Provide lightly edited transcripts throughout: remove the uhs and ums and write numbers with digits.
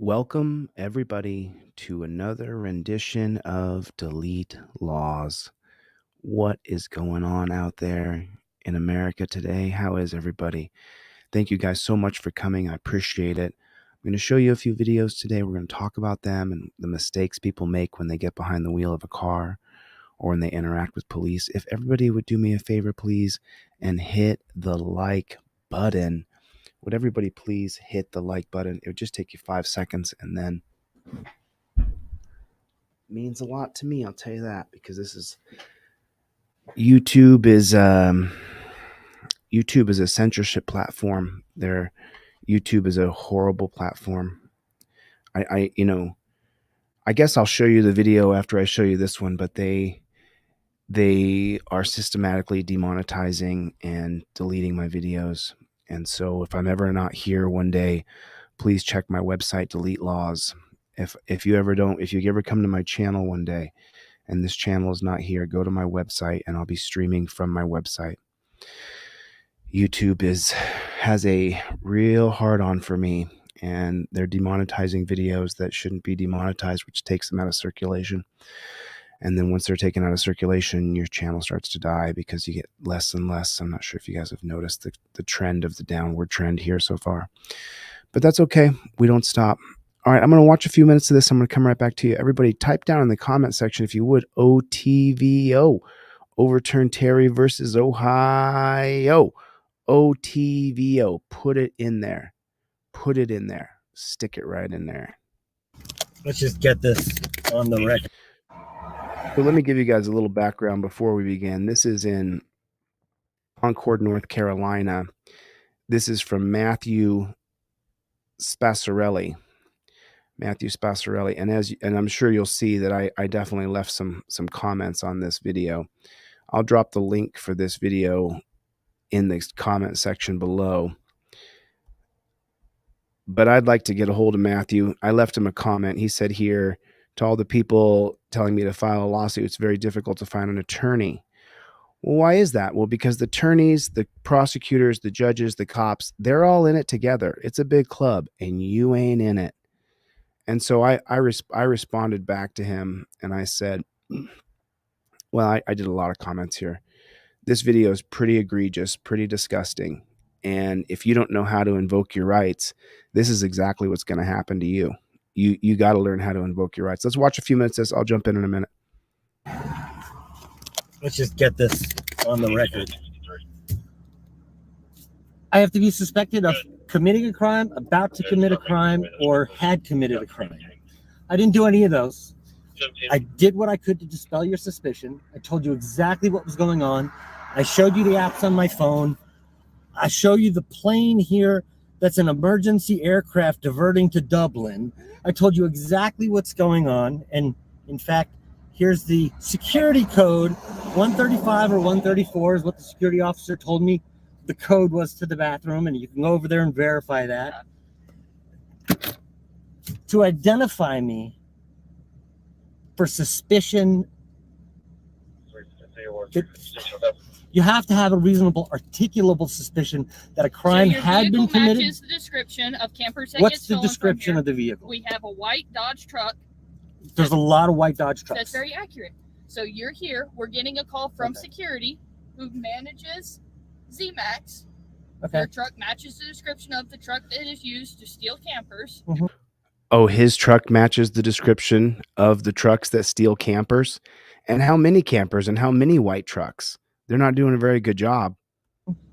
Welcome, everybody, to another rendition of Delete Laws. What is going on out there in America today? How is everybody? Thank you guys so much for coming. I appreciate it. I'm going to show you a few videos today. We're going to talk about them and the mistakes people make when they get behind the wheel of a car or when they interact with police. If everybody would do me a favor, please, and hit the like button. Would everybody please hit the like button? It would just take you 5 seconds, and then means a lot to me, I'll tell you that, because this is YouTube is a censorship platform. YouTube is a horrible platform. I guess I'll show you the video after I show you this one, but they are systematically demonetizing and deleting my videos. And so if I'm ever not here one day, please check my website, Delete Laws. If you ever come to my channel one day and this channel is not here, go to my website and I'll be streaming from my website. YouTube has a real hard on for me, and they're demonetizing videos that shouldn't be demonetized, which takes them out of circulation. And then once they're taken out of circulation, your channel starts to die because you get less and less. I'm not sure if you guys have noticed the trend of the downward trend here so far, but that's okay. We don't stop. All right, I'm going to watch a few minutes of this. I'm going to come right back to you. Everybody type down in the comment section, if you would, OTVO, overturn Terry versus Ohio. OTVO, put it in there. Put it in there. Stick it right in there. Let's just get this on the record. So let me give you guys a little background before we begin. This is in Concord, North Carolina. This is from Matthew Spassarelli. And I'm sure you'll see that I definitely left some comments on this video. I'll drop the link for this video in the comment section below. But I'd like to get a hold of Matthew. I left him a comment. He said here, to all the people telling me to file a lawsuit, it's very difficult to find an attorney. Well, why is that? Well, because the attorneys, the prosecutors, the judges, the cops, they're all in it together. It's a big club, and you ain't in it. And so I responded back to him, and I said, well, I did a lot of comments here. This video is pretty egregious, pretty disgusting. And if you don't know how to invoke your rights, this is exactly what's going to happen to you. You got to learn how to invoke your rights. Let's watch a few minutes of this. I'll jump in a minute. Let's just get this on the record. I have to be suspected of committing a crime, about to commit a crime, or had committed a crime. I didn't do any of those. I did what I could to dispel your suspicion. I told you exactly what was going on. I showed you the apps on my phone. I show you the plane here that's an emergency aircraft diverting to Dublin. I told you exactly what's going on. And in fact, here's the security code. 135 or 134 is what the security officer told me the code was to the bathroom, and you can go over there and verify that. To identify me for suspicion, you have to have a reasonable, articulable suspicion that a crime had been committed. Matches the description of campers that What's get the stolen description from of the vehicle? We have a white Dodge truck. There's a lot of white Dodge trucks. That's very accurate. So you're here. We're getting a call from security who manages Z-Max. Okay. Your truck matches the description of the truck that is used to steal campers. Mm-hmm. Oh, his truck matches the description of the trucks that steal campers? And how many campers and how many white trucks? They're not doing a very good job.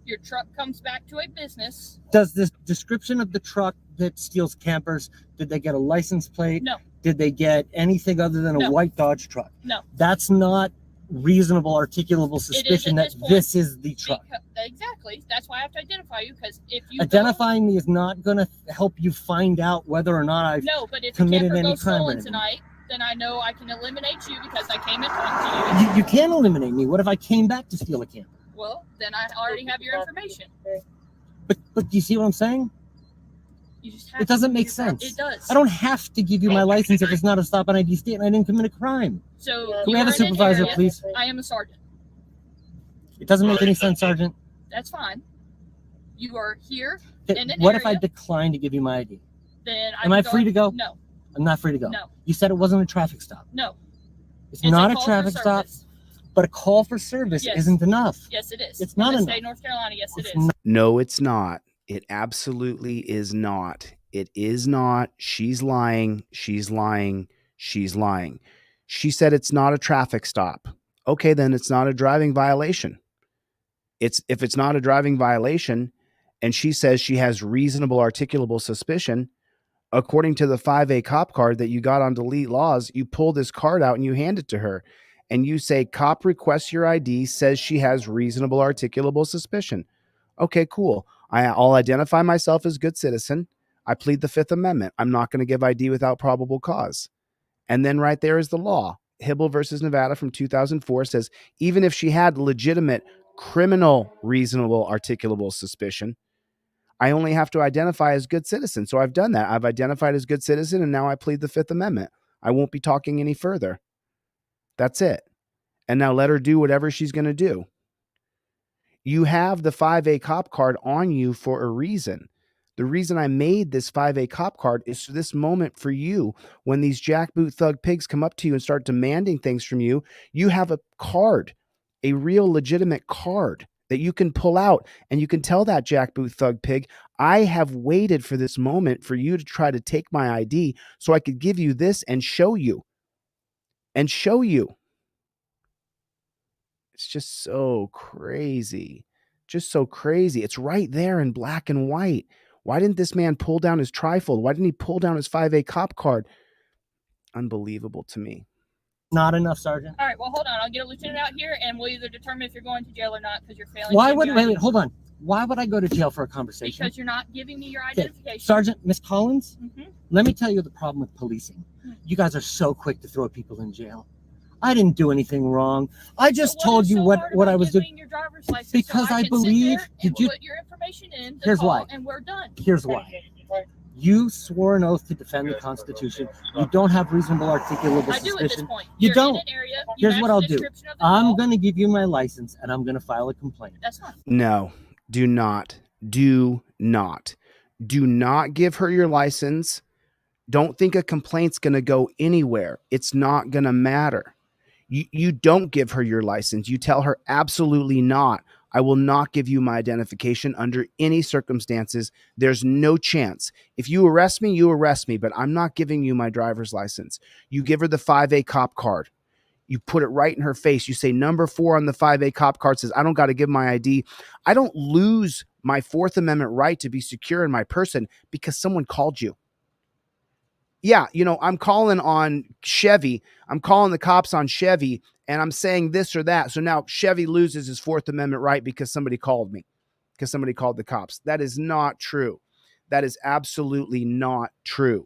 Your truck comes back to a business. Does this description of the truck that steals campers, did they get a license plate? No. Did they get anything other than a white Dodge truck? No. That's not reasonable, articulable suspicion that this is the truck. Exactly. That's why I have to identify you, because if you identifying me is not going to help you find out whether or not I've committed any crime tonight, then I know I can eliminate you because I came and talked to you. You can eliminate me. What if I came back to steal a camper? Well, then I already have your information. But do you see what I'm saying? You just have it doesn't make sense. It does. I don't have to give you my license if it's not a stop on ID state and I didn't commit a crime. So can we have a supervisor, please? I am a sergeant. It doesn't make any sense, Sergeant. That's fine. You are here in an What if I decline to give you my ID? then Am I free to go? No, I'm not free to go. no, You said it wasn't a traffic stop. no. It's not a call for traffic stop, service. but a call for service Yes. isn't enough. Yes, it is. It's not in the enough. state of North Carolina. Yes, it It's is. No, it's not. It absolutely is not. It is not. She's lying. She's lying. She's lying. She said it's not a traffic stop. Okay, then it's not a driving violation. If it's not a driving violation and she says she has reasonable articulable suspicion, according to the 5A cop card that you got on Delete Laws, you pull this card out and you hand it to her and you say, cop requests your ID, says she has reasonable articulable suspicion. Okay, cool. I'll identify myself as good citizen. I plead the Fifth Amendment. I'm not going to give ID without probable cause. And then right there is the law. Hibble versus Nevada from 2004 says, even if she had legitimate criminal reasonable articulable suspicion, I only have to identify as good citizen. So I've done that. I've identified as good citizen, and now I plead the Fifth Amendment. I won't be talking any further. That's it. And now let her do whatever she's going to do. You have the 5A cop card on you for a reason. The reason I made this 5A cop card is for this moment for you. When these jackboot thug pigs come up to you and start demanding things from you, you have a card, a real legitimate card that you can pull out and you can tell that jackboot thug pig, I have waited for this moment for you to try to take my ID so I could give you this and show you. And show you. It's just so crazy. Just so crazy. It's right there in black and white. Why didn't this man pull down his trifold? Why didn't he pull down his 5A cop card? Unbelievable to me. Not enough, Sergeant. All right, well, hold on. I'll get a lieutenant out here, and we'll either determine if you're going to jail or not because you're failing. Wait, hold on. Why would I go to jail for a conversation? Because you're not giving me your Okay. identification. Sergeant, Miss Collins, Mhm. let me tell you the problem with policing. You guys are so quick to throw people in jail. I didn't do anything wrong. I just So told is you so what hard I about was giving doing. your driver's license Because so I can sit believe- there did and you- put your information in the Here's call, why. and we're done. Here's why. You swore an oath to defend the Constitution. You don't have reasonable articulable I do at this suspicion. point. You You're don't. In an area, you Here's match what the I'll do. description of the I'm call. going to give you my license and I'm going to file a complaint. That's fine. No, do not. Do not. Do not give her your license. Don't think a complaint's going to go anywhere. It's not going to matter. You don't give her your license. You tell her absolutely not. I will not give you my identification under any circumstances. There's no chance. If you arrest me, you arrest me, but I'm not giving you my driver's license. You give her the 5A cop card. You put it right in her face. You say number 4 on the 5A cop card says, I don't got to give my ID. I don't lose my Fourth Amendment right to be secure in my person because someone called you. Yeah, I'm calling on Chevy. I'm calling the cops on Chevy and I'm saying this or that. So now Chevy loses his Fourth Amendment right because somebody called me, because somebody called the cops. That is not true. That is absolutely not true.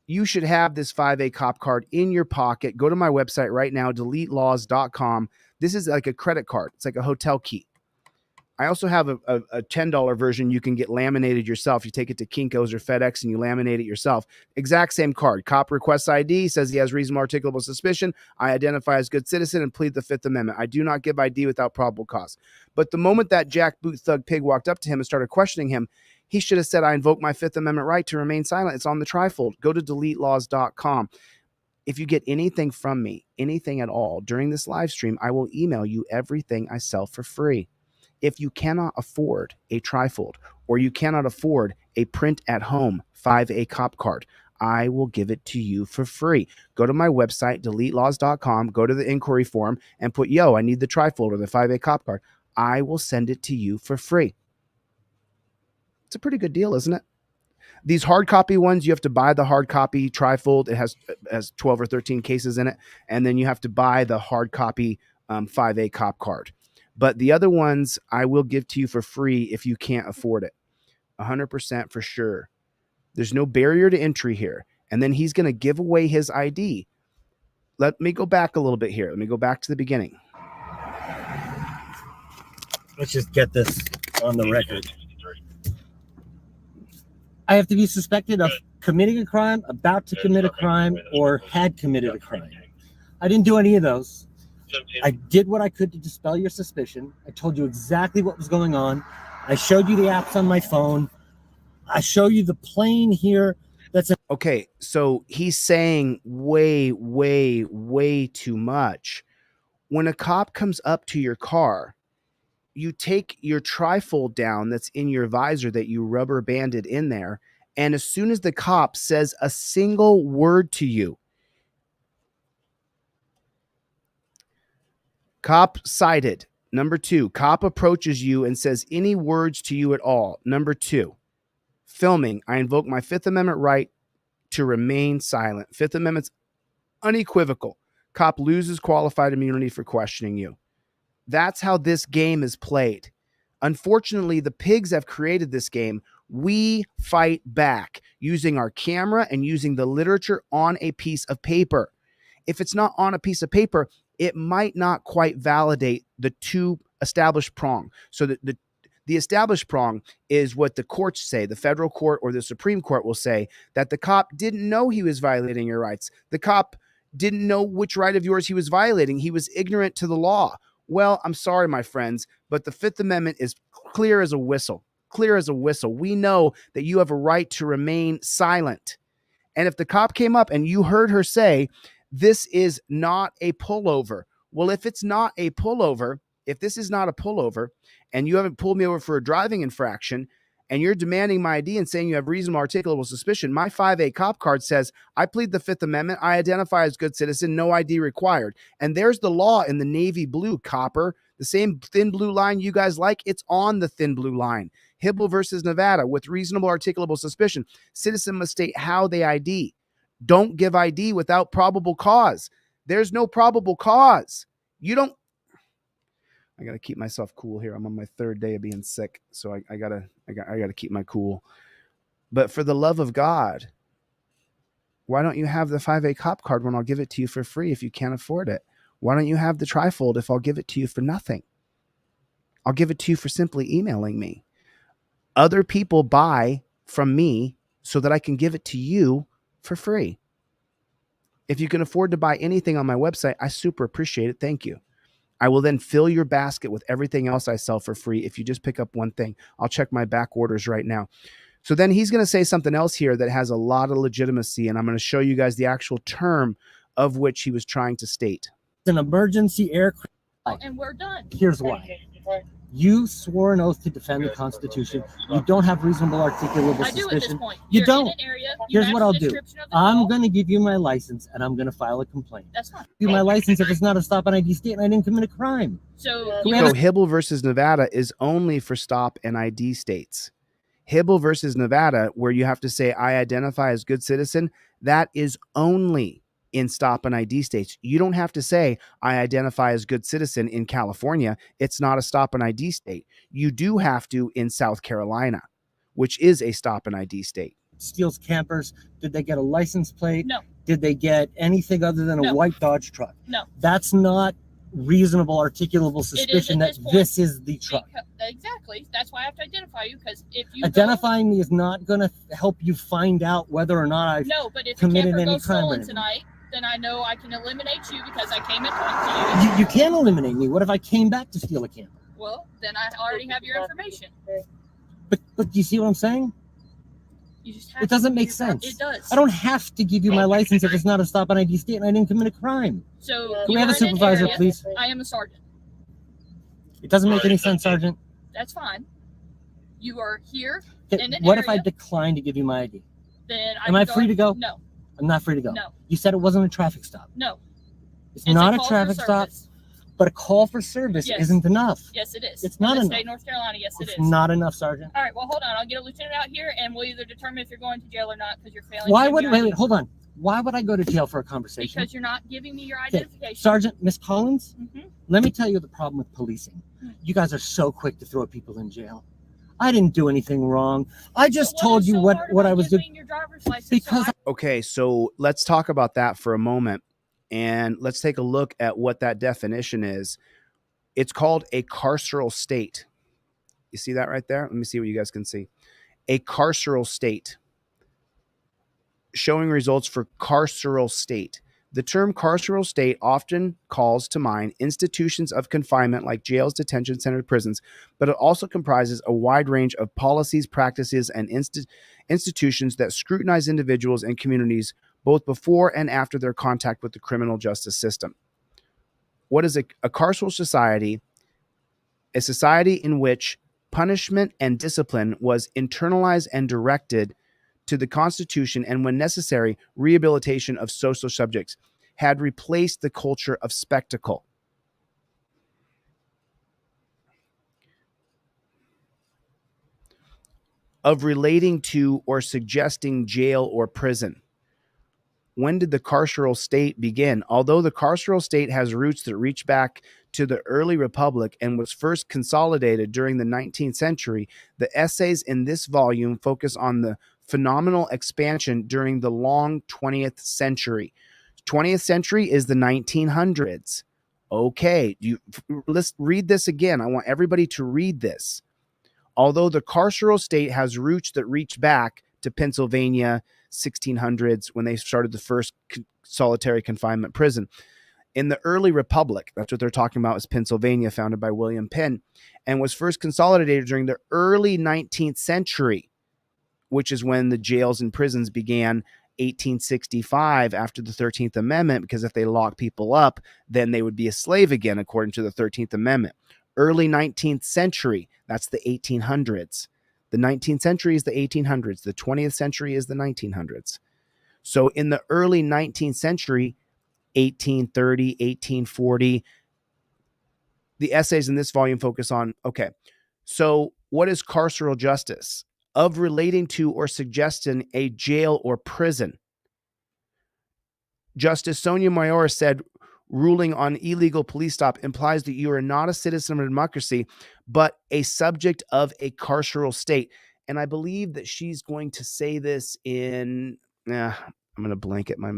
You should have this 5A cop card in your pocket. Go to my website right now, deletelaws.com. This is like a credit card. It's like a hotel key. I also have a $10 version you can get laminated yourself. You take it to Kinko's or FedEx and you laminate it yourself. Exact same card. Cop requests ID, says he has reasonable articulable suspicion. I identify as good citizen and plead the Fifth Amendment. I do not give ID without probable cause. But the moment that jackboot thug pig walked up to him and started questioning him, he should have said, I invoke my Fifth Amendment right to remain silent. It's on the trifold. Go to deletelaws.com. If you get anything from me, anything at all during this live stream, I will email you everything I sell for free. If you cannot afford a trifold or you cannot afford a print at home 5A cop card, I will give it to you for free. Go to my website, deletelaws.com, go to the inquiry form and put, I need the trifold or the 5A cop card. I will send it to you for free. It's a pretty good deal, isn't it? These hard copy ones, you have to buy the hard copy trifold. It has 12 or 13 cases in it. And then you have to buy the hard copy 5A cop card. But the other ones I will give to you for free if you can't afford it. 100% for sure. There's no barrier to entry here. And then he's going to give away his ID. Let me go back a little bit here. Let me go back to the beginning. Let's just get this on the record. I have to be suspected of committing a crime, about to commit a crime, or had committed a crime. I didn't do any of those. I did what I could to dispel your suspicion. I told you exactly what was going on. I showed you the apps on my phone. I show you the plane here That's it. Okay, so he's saying way, way, way too much. When a cop comes up to your car, you take your trifold down that's in your visor that you rubber banded in there. And as soon as the cop says a single word to you, cop cited. Number 2, cop approaches you and says any words to you at all. Number 2, filming. I invoke my Fifth Amendment right to remain silent. Fifth Amendment's unequivocal. Cop loses qualified immunity for questioning you. That's how this game is played. Unfortunately, the pigs have created this game. We fight back using our camera and using the literature on a piece of paper. If it's not on a piece of paper, it might not quite validate the 2 established prong. So the established prong is what the courts say. The federal court or the Supreme Court will say that the cop didn't know he was violating your rights. The cop didn't know which right of yours he was violating. He was ignorant to the law. Well, I'm sorry, my friends, but the Fifth Amendment is clear as a whistle. Clear as a whistle. We know that you have a right to remain silent. And if the cop came up and you heard her say, this is not a pullover. Well, if it's not a pullover, if this is not a pullover and you haven't pulled me over for a driving infraction and you're demanding my ID and saying you have reasonable articulable suspicion, my 5A cop card says, I plead the Fifth Amendment. I identify as good citizen, no ID required. And there's the law in the navy blue, copper, the same thin blue line you guys like. It's on the thin blue line. Hibble versus Nevada, with reasonable articulable suspicion, citizen must state how they ID. Don't give ID without probable cause. There's no probable cause. You don't. I got to keep myself cool here. I'm on my 3rd day of being sick, so I gotta keep my cool. But for the love of God, why don't you have the 5A cop card when I'll give it to you for free if you can't afford it? Why don't you have the trifold if I'll give it to you for nothing? I'll give it to you for simply emailing me. Other people buy from me so that I can give it to you for free. If you can afford to buy anything on my website, I super appreciate it. Thank you. I will then fill your basket with everything else I sell for free if you just pick up one thing. I'll check my back orders right now. So then he's going to say something else here that has a lot of legitimacy, and I'm going to show you guys the actual term of which he was trying to state. It's an emergency aircraft. And we're done. Here's why. You swore an oath to defend the Constitution. You don't have reasonable articulable I do at this suspicion. point. You You're don't. in an area, you Here's match what the I'll do. description of the I'm call. going to give you my license, and I'm going to file a complaint. That's fine. Give you my license if it's not a stop and ID state and I didn't commit a crime. So we you have So Hibble versus Nevada is only for stop and ID states. Hibble versus Nevada, where you have to say, I identify as good citizen, that is only in stop and ID states. You don't have to say, I identify as good citizen in California. It's not a stop and ID state. You do have to in South Carolina, which is a stop and ID state. Steals campers. Did they get a license plate? No. Did they get anything other than a No. white Dodge truck? No. That's not reasonable articulable suspicion at that this point. this is the truck. Exactly. That's why I have to identify you, because if you Identifying me is not going to help you find out whether or not I've no, but if the committed camper any goes crime or stolen anything. tonight, then I know I can eliminate you because I came and talked to you. You can eliminate me. What if I came back to steal a camper? Well, then I already have your information. But you see what I'm saying? You just have It doesn't to make do- sense. It does. I don't have to give you my license if it's not a stop and ID state and I didn't commit a crime. So Can we have a you're in an supervisor, area. please? I am a sergeant. It doesn't make any sense, Sergeant. That's fine. You are here. Okay, In an what if I area. decline to give you my ID? Then Am I can free to go? No, I'm not free to go. no, You said it wasn't a traffic stop. no. It's It's not a call for traffic stop, service. but a call for service Yes. isn't enough. Yes, it is. It's not In the enough. state of North Carolina, yes, it It's is. not enough, Sergeant. All right, well, hold on. I'll get a lieutenant out here, and we'll either determine if you're going to jail or not because you're failing. Why to give would me wait, your wait, hold on. Why would I go to jail for a conversation? Because you're not giving me your Okay, identification. Sergeant, Miss Collins, Mhm. let me tell you the problem with policing. Hmm. You guys are so quick to throw people in jail. I didn't do anything wrong. I just So told is you so what hard I about was doing giving your driver's license? because Okay, so let's talk about that for a moment. And let's take a look at what that definition is. It's called a carceral state. You see that right there? Let me see what you guys can see. A carceral state. Showing results for carceral state. The term carceral state often calls to mind institutions of confinement like jails, detention centers, prisons, but it also comprises a wide range of policies, practices, and institutions that scrutinize individuals and communities both before and after their contact with the criminal justice system. What is a carceral society? A society in which punishment and discipline was internalized and directed to the Constitution, and when necessary, rehabilitation of social subjects had replaced the culture of spectacle. Of relating to or suggesting jail or prison. When did the carceral state begin? Although the carceral state has roots that reach back to the early republic and was first consolidated during the 19th century, the essays in this volume focus on the phenomenal expansion during the long 20th century. 20th century is the 1900s. Okay, let's read this again. I want everybody to read this. Although the carceral state has roots that reach back to Pennsylvania, 1600s, when they started the first solitary confinement prison. In the early republic, that's what they're talking about, is Pennsylvania, founded by William Penn, and was first consolidated during the early 19th century, which is when the jails and prisons began, 1865, after the 13th Amendment, because if they lock people up, then they would be a slave again, according to the 13th Amendment. Early 19th century, that's the 1800s. The 19th century is the 1800s. The 20th century is the 1900s. So in the early 19th century, 1830, 1840, the essays in this volume focus on, okay, so what is carceral justice? Of relating to or suggesting a jail or prison. Justice Sotomayor said, ruling on illegal police stop implies that you are not a citizen of a democracy, but a subject of a carceral state. And I believe that she's going to say this in, I'm going to blanket my.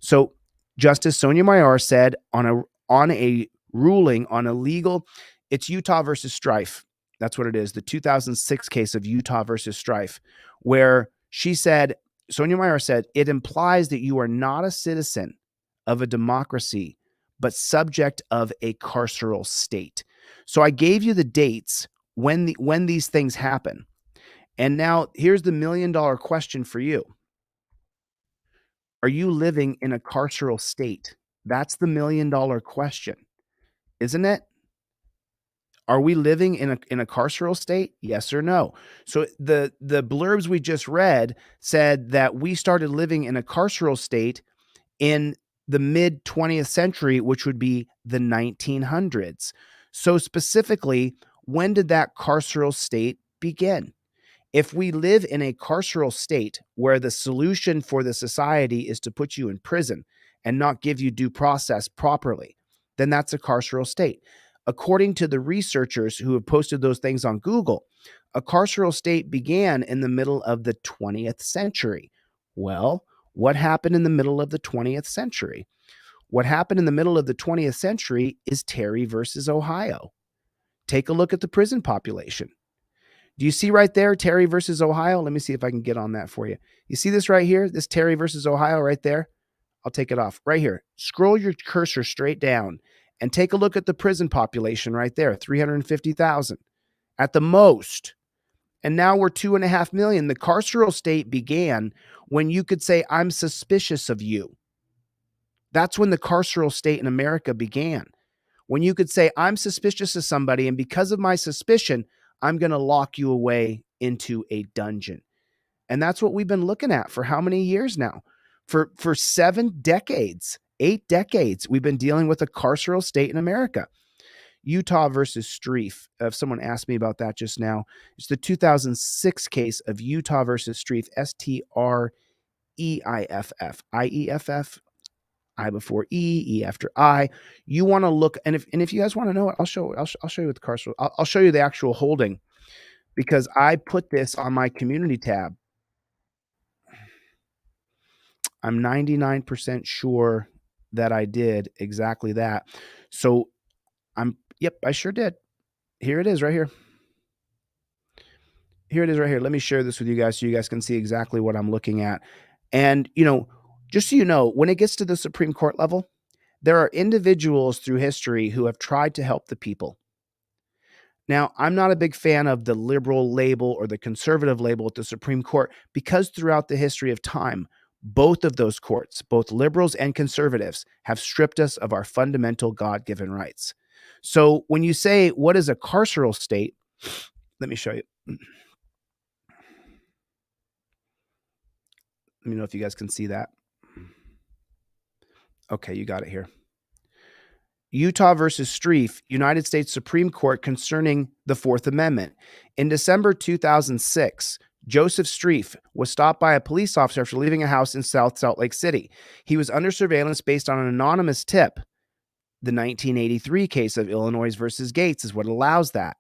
So Justice Sotomayor said on a ruling on illegal, it's Utah versus Strife. That's what it is. The 2006 case of Utah versus Strife, where she said, Sotomayor said, it implies that you are not a citizen of a democracy, but subject of a carceral state. So I gave you the dates when these things happen. And now here's the $1 million question for you. Are you living in a carceral state? That's the $1 million question, isn't it? Are we living in a carceral state? Yes or no? So the blurbs we just read said that we started living in a carceral state in the mid 20th century, which would be the 1900s. So specifically, when did that carceral state begin? If we live in a carceral state where the solution for the society is to put you in prison and not give you due process properly, then that's a carceral state. According to the researchers who have posted those things on Google, a carceral state began in the middle of the 20th century. Well, what happened in the middle of the 20th century? What happened in the middle of the 20th century is Terry versus Ohio. Take a look at the prison population. Do you see right there, Terry versus Ohio? Let me see if I can get on that for you. You see this right here, this Terry versus Ohio right there? I'll take it off right here. Scroll your cursor straight down and take a look at the prison population right there, 350,000 at the most. And now we're 2.5 million. The carceral state began when you could say, I'm suspicious of you. That's when the carceral state in America began. When you could say, I'm suspicious of somebody, and because of my suspicion, I'm going to lock you away into a dungeon. And that's what we've been looking at for how many years now? For 7 decades, 8 decades, we've been dealing with a carceral state in America. Utah versus Strife. If someone asked me about that just now, it's the 2006 case of Utah versus Strife, Streiff, IEFF, I before E after I. You want to look, and if you guys want to know it, I'll show you with the carceral. I'll show you the actual holding, because I put this on my community tab. I'm 99% sure that I did exactly that. So yep, I sure did. Here it is right here. Here it is right here. Let me share this with you guys so you guys can see exactly what I'm looking at. And, Just so you know, when it gets to the Supreme Court level, there are individuals through history who have tried to help the people. Now, I'm not a big fan of the liberal label or the conservative label at the Supreme Court because throughout the history of time, both of those courts, both liberals and conservatives, have stripped us of our fundamental God-given rights. So when you say, what is a carceral state? Let me show you. Let me know if you guys can see that. Okay, you got it here. Utah versus Strieff, United States Supreme Court concerning the Fourth Amendment. In December 2006, Joseph Strieff was stopped by a police officer after leaving a house in South Salt Lake City. He was under surveillance based on an anonymous tip. The 1983 case of Illinois versus Gates is what allows that.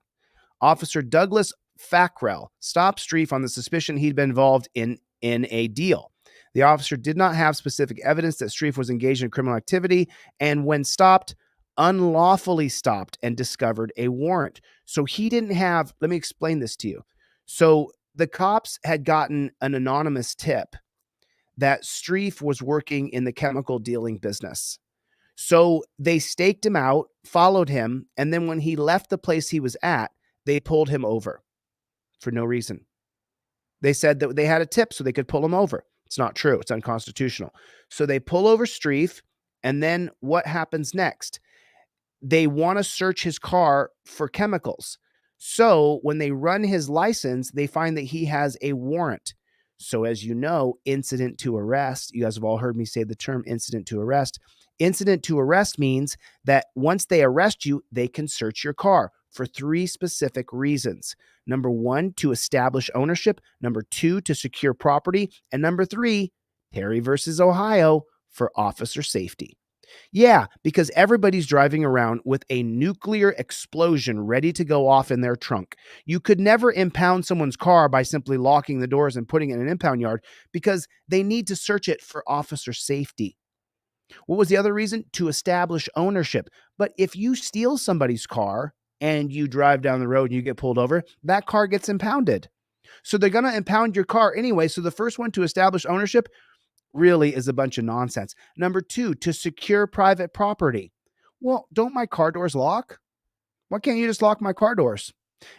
Officer Douglas Fackrell stopped Strieff on the suspicion he'd been involved in a deal. The officer did not have specific evidence that Strieff was engaged in criminal activity, and when stopped, unlawfully stopped and discovered a warrant. So he didn't have, let me explain this to you. So the cops had gotten an anonymous tip that Strieff was working in the chemical dealing business. So they staked him out, followed him, and then when he left the place he was at, they pulled him over for no reason. They said that they had a tip so they could pull him over. It's not true. It's unconstitutional. So they pull over Strieff, and then what happens next? They want to search his car for chemicals. So when they run his license, they find that he has a warrant. So as you know, incident to arrest, you guys have all heard me say the term incident to arrest. Incident to arrest means that once they arrest you, they can search your car for 3 specific reasons. Number 1, to establish ownership. Number 2, to secure property. And number 3, Terry versus Ohio, for officer safety. Yeah, because everybody's driving around with a nuclear explosion ready to go off in their trunk. You could never impound someone's car by simply locking the doors and putting it in an impound yard because they need to search it for officer safety. What was the other reason? To establish ownership. But if you steal somebody's car and you drive down the road and you get pulled over, that car gets impounded. So they're going to impound your car anyway. So the first one, to establish ownership, really is a bunch of nonsense. Number 2, to secure private property. Well, don't my car doors lock? Why can't you just lock my car doors?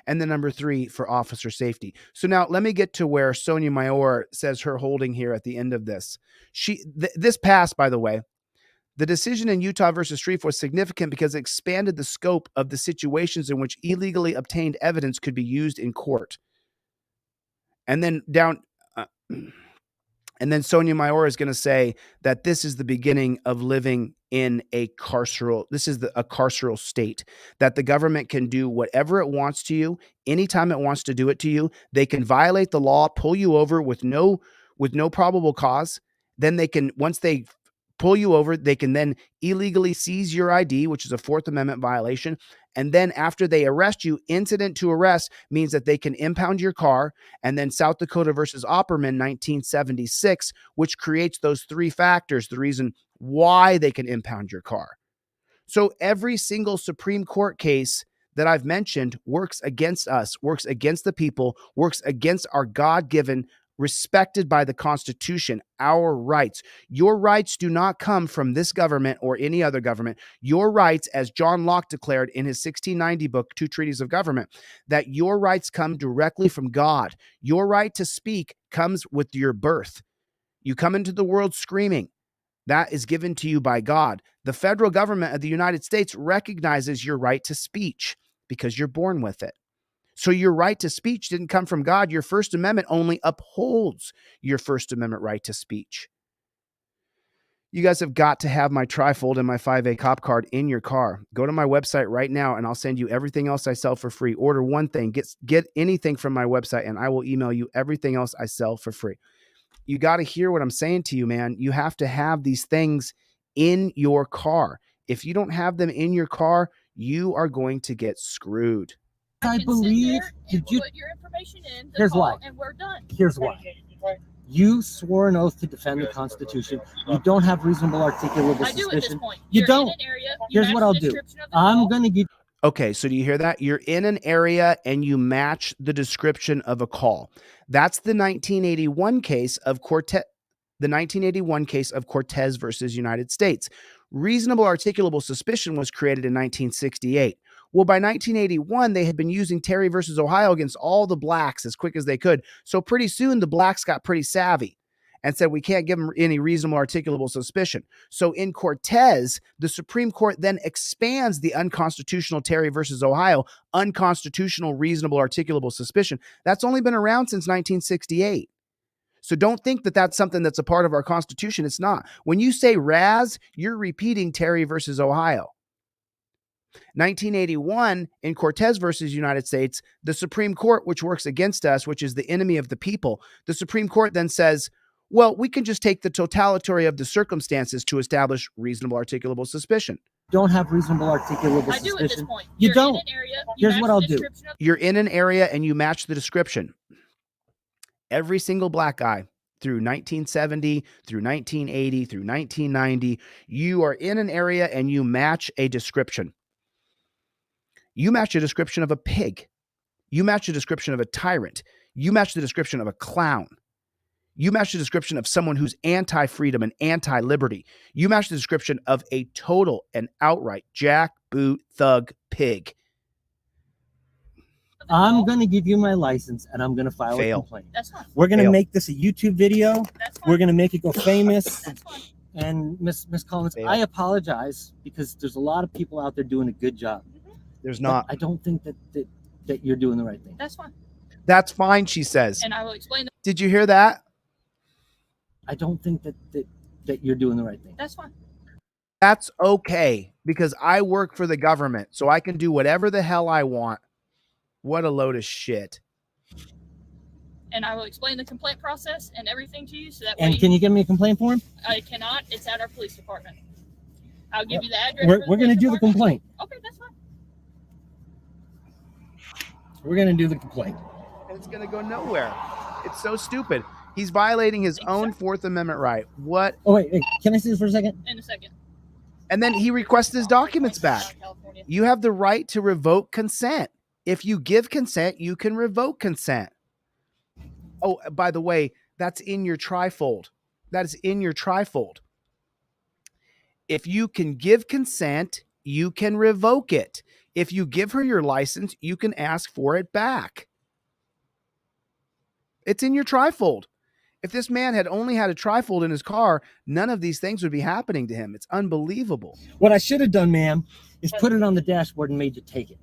And then number 3, for officer safety. So now let me get to where Sonia Mayor says her holding here at the end of this. This passed, by the way. The decision in Utah versus Strieff was significant because it expanded the scope of the situations in which illegally obtained evidence could be used in court. And then and then Sonia Mayor is going to say that this is the beginning of living in a carceral state, that the government can do whatever it wants to you, anytime it wants to do it to you. They can violate the law, pull you over with no probable cause. Then they can, once they pull you over, they can then illegally seize your ID, which is a Fourth Amendment violation. And then after they arrest you, incident to arrest means that they can impound your car. And then South Dakota versus Opperman, 1976, which creates those 3 factors, the reason why they can impound your car. So every single Supreme Court case that I've mentioned works against us, works against the people, works against our God-given, respected by the Constitution, our rights. Your rights do not come from this government or any other government. Your rights, as John Locke declared in his 1690 book, 2 Treatises of Government, that your rights come directly from God. Your right to speak comes with your birth. You come into the world screaming. That is given to you by God. The federal government of the United States recognizes your right to speech because you're born with it. So your right to speech didn't come from God. Your First Amendment only upholds your First Amendment right to speech. You guys have got to have my trifold and my 5A cop card in your car. Go to my website right now and I'll send you everything else I sell for free. Order one thing, get anything from my website, and I will email you everything else I sell for free. You got to hear what I'm saying to you, man. You have to have these things in your car. If you don't have them in your car, you are going to get screwed. I believe you put your information in. Here's why. And we're done. Here's why. You swore an oath to defend the Constitution. You don't have reasonable articulable I do at this suspicion. point. You You're don't. In an area, Here's what I'll do. I'm going to give. Okay, so do you hear that? You're in an area and you match the description of a call. That's the 1981 case of Cortez. the 1981 case of Cortez versus United States. Reasonable articulable suspicion was created in 1968. Well, by 1981, they had been using Terry versus Ohio against all the blacks as quick as they could. So pretty soon the blacks got pretty savvy and said, we can't give them any reasonable articulable suspicion. So in Cortez, the Supreme Court then expands the unconstitutional Terry versus Ohio, unconstitutional reasonable articulable suspicion. That's only been around since 1968. So don't think that that's something that's a part of our Constitution. It's not. When you say Raz, you're repeating Terry versus Ohio. 1981 in Cortez versus United States, the Supreme Court, which works against us, which is the enemy of the people, the Supreme Court then says, well, we can just take the totality of the circumstances to establish reasonable articulable suspicion. Don't have reasonable articulable I suspicion. do at this point. You You're don't. In an area, Here's what I'll do. You're in an area and you match the description. Every single black guy through 1970, through 1980, through 1990, you are in an area and you match a description. You match a description of a pig. You match a description of a tyrant. You match the description of a clown. You match the description of someone who's anti-freedom and anti-liberty. You match the description of a total and outright jackboot thug pig. I'm going to give you my license and I'm going to file Fail. a complaint. That's fine. We're going to Fail. make this a YouTube video. That's fine. We're going to make it go famous. That's fine. And Miss Collins, Fail. I apologize because there's a lot of people out there doing a good job. There's But not. I don't think that you're doing the right thing. That's fine. That's fine, she says. And I will explain that. Did you hear that? I don't think that you're doing the right thing. That's fine. That's okay because I work for the government, so I can do whatever the hell I want. What a load of shit. And I will explain the complaint process and everything to you so that And way can you give me a complaint form? I cannot. It's at our police department. I'll give you the address. We're going to do the complaint. Okay, that's fine. We're going to do the complaint. And it's going to go nowhere. It's so stupid. He's violating his own Fourth Amendment right. What? Oh, wait, can I see this for a second? In a second. And then he requests his documents back. California. You have the right to revoke consent. If you give consent, you can revoke consent. Oh, by the way, that's in your trifold. That is in your trifold. If you can give consent, you can revoke it. If you give her your license, you can ask for it back. It's in your trifold. If this man had only had a trifold in his car, none of these things would be happening to him. It's unbelievable. What I should have done, ma'am, is put it on the dashboard and made you take it.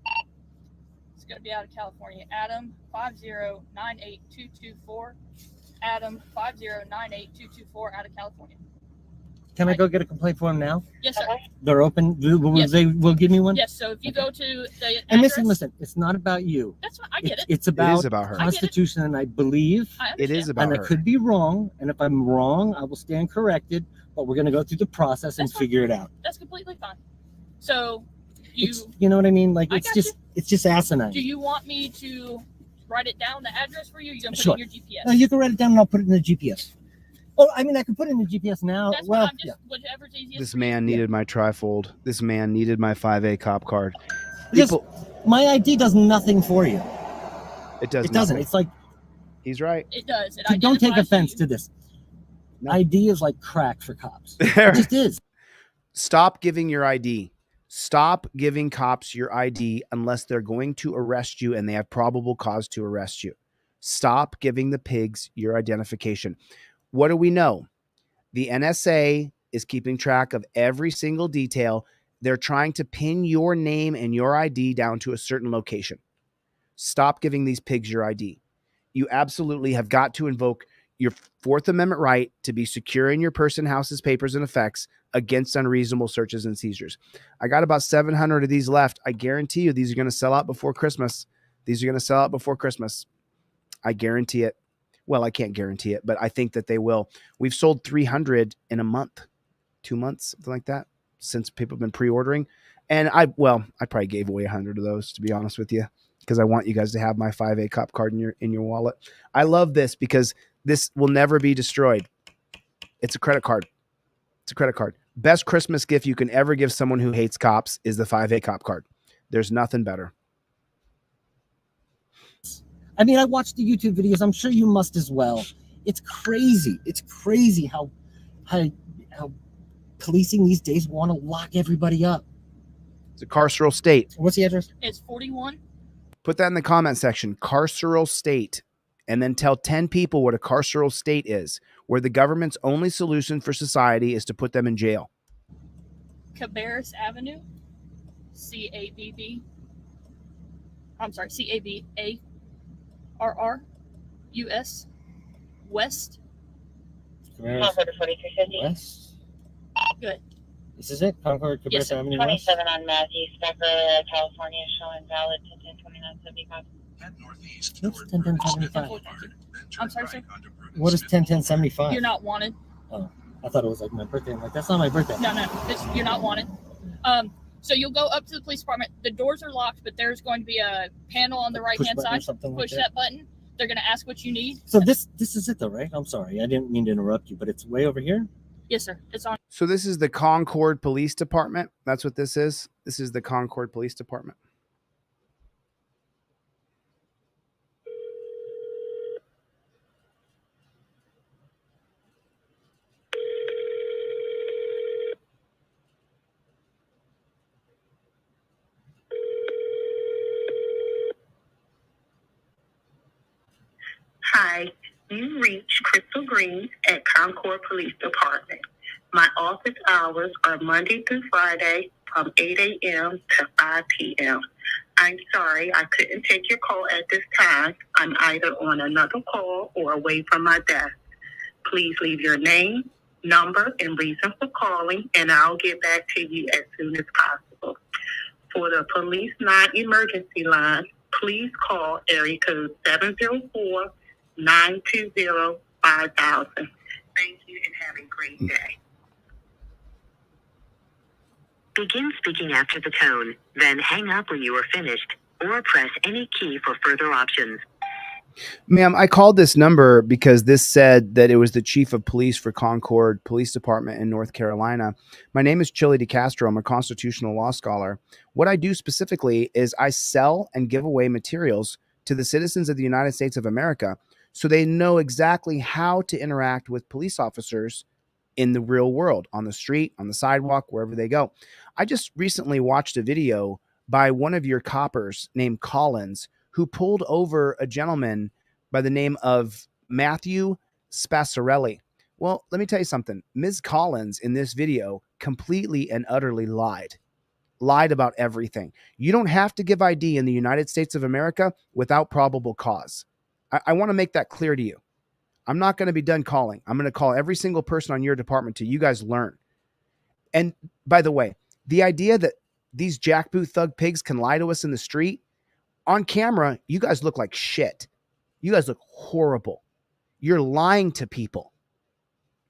It's going to be out of California. Adam 5098224. Adam 5098224 out of California. Can I go get a complaint form now? Yes, sir. They're open. Yes. They will give me one? Yes, so if you go to the And address, listen, it's not about you. that's fine. I get it. It's It about is about her. Constitution, and I believe, I It understand. is about and I her. could be wrong, and if I'm wrong, I will stand corrected, but we're going to go through the process and That's fine. figure it out. That's completely fine. So, you You know what I mean? Like, I it's got just asinine. do you want me to write it down, the address for you? You're going to Sure. put it in your GPS? No, you can write it down and I'll put it in the GPS. Oh, I mean, I can put it in the GPS now. That's Well, fine. I'm just, whatever's easiest. This for you. man needed my trifold. This man needed my 5A cop card. Just- People, my ID does nothing for you. it does It doesn't. nothing. It's like, He's right. It does. It don't take identifies offense you. to this. No. ID is like crack for cops. It just is. Stop giving your ID. Stop giving cops your ID unless they're going to arrest you and they have probable cause to arrest you. Stop giving the pigs your identification. What do we know? The NSA is keeping track of every single detail. They're trying to pin your name and your ID down to a certain location. Stop giving these pigs your ID. You absolutely have got to invoke your Fourth Amendment right to be secure in your person, houses, papers, and effects against unreasonable searches and seizures. I got about 700 of these left. I guarantee you these are going to sell out before Christmas. These are going to sell out before Christmas. I guarantee it. Well, I can't guarantee it, but I think that they will. We've sold 300 in a month, 2 months, something like that, since people have been pre-ordering. And I probably gave away 100 of those, to be honest with you, because I want you guys to have my 5A cop card in your wallet. I love this because this will never be destroyed. It's a credit card. It's a credit card. Best Christmas gift you can ever give someone who hates cops is the 5A cop card. There's nothing better. I mean, I watched the YouTube videos. I'm sure you must as well. It's crazy. It's crazy how policing these days want to lock everybody up. It's a carceral state. What's the address? It's 41. Put that in the comment section. Carceral state. And then tell 10 people what a carceral state is, where the government's only solution for society is to put them in jail. Cabarrus Avenue. C-A-B-B. I'm sorry, C-A-B-A-R-R-U-S. West. West. Good. This is it? Concord, Cabarrus Yes, sir. Avenue West? 27 on Matthew, Sacramento, California, showing valid 10-10-29-75. Head northeast What's toward 10-10-75? Boulevard, then turn I'm sorry, right sir? onto Bruton What is Center. 10-10-75? You're not wanted. Oh, I thought it was like my birthday. I'm like, that's not my birthday. No, you're not wanted. So you'll go up to the police department. The doors are locked, but there's going to be a panel on the Like right-hand push button or side. something like Push that? that button. They're going to ask what you need. So this is it though, right? I'm sorry. I didn't mean to interrupt you, but it's way over here? Yes, sir. It's on. So this is the Concord Police Department. That's what this is. This is the Concord Police Department. Hi, you reached Crystal Green at Concord Police Department. My office hours are Monday through Friday from 8 a.m. to 5 p.m. I'm sorry I couldn't take your call at this time. I'm either on another call or away from my desk. Please leave your name, number, and reason for calling, and I'll get back to you as soon as possible. For the police non-emergency line, please call area code 704-920-5000. Thank you and have a great day. Begin speaking after the tone, then hang up when you are finished, or press any key for further options. Ma'am, I called this number because this said that it was the chief of police for Concord Police Department in North Carolina. My name is ChilleDeCastro. I'm a constitutional law scholar. What I do specifically is I sell and give away materials to the citizens of the United States of America so they know exactly how to interact with police officers in the real world, on the street, on the sidewalk, wherever they go. I just recently watched a video by one of your coppers named Collins, who pulled over a gentleman by the name of Matthew Spassarelli. Well, let me tell you something. Ms. Collins in this video completely and utterly lied about everything. You don't have to give ID in the United States of America without probable cause. I want to make that clear to you. I'm not going to be done calling. I'm going to call every single person on your department till you guys learn. And by the way, the idea that these jackboot thug pigs can lie to us in the street, on camera, you guys look like shit. You guys look horrible. You're lying to people.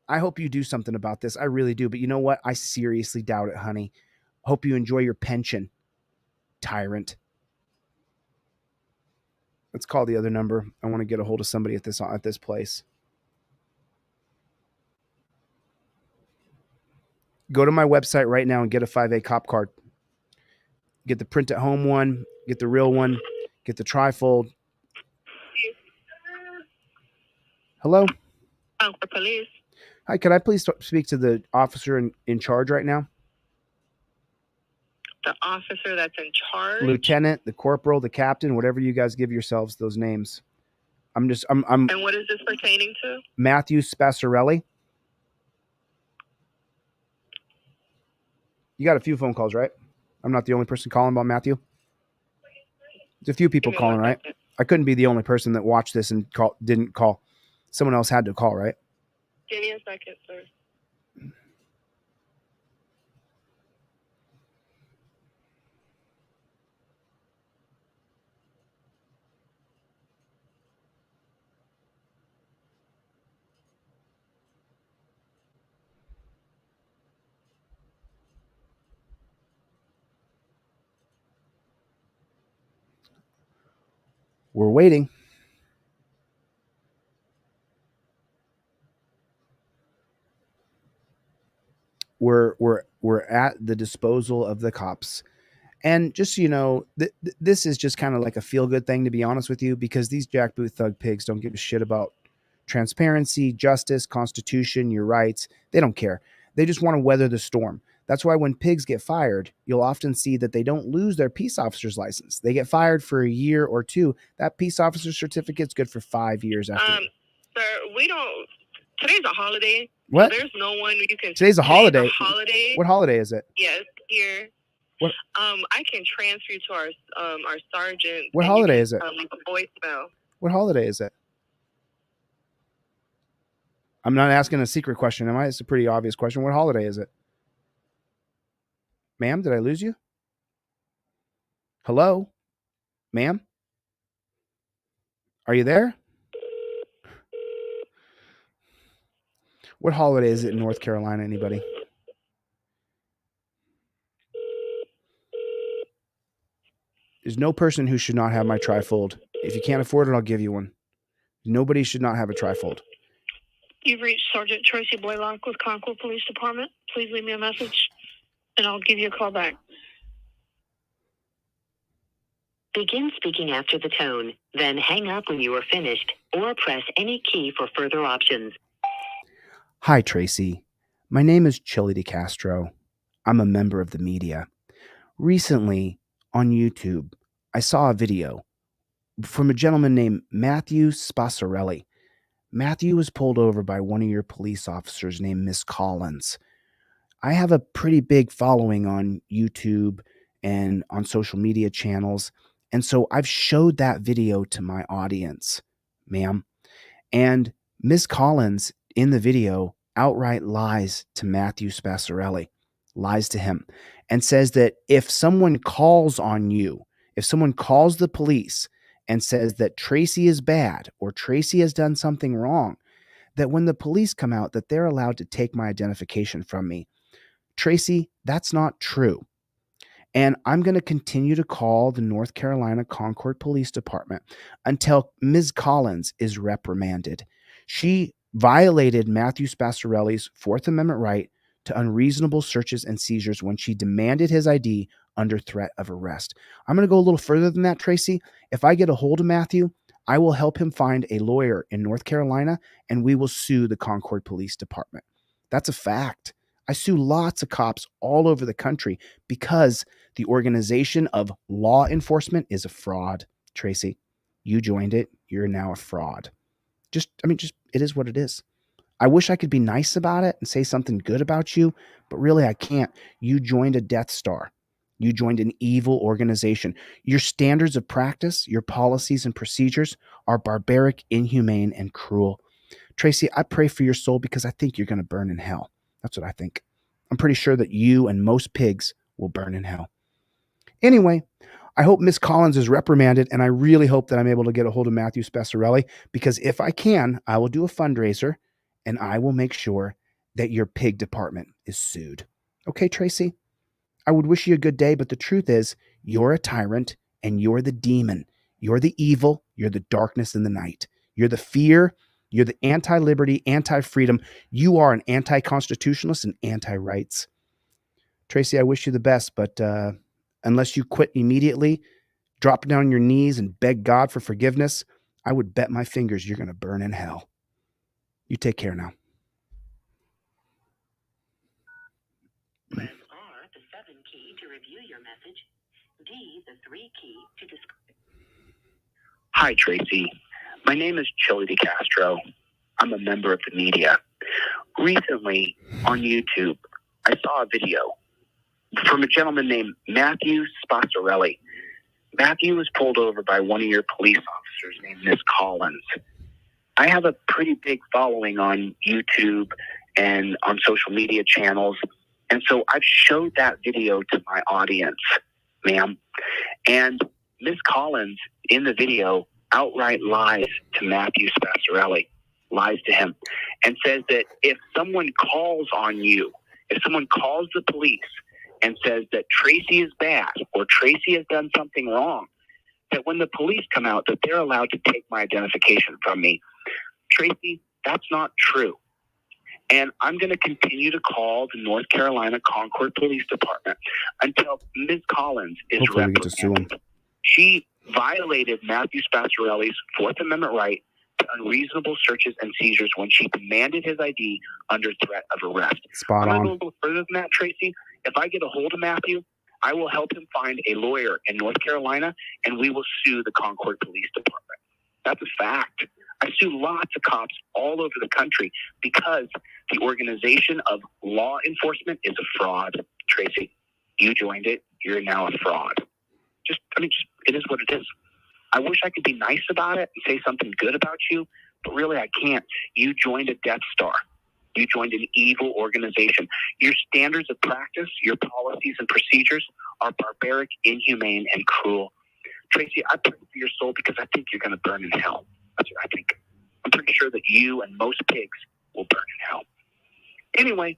I hope you do something about this. I really do. But you know what? I seriously doubt it, honey. Hope you enjoy your pension, tyrant. Let's call the other number. I want to get a hold of somebody at this place. Go to my website right now and get a 5A cop card. Get the print at home one, get the real one, get the trifold. Hello? Concord Police. Hi, could I please speak to the officer in charge right now? The officer that's in charge. Lieutenant, the corporal, the captain, whatever you guys give yourselves those names. I'm And what is this pertaining to? Matthew Spassarelli. You got a few phone calls, right? I'm not the only person calling about Matthew. There's a few people calling, right? I couldn't be the only person that watched this and didn't call. Someone else had to call, right? Give me a second, sir. We're waiting. We're at the disposal of the cops. And just so you know, this is just kind of like a feel-good thing, to be honest with you, because these jackboot thug pigs don't give a shit about transparency, justice, constitution, your rights. They don't care. They just want to weather the storm. That's why when pigs get fired, you'll often see that they don't lose their peace officer's license. They get fired for a year or two. That peace officer certificate's good for 5 years after. Sir, we don't. Today's a holiday. What? So there's no one you can. Today's a holiday. Holiday. What holiday is it? Yes, here. What? I can transfer you to our sergeant. What holiday is it? Leave a voicemail. What holiday is it? I'm not asking a secret question, am I? It's a pretty obvious question. What holiday is it? Ma'am, did I lose you? Hello? Ma'am? Are you there? What holiday is it in North Carolina, anybody? There's no person who should not have my trifold. If you can't afford it, I'll give you one. Nobody should not have a trifold. You've reached Sergeant Tracy Blaylock with Concord Police Department. Please leave me a message, and I'll give you a call back. Begin speaking after the tone, then hang up when you are finished, or press any key for further options. Hi, Tracy. My name is ChilleDeCastro. I'm a member of the media. Recently, on YouTube, I saw a video from a gentleman named Matthew Spassarelli. Matthew was pulled over by one of your police officers named Miss Collins. I have a pretty big following on YouTube and on social media channels, and so I've showed that video to my audience, ma'am. And Miss Collins in the video outright lies to Matthew Spassarelli, lies to him, and says that if someone calls on you, if someone calls the police and says that Tracy is bad or Tracy has done something wrong, that when the police come out, that they're allowed to take my identification from me. Tracy, that's not true. And I'm going to continue to call the North Carolina Concord Police Department until Ms. Collins is reprimanded. She violated Matthew Spassarelli's Fourth Amendment right to unreasonable searches and seizures when she demanded his ID under threat of arrest. I'm going to go a little further than that, Tracy. If I get a hold of Matthew, I will help him find a lawyer in North Carolina, and we will sue the Concord Police Department. That's a fact. I sue lots of cops all over the country because the organization of law enforcement is a fraud. Tracy, you joined it. You're now a fraud. Just it is what it is. I wish I could be nice about it and say something good about you, but really I can't. You joined a Death Star. You joined an evil organization. Your standards of practice, your policies and procedures are barbaric, inhumane, and cruel. Tracy, I pray for your soul because I think you're going to burn in hell. That's what I think. I'm pretty sure that you and most pigs will burn in hell. Anyway, I hope Miss Collins is reprimanded, and I really hope that I'm able to get a hold of Matthew Spassarelli, because if I can, I will do a fundraiser, and I will make sure that your pig department is sued. Okay, Tracy? I would wish you a good day, but the truth is, you're a tyrant, and you're the demon. You're the evil. You're the darkness in the night. You're the fear. You're the anti-liberty, anti-freedom. You are an anti-constitutionalist and anti-rights. Tracy, I wish you the best, but unless you quit immediately, drop down on your knees and beg God for forgiveness, I would bet my fingers you're going to burn in hell. You take care now. Press R, the 7 key, to review your message. D, the 3 key, to discard. Hi, Tracy. My name is ChilleDeCastro. I'm a member of the media. Recently, on YouTube, I saw a video from a gentleman named Matthew Spassarelli. Matthew was pulled over by one of your police officers named Miss Collins. I have a pretty big following on YouTube and on social media channels, and so I've showed that video to my audience, ma'am. And Miss Collins, in the video, outright lies to Matthew Spassarelli, lies to him, and says that if someone calls on you, if someone calls the police and says that Tracy is bad or Tracy has done something wrong, that when the police come out, that they're allowed to take my identification from me. Tracy, that's not true. And I'm going to continue to call the North Carolina Concord Police Department until Ms. Collins is Hopefully we reprimanded. get to sue him. She violated Matthew Spassarelli's Fourth Amendment right to unreasonable searches and seizures when she demanded his ID under threat of arrest. Spot I'm going to go a on. little further than that, Tracy. If I get a hold of Matthew, I will help him find a lawyer in North Carolina, and we will sue the Concord Police Department. That's a fact. I sue lots of cops all over the country because the organization of law enforcement is a fraud. Tracy, you joined it. You're now a fraud. It is what it is. I wish I could be nice about it and say something good about you, but really I can't. You joined a Death Star. You joined an evil organization. Your standards of practice, your policies and procedures are barbaric, inhumane, and cruel. Tracy, I pray for your soul because I think you're going to burn in hell. That's what I think. I'm pretty sure that you and most pigs will burn in hell. Anyway,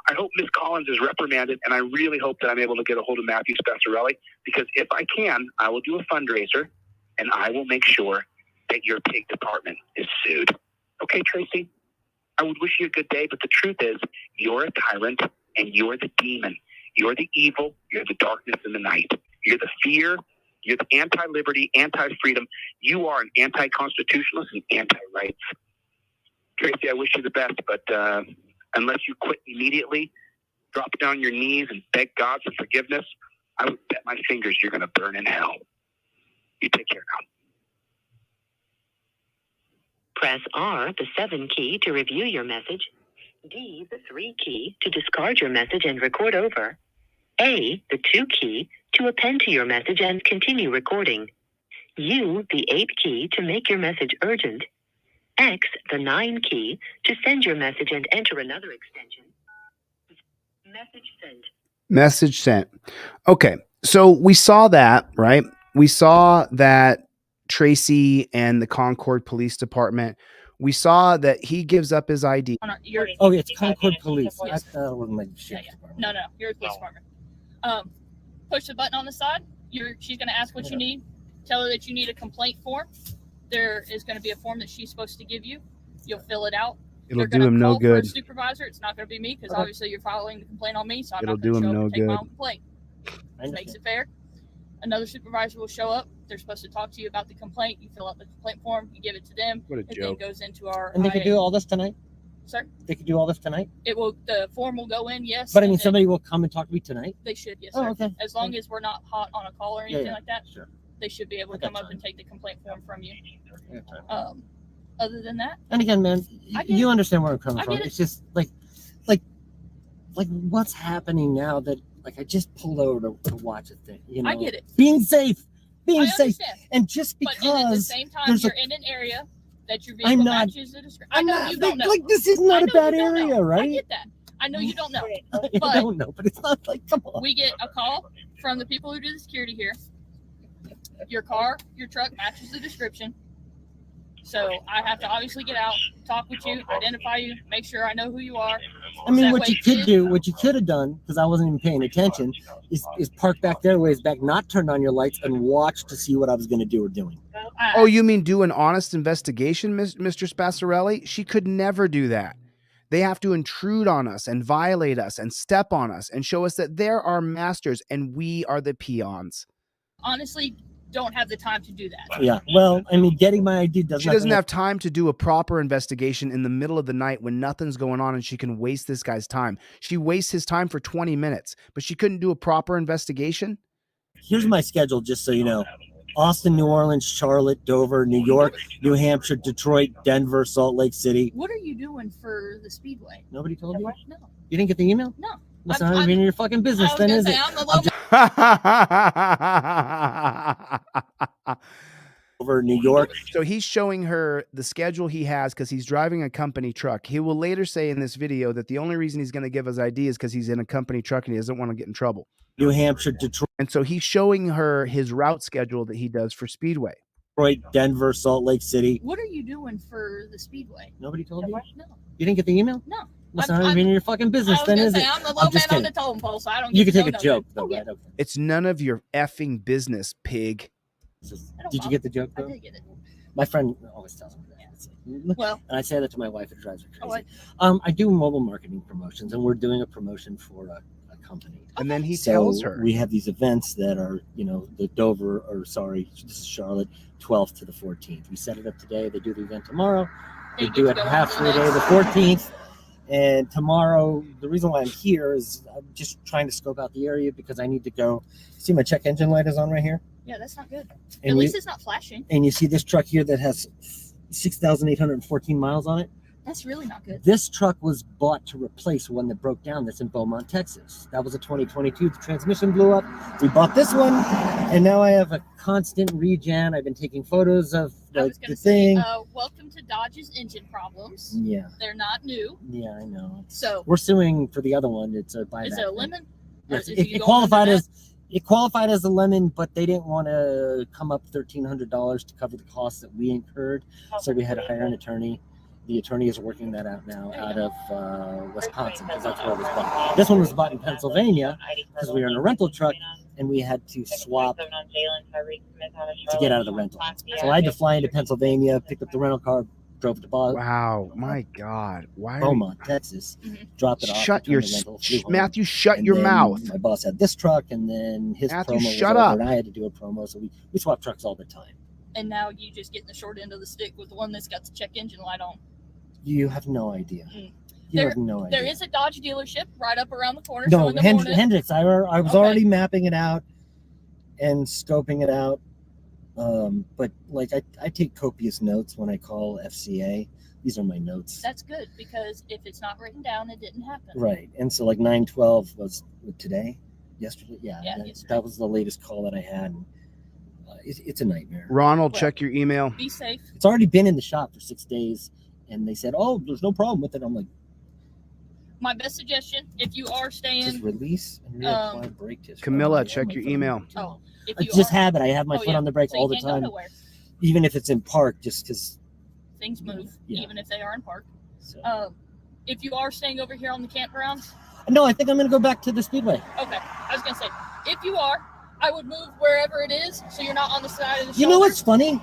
I hope Miss Collins is reprimanded, and I really hope that I'm able to get a hold of Matthew Spessarelli, because if I can, I will do a fundraiser, and I will make sure that your pig department is sued. Okay, Tracy? I would wish you a good day, but the truth is, you're a tyrant, and you're the demon. You're the evil. You're the darkness in the night. You're the fear. You're the anti-liberty, anti-freedom. You are an anti-constitutionalist and anti-rights. Tracy, I wish you the best, but unless you quit immediately, drop down your knees and beg God for forgiveness, I would bet my fingers you're going to burn in hell. You take care now. Press R, the 7 key, to review your message. D, the 3 key, to discard your message and record over. A, the 2 key, to append to your message and continue recording. U, the 8 key, to make your message urgent. X, the 9 key, to send your message and enter another extension. Message sent. Message sent. Okay. So we saw that, right? We saw that Tracy and the Concord Police Department, we saw that he gives up his ID. Oh, it's Concord Police. Yes. I thought it was my sheriff's Yeah. department. No, you're a police department. Push the button on the side. She's going to ask what you need. Tell her that you need a complaint form. There is going to be a form that she's supposed to give you. You'll fill it out. It'll do him no good. Supervisor, it's not going to be me because obviously you're filing the complaint on me, so I'm It'll not going do to him show up no and take my good. own complaint. This makes it fair. Another supervisor will show up. They're supposed to talk to you about the complaint. You fill out the complaint form. You give it to them. What a It joke. then goes into our. And they could do all this tonight? Sir, They could do all this tonight? it will. The form will go in. Yes. But I mean, and then somebody will come and talk to me tonight? They should. Yes, Oh, sir. okay. As long as we're not hot on a call or anything like that, Sure. they should be able to Okay, come up fine. and take the complaint form from you. Okay. Other than that, And again, man, I get you it. understand where I'm coming I from. get it. It's just like what's happening now that I just pulled over to watch a thing. You know, I get it. Being safe, I safe, understand. and just But then at the because same time, there's you're a- in an area that your I'm vehicle not- matches the description. I know you don't know. like this is I not a know bad you don't area, know. I right? get that. I know you don't know. I but- don't know, but it's not like come on. We get a call from the people who do the security here. Your car, your truck matches the description. So I have to obviously get out, talk with you, identify you, make sure I know who you are. I mean, That what way you if- could do, what you could have done, because I wasn't even paying attention, is park back there, ways back, not turn on your lights, and watch to see what I was going to do or doing. Oh, you mean do an honest investigation, Mr. Spessarelli? She could never do that. They have to intrude on us and violate us and step on us and show us that they're our masters and we are the peons. honestly don't have the time to do that. Yeah, well, I mean, getting my ID doesn't. She doesn't have time to do a proper investigation in the middle of the night when nothing's going on and she can waste this guy's time. She wastes his time for 20 minutes, but she couldn't do a proper investigation? Here's my schedule, just so you know. Austin, New Orleans, Charlotte, Dover, New York, New Hampshire, Detroit, Denver, Salt Lake City. What are you doing for the Speedway? Nobody told you? No. You didn't get the email? No. That's not even your fucking business, I was then, gonna is say, it? I'm the low Over New York. So he's showing her the schedule he has because he's driving a company truck. He will later say in this video that the only reason he's going to give us ID is because he's in a company truck and he doesn't want to get in trouble. New Hampshire, Detroit, And so he's showing her his route schedule that he does for Speedway. Denver, Salt Lake City. What are you doing for the Speedway? Nobody told you? No. You didn't get the email? No. That's I'm- not even your fucking business, I was then, gonna is say, it? I'm the I'm low just man on the kidding. totem pole, so I don't You get can to take a know joke, nothing. though, Oh, yeah. right? Okay. It's none of your effing business, pig. Did you get the joke, I though? did get it. My friend always tells me that. Well, And I say that to my wife, it drives her oh, crazy. I do mobile marketing promotions, and we're doing a promotion for a company. And then he So tells her. we have these events that are, the Dover, or sorry, this is Charlotte, 12th to the 14th. We set it up today. They do the event tomorrow. They do it half for the day, the 14th. And tomorrow, the reason why I'm here is I'm just trying to scope out the area because I need to go. See, my check engine light is on right here. Yeah, that's not good. And At least it's not flashing. And you see this truck here that has 6,814 miles on it. That's really not good. This truck was bought to replace one that broke down that's in Beaumont, Texas. That was a 2022. The transmission blew up. We bought this one, and now I have a constant regen. I've been taking photos of the thing. Welcome to Dodge's engine problems. Yeah. They're not new. Yeah, I know. So we're suing for the other one. It's a buyback. Is it a lemon? Yes, it qualified as a lemon, but they didn't want to come up $1,300 to cover the costs that we incurred, so we had to hire an attorney. The attorney is working that out now out of Wisconsin, because that's where it was bought. This one was bought in Pennsylvania because we were in a rental truck and we had to swap to get out of the rental. So I had to fly into Pennsylvania, pick up the rental car, drove it to Wow, my God. Why Beaumont, Texas, dropped it off. Shut your Matthew, shut your mouth. My boss had this truck, and then his Matthew, promo was shut over, up. and I had to do a promo, so we swap trucks all the time. And now you just getting the short end of the stick with the one that's got the check engine light on. You have no idea. You have no idea. There is a Dodge dealership right up around the corner. No, Hendrix. I was already mapping it out and scoping it out. But like I take copious notes when I call FCA. These are my notes. That's good, because if it's not written down, it didn't happen. Right. And so like 9/12 was today, yesterday. Yeah, yesterday. That was the latest call that I had. It's a nightmare. Ronald, check your email. Be safe. It's already been in the shop for 6 days. And they said, "Oh, there's no problem with it." I'm like, my best suggestion, if you are staying, just release and reapply brake disc. Camilla, check your email. Oh, it's just habit. I have my foot on the brake all the time, even if it's in park, just because things move, even if they are in park. So. If you are staying over here on the campgrounds, no, I think I'm going to go back to the speedway. Okay, I was going to say, if you are, I would move wherever it is, so you're not on the side of the. You know what's funny?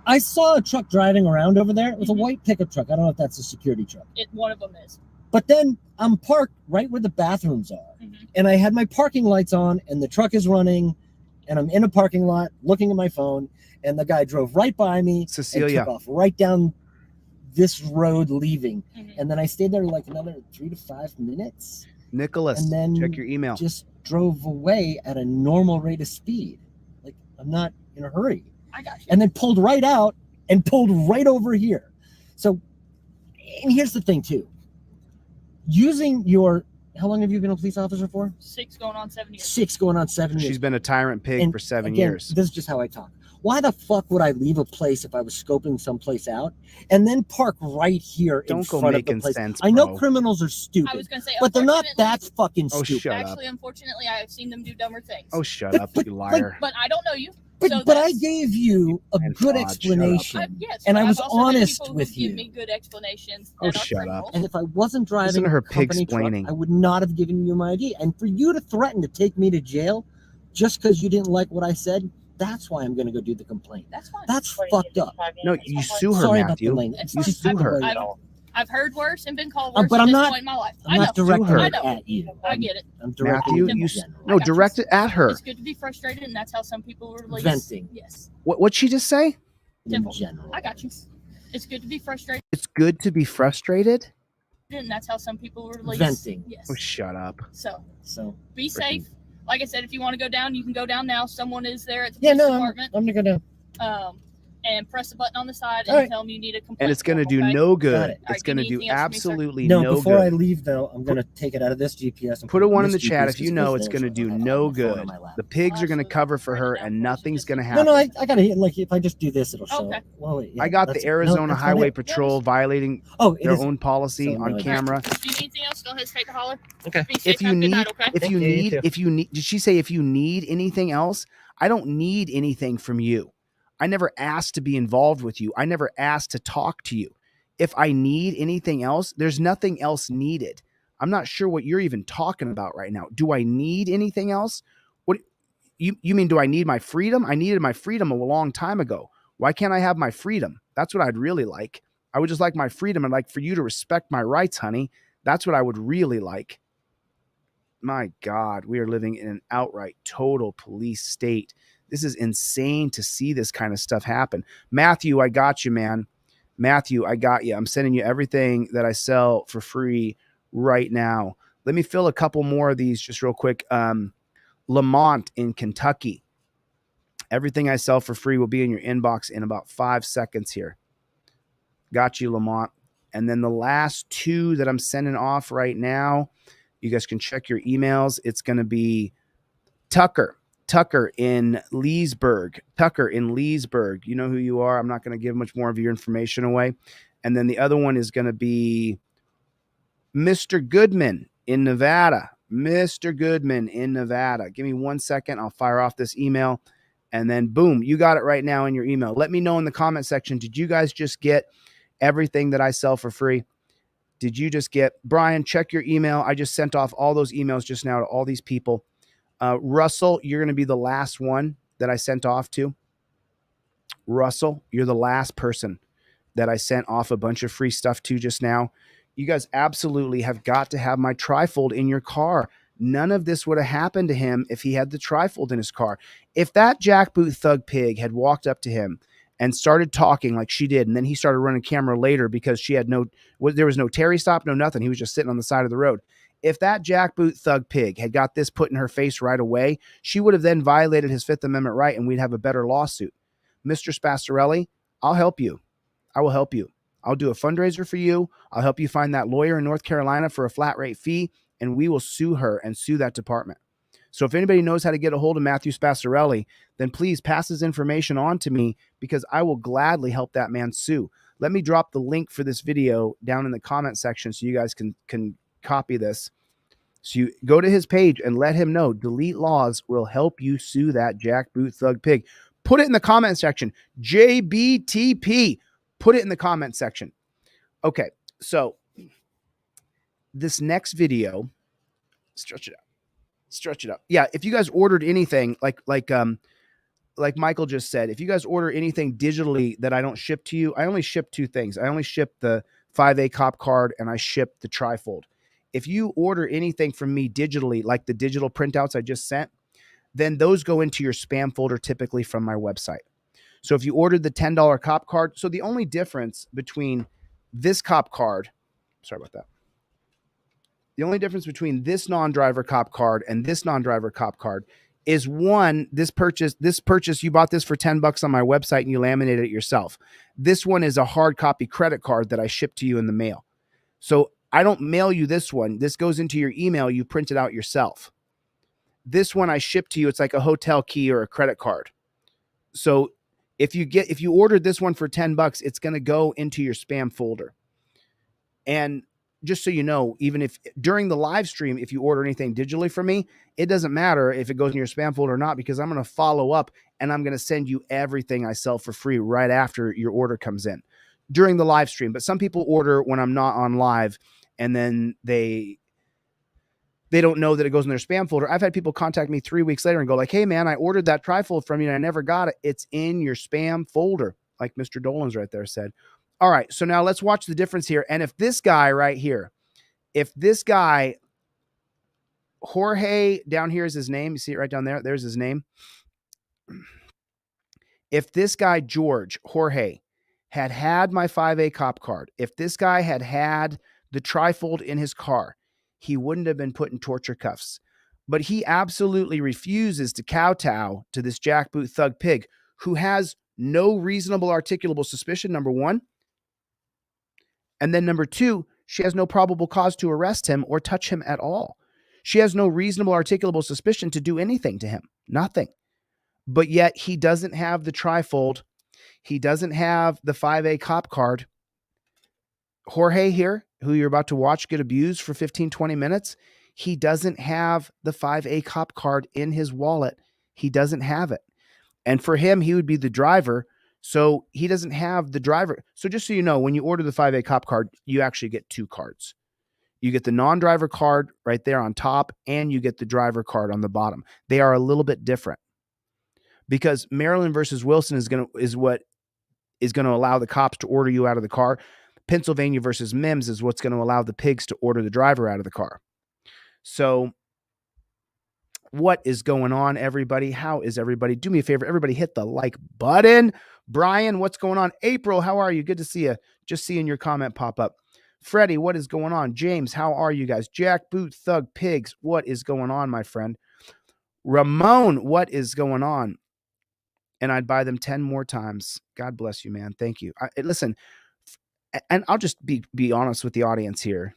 I saw a truck driving around over there. It was a white pickup truck. I don't know if that's a security truck. One of them is. But then I'm parked right where the bathrooms are. And I had my parking lights on, and the truck is running, and I'm in a parking lot looking at my phone, and the guy drove right by me. Cecilia. And took off right down this road leaving. And then I stayed there like another 3 to 5 minutes. Nicholas, and then check your email. Just drove away at a normal rate of speed. Like, I'm not in a hurry. I got you. And then pulled right out and pulled right over here. So, and here's the thing too. Using your, how long have you been a police officer for? 6 going on 7 years. 6 going on 7 years. She's been a tyrant pig for 7 years. This is just how I talk. Why the fuck would I leave a place if I was scoping someplace out and then park right here in front of the place? Sense, I know bro. criminals are stupid. I was going to say, but they're not that fucking Oh, stupid. shut up. Actually, unfortunately, I have seen them do dumber things. Oh, shut up, you liar. But I don't know you. But I gave you a good explanation, and I was honest with you. Give me good explanations. Oh, shut up. And if I wasn't driving Listen to her a company truck, pig-splaining. I would not have given you my ID. And for you to threaten to take me to jail just because you didn't like what I said, that's why I'm going to go do the complaint. That's fine. That's fucked up. No, you sue her, Sorry Matthew. about the lane. You sue her. I've heard worse and been called worse but at I'm this not- point in my life. I'm not directing I it know. at you. I get it. I'm directing Matthew, it you in general. no, direct it at her. It's good to be frustrated, and that's how some people release. Venting. Yes. What'd she just say? In general. I got you. It's good to be frustrated, It's good to be frustrated? and that's how some people release. Venting. Yes. Oh, shut up. So Be safe. Like I said, if you want to go down, you can go down now. Someone is there at the yeah, police no, department. I'm not gonna. And press the button on the side All and right. tell them you need a complaint. And it's going to do form, okay? no Got good. it. It's going to do anything else from me, sir? absolutely No, no before I good. leave though, I'm gonna take it out of this GPS. And Put a it in one in the this chat GPS if you because know this it's going to thing do is on no my phone on good. my lap. The pigs are going to Absolutely. cover for her, and nothing's going to happen. No, I gotta hit, like if I just do this, it'll show. Okay. Well, wait, yeah, I got that's the it. No, Arizona that's not Highway it. Patrol violating Oh, it their is. own policy So, on no, camera. If you need anything else, don't hesitate to holler. Okay. Be safe. If you Have a good need, night, okay? if you need, did she say if you need anything else? I don't need anything from you. I never asked to be involved with you. I never asked to talk to you. If I need anything else, there's nothing else needed. I'm not sure what you're even talking about right now. Do I need anything else? What you mean? Do I need my freedom? I needed my freedom a long time ago. Why can't I have my freedom? That's what I'd really like. I would just like my freedom and like for you to respect my rights, honey. That's what I would really like. My God, we are living in an outright total police state. This is insane to see this kind of stuff happen. Matthew, I got you, man. Matthew, I got you. I'm sending you everything that I sell for free right now. Let me fill a couple more of these just real quick. Lamont in Kentucky. Everything I sell for free will be in your inbox in about 5 seconds here. Got you, Lamont. And then the last two that I'm sending off right now, you guys can check your emails. It's going to be Tucker in Leesburg. Tucker in Leesburg. You know who you are. I'm not going to give much more of your information away. And then the other one is going to be Mr. Goodman in Nevada. Mr. Goodman in Nevada. Give me 1 second. I'll fire off this email. And then boom, you got it right now in your email. Let me know in the comment section. Did you guys just get everything that I sell for free? Did you just get, Brian, check your email. I just sent off all those emails just now to all these people. Russell, you're going to be the last one that I sent off to. Russell, you're the last person that I sent off a bunch of free stuff to just now. You guys absolutely have got to have my trifold in your car. None of this would have happened to him if he had the trifold in his car. If that jackboot thug pig had walked up to him and started talking like she did, and then he started running camera later because there was no Terry stop, no nothing. He was just sitting on the side of the road. If that jackboot thug pig had got this put in her face right away, she would have then violated his Fifth Amendment right, and we'd have a better lawsuit. Mr. Spasarelli, I'll help you. I will help you. I'll do a fundraiser for you. I'll help you find that lawyer in North Carolina for a flat rate fee, and we will sue her and sue that department. So if anybody knows how to get a hold of Matthew Spasarelli, then please pass his information on to me because I will gladly help that man sue. Let me drop the link for this video down in the comment section so you guys can copy this. So you go to his page and let him know Delete Laws will help you sue that jackboot thug pig. Put it in the comment section. JBTP. Put it in the comment section. Okay, so this next video, stretch it out. Yeah, if you guys ordered anything like Michael just said, if you guys order anything digitally that I don't ship to you, I only ship two things. I only ship the 5A cop card and I ship the trifold. If you order anything from me digitally, like the digital printouts I just sent, then those go into your spam folder typically from my website. So if you ordered the $10 cop card, so the only difference between this cop card, sorry about that. The only difference between this non-driver cop card and this non-driver cop card is one, this purchase, you bought this for $10 on my website and you laminated it yourself. This one is a hard copy credit card that I ship to you in the mail. So I don't mail you this one. This goes into your email. You print it out yourself. This one I ship to you. It's like a hotel key or a credit card. So if you ordered this one for $10, it's going to go into your spam folder. And just so you know, even if during the live stream, if you order anything digitally from me, it doesn't matter if it goes in your spam folder or not, because I'm going to follow up and I'm going to send you everything I sell for free right after your order comes in during the live stream. But some people order when I'm not on live and then they don't know that it goes in their spam folder. I've had people contact me 3 weeks later and go like, hey man, I ordered that trifold from you and I never got it. It's in your spam folder. Like Mr. Dolan's right there said. All right. So now let's watch the difference here. And if this guy right here, Jorge down here is his name. You see it right down there. There's his name. If this guy, Jorge had my 5A cop card, if this guy had the trifold in his car, he wouldn't have been put in torture cuffs. But he absolutely refuses to kowtow to this jackboot thug pig who has no reasonable articulable suspicion, number one. And then number two, she has no probable cause to arrest him or touch him at all. She has no reasonable articulable suspicion to do anything to him. Nothing. But yet he doesn't have the trifold. He doesn't have the 5A cop card. Jorge here, who you're about to watch get abused for 15, 20 minutes, he doesn't have the 5A cop card in his wallet. He doesn't have it. And for him, he would be the driver. So he doesn't have the driver. So just so you know, when you order the 5A cop card, you actually get two cards. You get the non-driver card right there on top, and you get the driver card on the bottom. They are a little bit different because Maryland versus Wilson is what is going to allow the cops to order you out of the car. Pennsylvania versus Mims is what's going to allow the pigs to order the driver out of the car. So What is going on, everybody? How is everybody? Do me a favor, everybody hit the like button. Brian, what's going on? April, how are you? Good to see you. Just seeing your comment pop up. Freddie, what is going on? James, how are you guys? Jack, Boot, Thug, Pigs, what is going on, my friend? Ramon, what is going on? And I'd buy them 10 more times. God bless you, man. Thank you. Listen, and I'll just be honest with the audience here.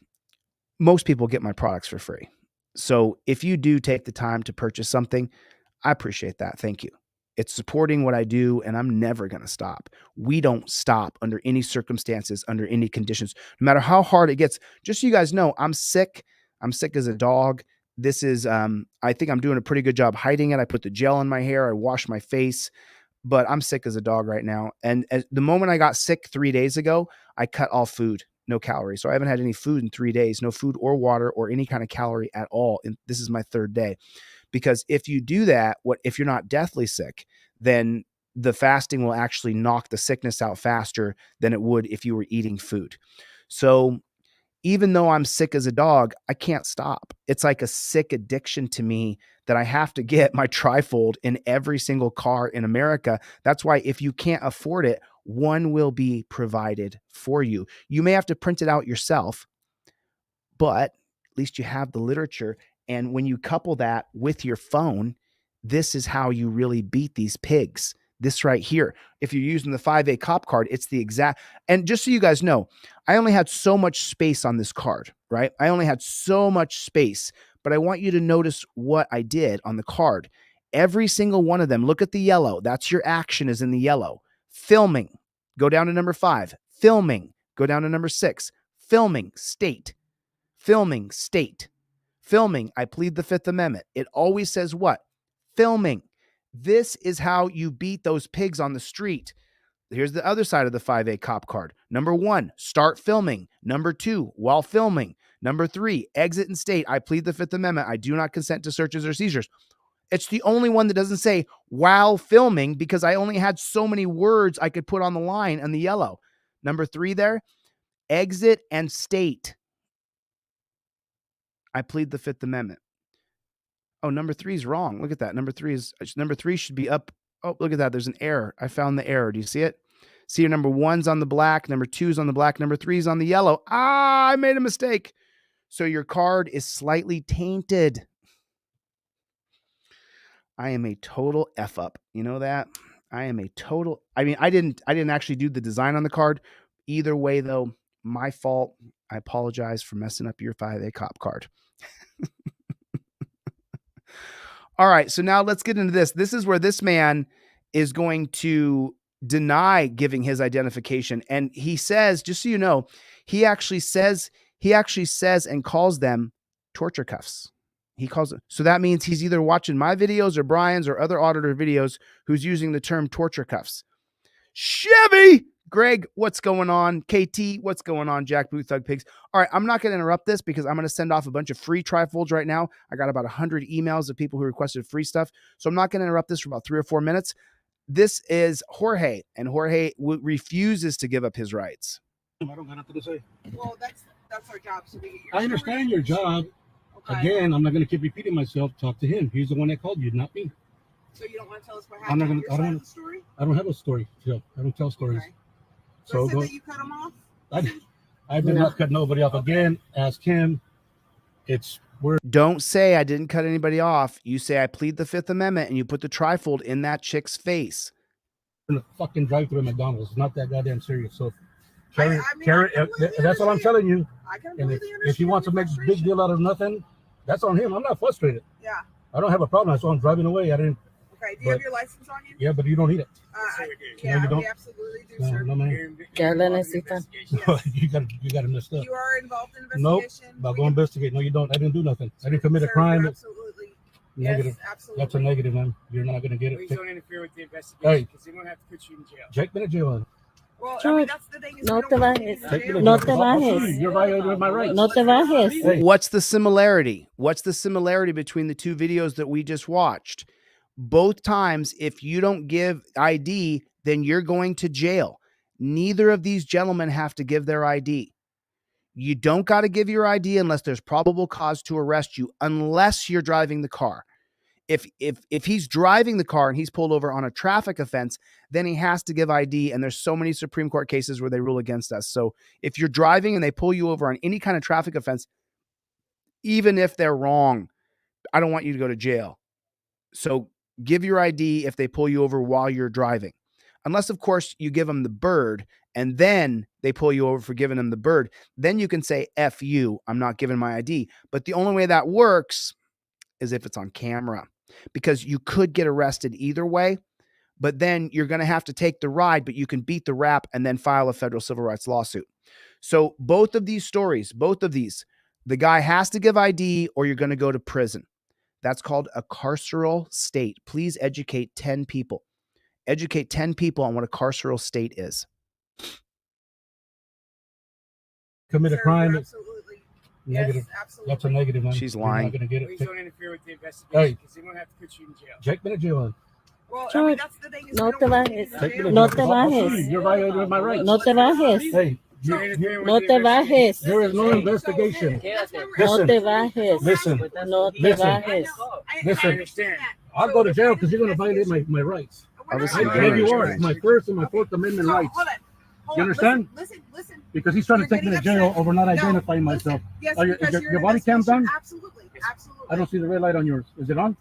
Most people get my products for free. So if you do take the time to purchase something, I appreciate that. Thank you. It's supporting what I do, and I'm never going to stop. We don't stop under any circumstances, under any conditions, no matter how hard it gets. Just so you guys know, I'm sick. I'm sick as a dog. This is, I think I'm doing a pretty good job hiding it. I put the gel in my hair. I wash my face, but I'm sick as a dog right now. And the moment I got sick 3 days ago, I cut all food, no calories. So I haven't had any food in 3 days, no food or water or any kind of calorie at all. And this is my third day. Because if you do that, if you're not deathly sick, then the fasting will actually knock the sickness out faster than it would if you were eating food. So even though I'm sick as a dog, I can't stop. It's like a sick addiction to me that I have to get my trifold in every single car in America. That's why if you can't afford it, one will be provided for you. You may have to print it out yourself, but at least you have the literature. And when you couple that with your phone, this is how you really beat these pigs. This right here. If you're using the 5A cop card, it's the exact. And just so you guys know, I only had so much space on this card, right? I only had so much space, but I want you to notice what I did on the card. Every single one of them, look at the yellow. That's your action is in the yellow. Filming, go down to number 5. Filming, go down to number 6. Filming, state. Filming, state. Filming, I plead the Fifth Amendment. It always says what? Filming. This is how you beat those pigs on the street. Here's the other side of the 5A cop card. Number 1, start filming. Number 2, while filming. Number 3, exit and state. I plead the Fifth Amendment. I do not consent to searches or seizures. It's the only one that doesn't say while filming because I only had so many words I could put on the line on the yellow. Number 3 there, exit and state. I plead the Fifth Amendment. Oh, number 3 is wrong. Look at that. Number 3 should be up. Oh, look at that. There's an error. I found the error. Do you see it? See, your number 1's on the black. Number 2's on the black. Number 3's on the yellow. I made a mistake. So your card is slightly tainted. I am a total F up. You know that? I am a total. I mean, I didn't actually do the design on the card. Either way, though, my fault. I apologize for messing up your 5A cop card. All right, so now let's get into this. This is where this man is going to deny giving his identification. And he says, just so you know, he actually says and calls them torture cuffs. He calls it. So that means he's either watching my videos or Brian's or other auditor videos who's using the term torture cuffs. Chevy! Greg, what's going on? KT, what's going on? Jack Boot Thug Pigs. All right, I'm not going to interrupt this because I'm going to send off a bunch of free trifolds right now. I got about 100 emails of people who requested free stuff. So I'm not going to interrupt this for about 3 or 4 minutes. This is Jorge, and Jorge refuses to give up his rights. I don't got nothing to say. Well, that's our job. So I understand your job. Okay. Again, I'm not going to keep repeating myself. Talk to him. He's the one that called you, not me. So you don't want to tell us what happened? I'm not going to. Story? I don't have a story. I don't tell stories. Okay. So go. That you cut him off? I did not cut nobody off. Okay. Again, ask him. Don't say I didn't cut anybody off. You say I plead the Fifth Amendment, and you put the trifold in that chick's face. In a fucking drive-through at McDonald's. It's not that goddamn serious. So, carry, that's what I'm telling you. I can and if he wants to make a big deal out of nothing, that's on him. I'm not frustrated. Yeah. I don't have a problem. So I'm driving away. I didn't. Okay. Do you have your license on you? Yeah, but you don't need it. Yeah, we absolutely do, sir. No, man. You got to mess up. You are involved in investigation? Nope. I'll go investigate. No, you don't. I didn't do nothing. I didn't commit a crime. Absolutely. Negative. Yes, absolutely. That's a negative, man. You're not going to get it. Please don't interfere with the investigation because they won't have to put you in jail. Jake been in jail. Well, I mean, that's the thing. No te bajes. No te bajes. You're violating my rights. No te bajes. What's the similarity? What's the similarity between the two videos that we just watched? Both times, if you don't give ID, then you're going to jail. Neither of these gentlemen have to give their ID. You don't got to give your ID unless there's probable cause to arrest you, unless you're driving the car. If he's driving the car and he's pulled over on a traffic offense, then he has to give ID. And there's so many Supreme Court cases where they rule against us. So if you're driving and they pull you over on any kind of traffic offense, even if they're wrong, I don't want you to go to jail. So give your ID if they pull you over while you're driving. Unless, of course, you give them the bird and then they pull you over for giving them the bird. Then you can say, F you, I'm not giving my ID. But the only way that works is if it's on camera, because you could get arrested either way, but then you're going to have to take the ride, but you can beat the rap and then file a federal civil rights lawsuit. So both of these stories, the guy has to give ID or you're going to go to prison. That's called a carceral state. Please educate 10 people. Educate 10 people on what a carceral state is. Commit a crime. Absolutely. Negative. Yes, absolutely. That's a negative one. She's You're lying. not gonna get it. Please don't interfere with the investigation because they won't have to put you in jail. Jake, been a jail. Well, I mean, George, that's the thing is no we te don't want to get bajes. into jail. No te bajes. You're violating my rights. No te bajes. Hey, No te bajes. there is no investigation. No te bajes. Listen. No te Listen. bajes. I Listen. understand. I'll go to jail because you're going to violate my rights. Obviously, I beg you are. It's my First and my Fourth Amendment rights. You understand? Listen. Because he's trying to You're take me to getting jail upset. over not No, identifying listen. myself. Yes, Are because your you're body cam's on? Absolutely. Absolutely. I don't see the red light on yours. Is it on?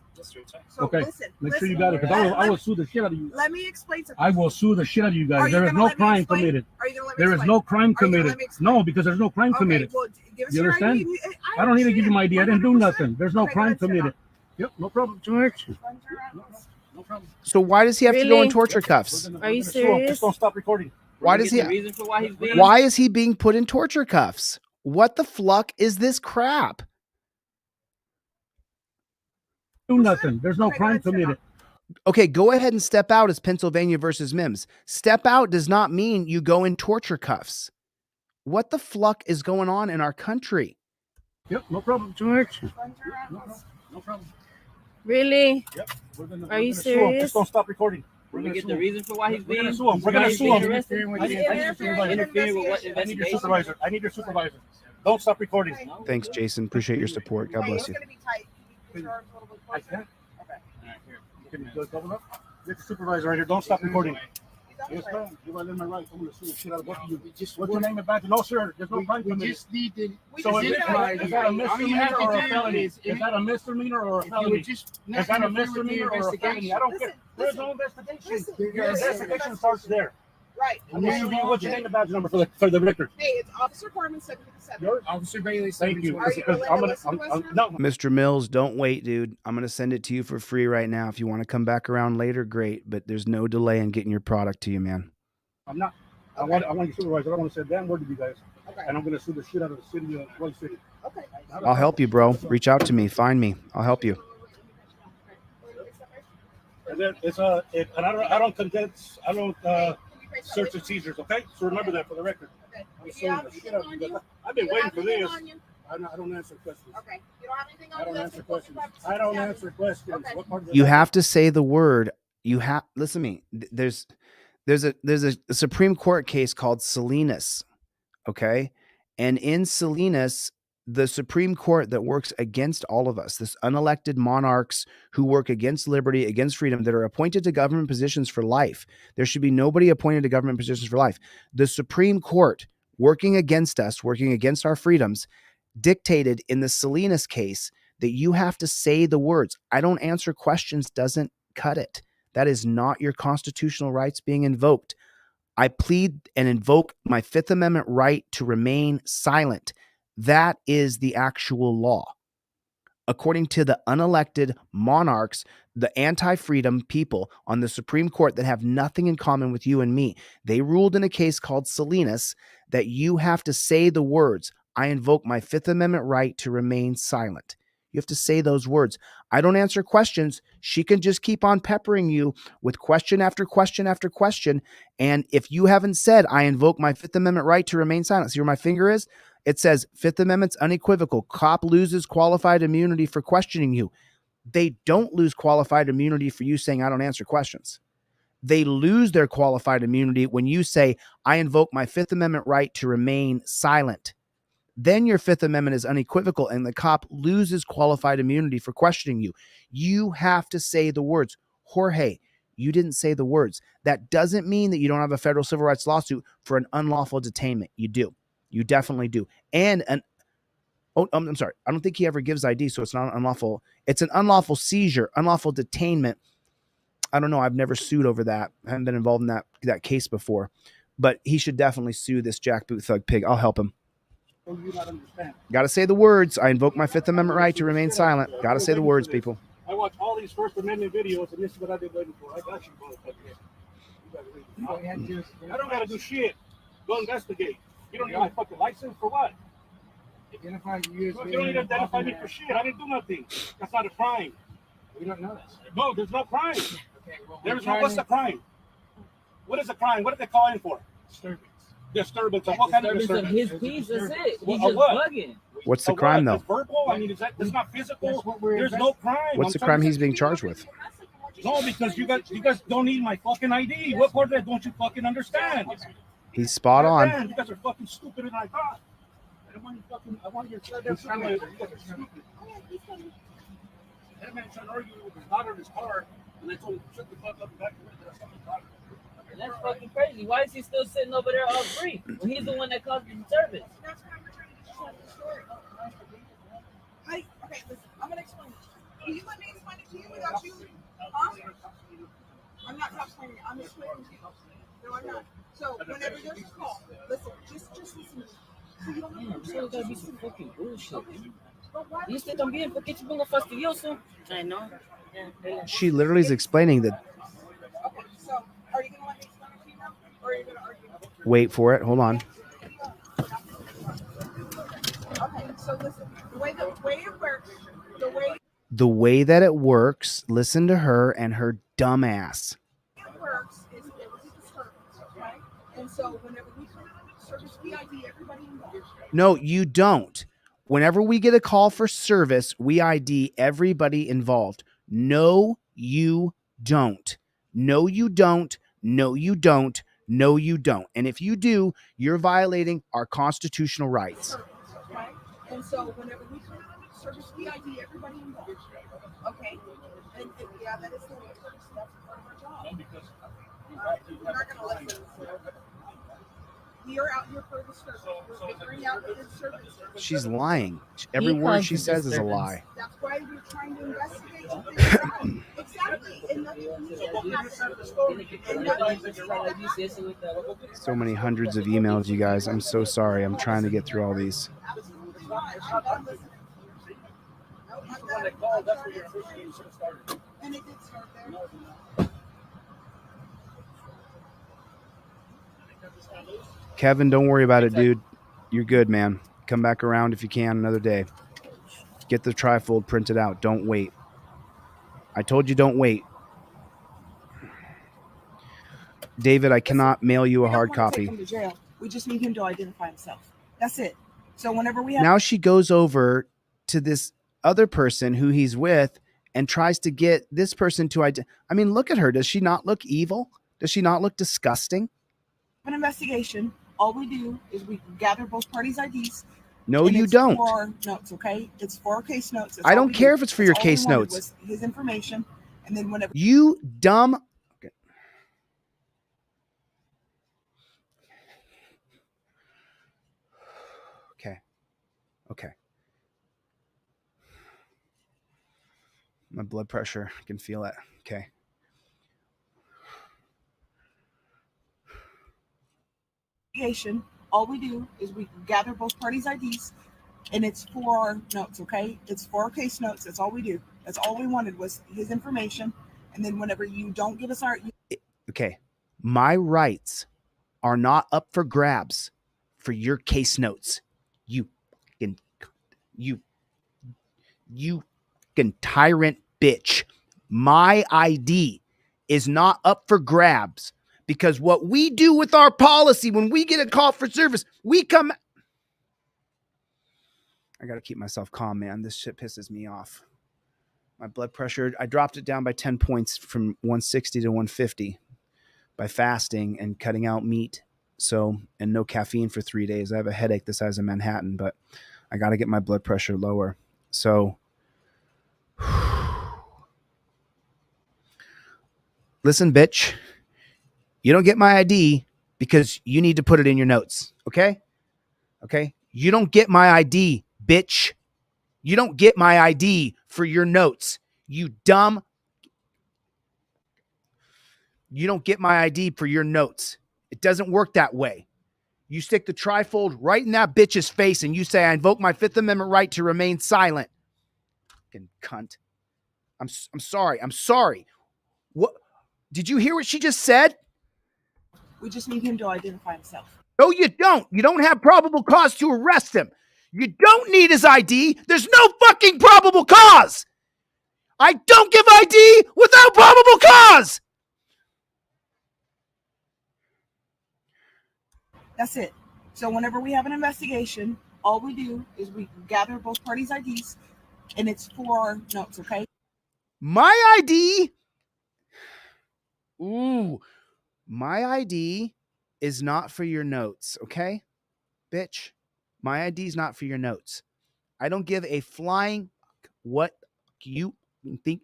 So Okay. listen, Make sure you listen. got it because I will sue the shit out of you. Let me explain something. I will sue the shit out of you Are guys. you There is gonna no let me crime explain? committed. Are you gonna let me There is explain? no crime Are you gonna committed. let me explain? No, because there's no crime Okay, committed. well, give us You your understand? ID. I don't need to give you my ID. I didn't do 100%. nothing. There's no Okay, crime go ahead, sit committed. Yep, no problem. George, No problem. So why does he have to go in Really? torture cuffs? Are you Just sue him. serious? Just don't stop recording. Why does he? reason for why he's being Why is he being put in torture cuffs? What the fluck is this crap? Do nothing. There's no Okay, go crime ahead, sit committed. Okay, go ahead and step out as Pennsylvania versus Mims. Step out does not mean you go in torture cuffs. What the fluck is going on in our country? Yep, no problem. George, No problem. really? Yep. Are you sue him. serious? Just don't stop recording. We're we gonna get sue the him. reason for why he's We're being gonna sue him. We're gonna sue him. interfering with the Interfering with what I need your investigation. supervisor. I need your supervisor. Don't stop recording. Thanks, Jason. Appreciate your support. God bless you. It's gonna be tight. Make sure it's a little bit I closer. can't. Okay. Can you go double up? Get the supervisor right here. Don't stop recording. Yes, ma'am. You violated my rights. I'm going to sue the shit out of both of you. What's your name and badge? No, sir. There's no crime committed. just need to. So is identify that a you. All you misdemeanor have to or a do felony? is- Is that a misdemeanor or a If you felony? would just Is not that a interfere with the misdemeanor or a felony? investigation. I don't care. Listen, There's listen. no investigation. Listen, Your listen. investigation starts there. Right. And then you what's your name and badge number for the record? Hey, it's Officer Carmen 757. Yours? Officer Bailey, Thank you. Are you Because gonna I'm let gonna. me listen to us No. Mr. Mills, don't wait, dude. I'm going to send it to you for free right now. If you want to come back around later, great. But there's no delay in getting your product to you, man. I'm not. I want your supervisor. I don't want to say a damn word to you guys. Okay. And I'm going to sue the shit out of the city of Roy City. Okay. I'll help you, bro. Reach out to me. Find me. I'll help you. And then and I don't condense. I don't search and seizures. Okay, so remember that for the record. Okay. I'm You suing have the shit anything out of on you. you? I've been You waiting have for anything this. on you? I don't answer questions. Okay. You don't have anything on I you? don't That's answer supposed to questions. have- I don't answer questions. Okay. What part of You that- have to say the word. You have listen to me. There's a Supreme Court case called Salinas. Okay. And in Salinas, the Supreme Court that works against all of us, this unelected monarchs who work against liberty, against freedom, that are appointed to government positions for life. There should be nobody appointed to government positions for life. The Supreme Court working against us, working against our freedoms, dictated in the Salinas case that you have to say the words. I don't answer questions doesn't cut it. That is not your constitutional rights being invoked. I plead and invoke my Fifth Amendment right to remain silent. That is the actual law. According to the unelected monarchs, the anti-freedom people on the Supreme Court that have nothing in common with you and me, they ruled in a case called Salinas that you have to say the words, I invoke my Fifth Amendment right to remain silent. You have to say those words. I don't answer questions. She can just keep on peppering you with question after question after question. And if you haven't said, I invoke my Fifth Amendment right to remain silent, see where my finger is? It says Fifth Amendment's unequivocal. Cop loses qualified immunity for questioning you. They don't lose qualified immunity for you saying, I don't answer questions. They lose their qualified immunity when you say, I invoke my Fifth Amendment right to remain silent. then your Fifth Amendment is unequivocal and the cop loses qualified immunity for questioning you. You have to say the words. Jorge, you didn't say the words. That doesn't mean that you don't have a federal civil rights lawsuit for an unlawful detainment. You do. You definitely do. And I'm sorry. I don't think he ever gives ID, so it's not unlawful. It's an unlawful seizure, unlawful detainment. I don't know. I've never sued over that. I haven't been involved in that case before. But he should definitely sue this jackboot thug pig. I'll help him. Got to say the words. I invoke my Fifth Amendment right to remain silent. Got to say the words, people. I watch all these First Amendment videos, and this is what I've been waiting for. I got you, motherfucker. I don't got to do shit. Go investigate. You don't need my fucking license for what? Identify you. You don't need to identify me for shit. I didn't do nothing. That's not a crime. We don't know this. No, there's no crime. Okay, well, There's no. What's the crime? What is a crime? What did they call in for? Disturbance. Disturbance. Of what kind of Disturbance disturbance? of his peace. That's it. He's Of just what? bugging. What's the crime, though? It's verbal? I mean, is that that's not physical? There's no crime. What's the crime he's being charged with? No, because you guys don't need my fucking ID. What part of that don't you fucking understand? He's spot on. Man, you guys are fucking stupider than I thought. I want your goddamn son. You guys are stupid. That man trying to argue with his daughter in his car, and they told him shut the fuck up and back away. That's fucking crazy. Why is he still sitting over there all free when he's the one that caused the disturbance? That's why we're trying to tell the story. Okay, listen, I'm gonna explain it. Will you let me explain it to you without you? Huh? I'm not explaining it. I'm explaining it to you. No, I'm not. So whenever there's a call, listen, just listen to me. So you don't have to So gotta be some fucking bullshit. okay. But why? Y usted también, ¿por qué se pongo fastidioso? I know. She literally is explaining that. Okay, so are you gonna let me explain it to you now, or are you gonna argue? Wait for it. Hold on. Okay, so listen, the way it works, The way that it works, listen to her and her dumb ass. it works is it was a disturbance, okay? And so whenever we come out of service, we ID everybody involved. No, you don't. Whenever we get a call for service, we ID everybody involved. No, you don't. No, you don't. No, you don't. No, you don't. And if you do, you're violating our constitutional rights. Okay? And so whenever we come out of service, we ID everybody involved. Okay? And yeah, that is the way it works. That's part of our job. We're not gonna let them. We are out here for the service. We're figuring out the service. She's lying. Every word she says is a lie. That's why we're trying to investigate and figure out. Exactly. And nothing needs to happen. So many hundreds of emails, you guys. I'm so sorry. I'm trying to get through all these. And it did start there. Kevin, don't worry about it, dude. You're good, man. Come back around if you can another day. Get the trifold printed out. Don't wait. I told you don't wait. David, I cannot mail you a hard copy. Take him to jail. We just need him to identify himself. That's it. So whenever we have Now she goes over to this other person who he's with and tries to get this person to identify. I mean, look at her. Does she not look evil? Does she not look disgusting? an investigation, all we do is we gather both parties' IDs. No, you don't. For our notes, okay? It's for our case notes. I don't care if it's for your case notes. Was his information, and then whenever you dumb. Okay. My blood pressure, I can feel it. Okay. all we do is we gather both parties' IDs, and it's for our notes, okay? It's for our case notes. That's all we do. That's all we wanted was his information, and then whenever you don't give us our... Okay. My rights are not up for grabs for your case notes. You tyrant bitch. My ID is not up for grabs because what we do with our policy when we get a call for service, we come. I got to keep myself calm, man. This shit pisses me off. My blood pressure, I dropped it down by 10 points from 160 to 150 by fasting and cutting out meat So, and no caffeine for 3 days. I have a headache the size of Manhattan, but I got to get my blood pressure lower. So, listen, bitch, you don't get my ID because you need to put it in your notes. Okay? Okay? You don't get my ID, bitch. You don't get my ID for your notes. You dumb. You don't get my ID for your notes. It doesn't work that way. You stick the trifold right in that bitch's face and you say, I invoke my Fifth Amendment right to remain silent. Fucking cunt. I'm sorry. I'm sorry. What? Did you hear what she just said? We just need him to identify himself. No, you don't. You don't have probable cause to arrest him. You don't need his ID. There's no fucking probable cause. I don't give ID without probable cause. That's it. So whenever we have an investigation, all we do is we gather both parties' IDs, and it's for our notes, okay? My ID? Ooh. My ID is not for your notes, okay? Bitch. My ID is not for your notes. I don't give a flying what you think.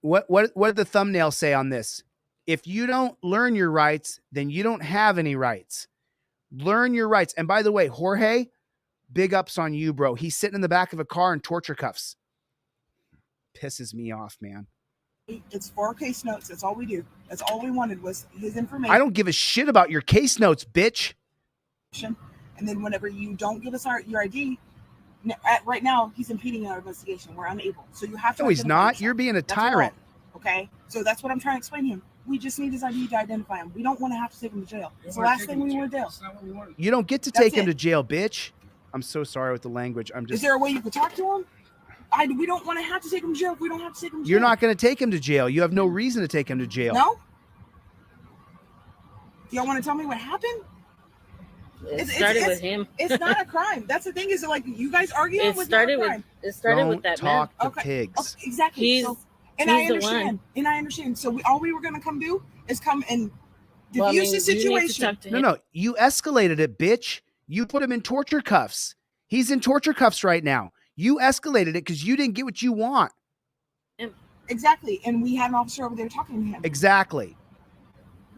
What did the thumbnail say on this? If you don't learn your rights, then you don't have any rights. Learn your rights. And by the way, Jorge, big ups on you, bro. He's sitting in the back of a car in torture cuffs. Pisses me off, man. It's for our case notes. That's all we do. That's all we wanted was his information. I don't give a shit about your case notes, bitch. And then whenever you don't give us your ID, right now he's impeding our investigation. We're unable. So you have to. No, he's not. You're being a tyrant. Okay, so that's what I'm trying to explain to him. We just need his ID to identify him. We don't want to have to take him to jail. It's the last thing we want to do. You don't get to take him to jail, bitch. I'm so sorry with the language. Is there a way you could talk to him? We don't want to have to take him to jail if we don't have to take him to jail. You're not going to take him to jail. You have no reason to take him to jail. No? Do y'all want to tell me what happened? It started with him. It's not a crime. That's the thing is like you guys arguing with not a crime. It started with that man. Talk to pigs. Okay, exactly. And I understand. So all we were going to come do is come and diffuse the situation. No. You escalated it, bitch. You put him in torture cuffs. He's in torture cuffs right now. You escalated it because you didn't get what you want. Exactly. And we had an officer over there talking to him. Exactly.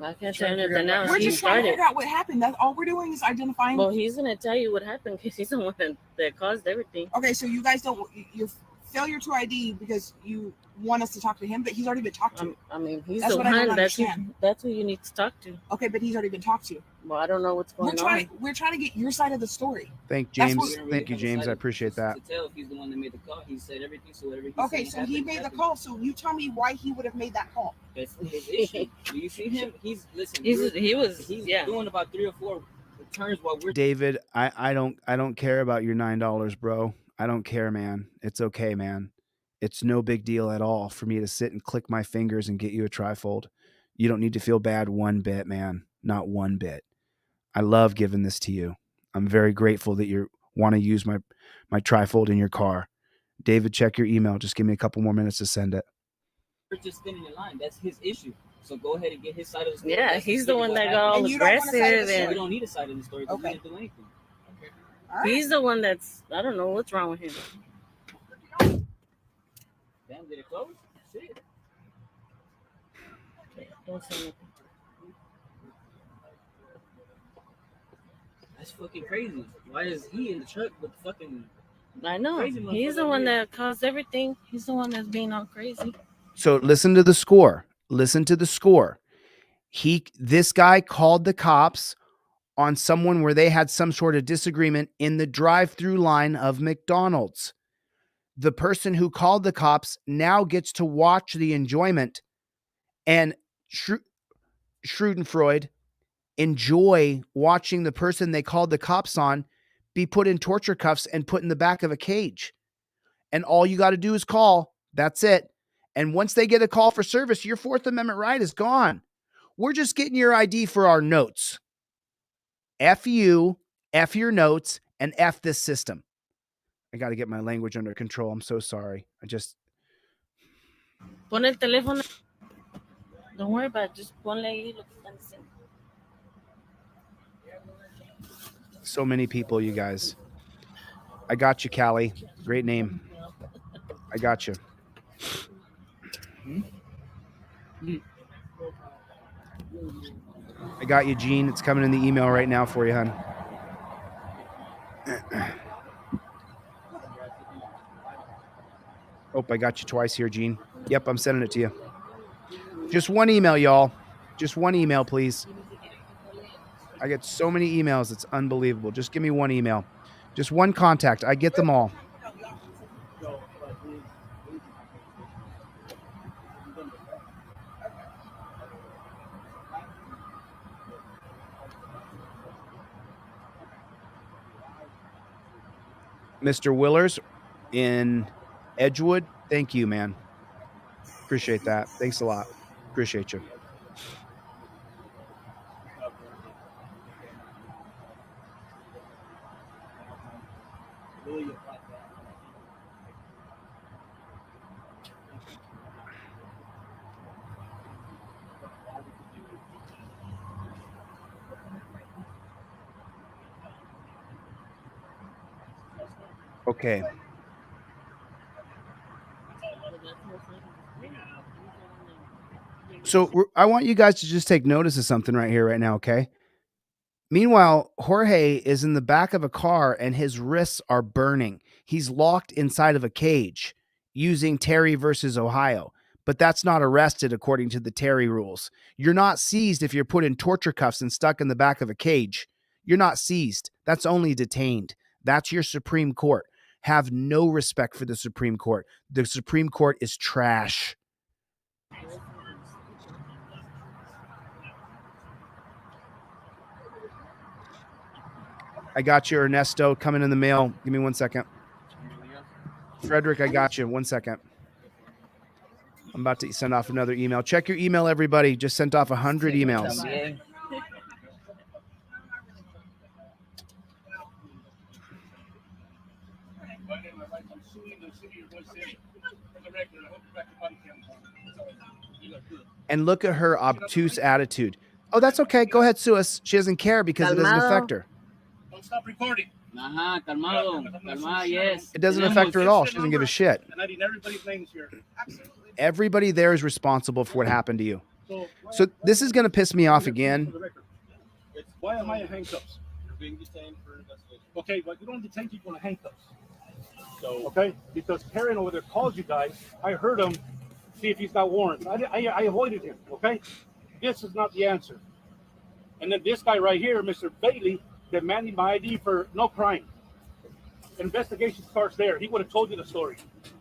I can't tell you nothing else. We're just trying to figure out what happened. That's all we're doing is identifying. Well, he's going to tell you what happened because he's the one that caused everything. Okay, so you guys don't, your failure to ID because you want us to talk to him, but he's already been talked to. I mean, he's the one. That's who you need to talk to. Okay, but he's already been talked to. Well, I don't know what's going on. We're trying to get your side of the story. Thank you, James. I appreciate that. To tell if he's the one that made the call, he said everything. So whatever. Okay, so he made the call. So you tell me why he would have made that call. That's his issue. Do you see him? He's doing about 3 or 4 returns while we're. David, I don't care about your $9, bro. I don't care, man. It's okay, man. It's no big deal at all for me to sit and click my fingers and get you a trifold. You don't need to feel bad one bit, man. Not one bit. I love giving this to you. I'm very grateful that you want to use my trifold in your car. David, check your email. Just give me a couple more minutes to send it. We're just spinning in line. That's his issue. So go ahead and get his side of the story. Yeah, he's the one that got all aggressive. We don't need a side of the story. Okay. We didn't do anything. Okay. Right. He's the one that's, I don't know what's wrong with him. Damn, did it close? Shit. Okay, don't say nothing. That's fucking crazy. Why is he in the truck with the fucking... I know. He's the one that caused everything. He's the one that's being all crazy. So listen to the score. Listen to the score. This guy called the cops on someone where they had some sort of disagreement in the drive-through line of McDonald's. The person who called the cops now gets to watch the enjoyment and Schadenfreude enjoy watching the person they called the cops on be put in torture cuffs and put in the back of a cage. And all you got to do is call. That's it. And once they get a call for service, your Fourth Amendment right is gone. We're just getting your ID for our notes. F you, F your notes, and F this system. I got to get my language under control. I'm so sorry. Pon el teléfono. Don't worry about it. Just ponle ahí lo que están diciendo. So many people, you guys. I got you, Callie. Great name. I got you. I got you, Gene. It's coming in the email right now for you, hon. Oh, I got you twice here, Gene. Yep, I'm sending it to you. Just one email, y'all. Just one email, please. I get so many emails. It's unbelievable. Just give me one email. Just one contact. I get them all. Mr. Willers in Edgewood. Thank you, man. Appreciate that. Thanks a lot. Appreciate you. Okay. So I want you guys to just take notice of something right here, right now, okay? Meanwhile, Jorge is in the back of a car and his wrists are burning. He's locked inside of a cage using Terry versus Ohio, but that's not arrested according to the Terry rules. You're not seized if you're put in torture cuffs and stuck in the back of a cage. You're not seized. That's only detained. That's your Supreme Court. Have no respect for the Supreme Court. The Supreme Court is trash. I got you, Ernesto, coming in the mail. Give me 1 second. Frederick, I got you. 1 second. I'm about to send off another email. Check your email, everybody. Just sent off 100 emails. And look at her obtuse attitude. Oh, that's okay. Go ahead, sue us. She doesn't care because it doesn't affect her. Don't stop recording. Ajá, calmado. Calmada, yes. It doesn't affect her at all. She doesn't give a shit. And I need everybody's names here. Everybody there is responsible for what happened to you. So this is going to piss me off again. Why am I in handcuffs? You're being detained for investigation. Okay, but you don't detain people in handcuffs. So okay, because Karen over there called you guys. I heard him see if he's got warrants. I avoided him. Okay, this is not the answer. And then this guy right here, Mr. Bailey, demanding my ID for no crime. Investigation starts there. He would have told you the story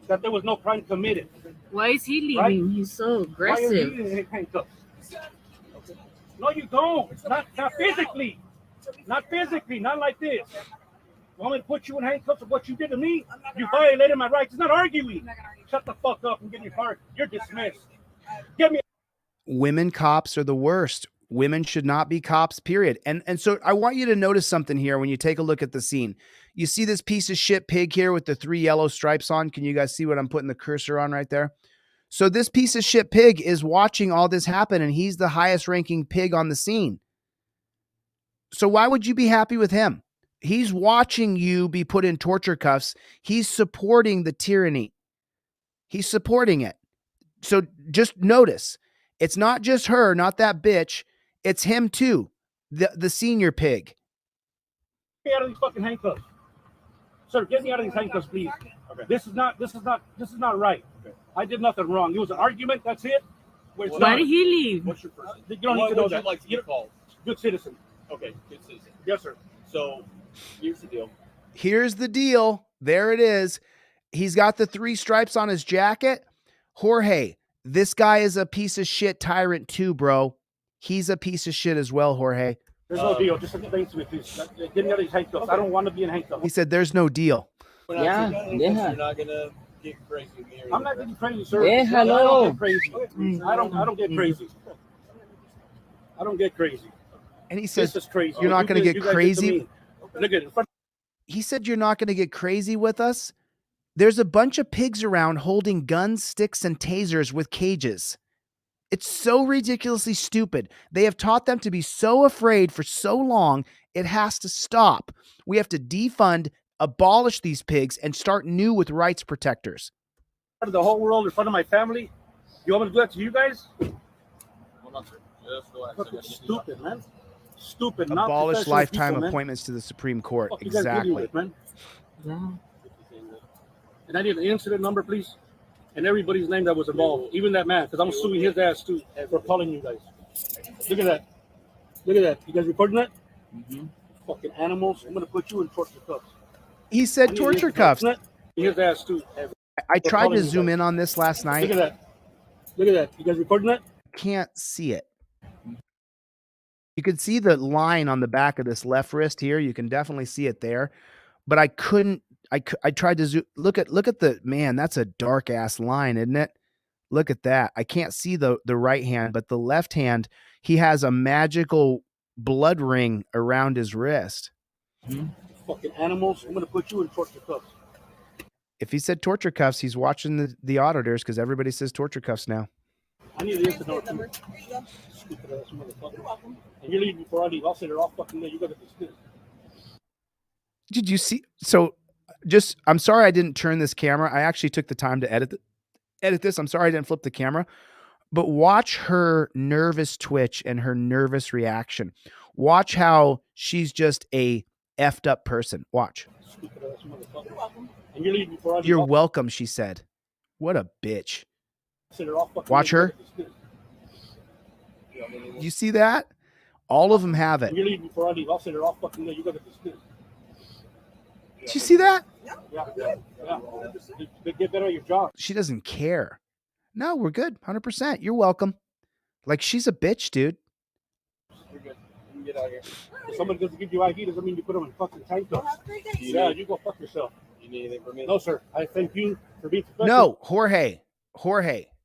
that there was no crime committed. Why is he leaving? Right? He's so Why are you aggressive. leaving in handcuffs? No, you don't. Not physically. Not physically. Not like this. Want me to put you in handcuffs of what you did to me? You violated my rights. It's not arguing. Shut the fuck up and get your car. You're dismissed. Get me. Women cops are the worst. Women should not be cops, period. And so I want you to notice something here when you take a look at the scene. You see this piece of shit pig here with the 3 yellow stripes on? Can you guys see what I'm putting the cursor on right there? So this piece of shit pig is watching all this happen, and he's the highest ranking pig on the scene. So why would you be happy with him? He's watching you be put in torture cuffs. He's supporting the tyranny. He's supporting it. So just notice, it's not just her, not that bitch. It's him too, the senior pig. Get me out of these fucking handcuffs, sir. Get me out of these handcuffs, please. Okay. This is not right. Okay. I did nothing wrong. It was an argument. That's it. Why did he leave? What's your first? You don't need to know that. Like to be called? Good citizen. Okay, good citizen. Yes, sir. So here's the deal. Here's the deal. There it is. He's got the 3 stripes on his jacket. Jorge, this guy is a piece of shit tyrant too, bro. He's a piece of shit as well, Jorge. There's no deal. Just explain to me, please. Get me out of these handcuffs. I don't want to be in handcuffs. He said there's no deal. Yeah. You're not gonna get crazy with me. I'm not getting crazy, sir. Yeah, hello. I don't get crazy. I don't get crazy. I don't get crazy. And he says, this is crazy. You're not going to get crazy. Look at it. He said, you're not going to get crazy with us. There's a bunch of pigs around holding guns, sticks, and tasers with cages. It's so ridiculously stupid. They have taught them to be so afraid for so long. It has to stop. We have to defund, abolish these pigs, and start new with rights protectors. The whole world in front of my family. You want me to do that to you guys? Fucking stupid, man. Stupid. Abolish lifetime appointments to the Supreme Court. Exactly. With, man? And I need an incident number, please. And everybody's name that was involved, even that man, because I'm suing his ass too for calling you guys. Look at that. Look at that. You guys recording that? Mm-hmm. Fucking animals. I'm gonna put you in torture cuffs. He said torture cuffs. His ass too. I tried to zoom in on this last night. Look at that. Look at that. You guys recording that? Can't see it. You can see the line on the back of this left wrist here. You can definitely see it there, but I couldn't. I tried to zoom. Look at the man. That's a dark ass line, isn't it? Look at that. I can't see the right hand, but the left hand, he has a magical blood ring around his wrist. Mm-hmm. Fucking animals. I'm gonna put you in torture cuffs. If he said torture cuffs, he's watching the auditors because everybody says torture cuffs now. I need the incident number. Stupid ass motherfucker. And you're leaving before I leave. I'll say they're all fucking there. You gotta dismiss. Did you see? So I'm sorry I didn't turn this camera. I actually took the time to edit this. I'm sorry I didn't flip the camera, but watch her nervous twitch and her nervous reaction. Watch how she's just a effed up person. Watch. Stupid ass motherfucker. And you're leaving before I leave. You're welcome, she said. What a bitch. Watch her. You see that? All of them have it. You're leaving before I leave. I'll say they're all fucking there. You gotta dismiss. Did you see that? Yeah. Get better at your job. She doesn't care. No, we're good. 100%. You're welcome. Like, she's a bitch, dude. You're good. You can get out of here. If somebody doesn't give you ID, doesn't mean you put them in fucking tank cuffs. Yeah, you go fuck yourself. You need anything from me? No, sir. I thank you for being professional. No, Jorge.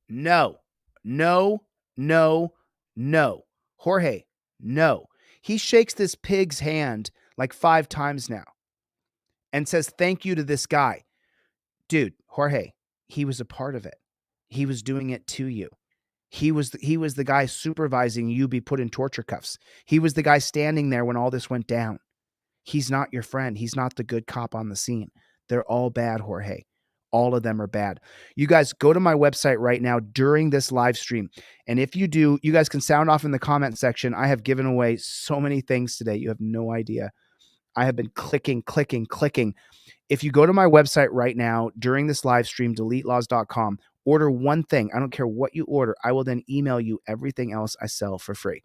No. Jorge, no. He shakes this pig's hand like 5 times now and says thank you to this guy. Dude, Jorge, he was a part of it. He was doing it to you. He was the guy supervising you be put in torture cuffs. He was the guy standing there when all this went down. He's not your friend. He's not the good cop on the scene. They're all bad, Jorge. All of them are bad. You guys go to my website right now during this live stream. And if you do, you guys can sound off in the comment section. I have given away so many things today. You have no idea. I have been clicking. If you go to my website right now during this live stream, deletelaws.com, order one thing. I don't care what you order. I will then email you everything else I sell for free.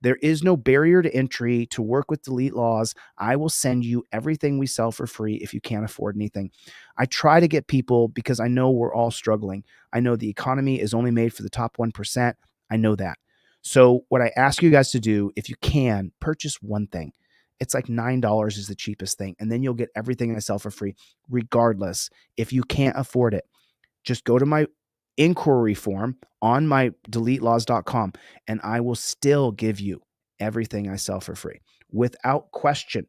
There is no barrier to entry to work with Delete Laws. I will send you everything we sell for free if you can't afford anything. I try to get people because I know we're all struggling. I know the economy is only made for the top 1%. I know that. So what I ask you guys to do, if you can, purchase one thing. It's like $9 is the cheapest thing. And then you'll get everything I sell for free, regardless. If you can't afford it, just go to my inquiry form on my deletelaws.com and I will still give you everything I sell for free without question.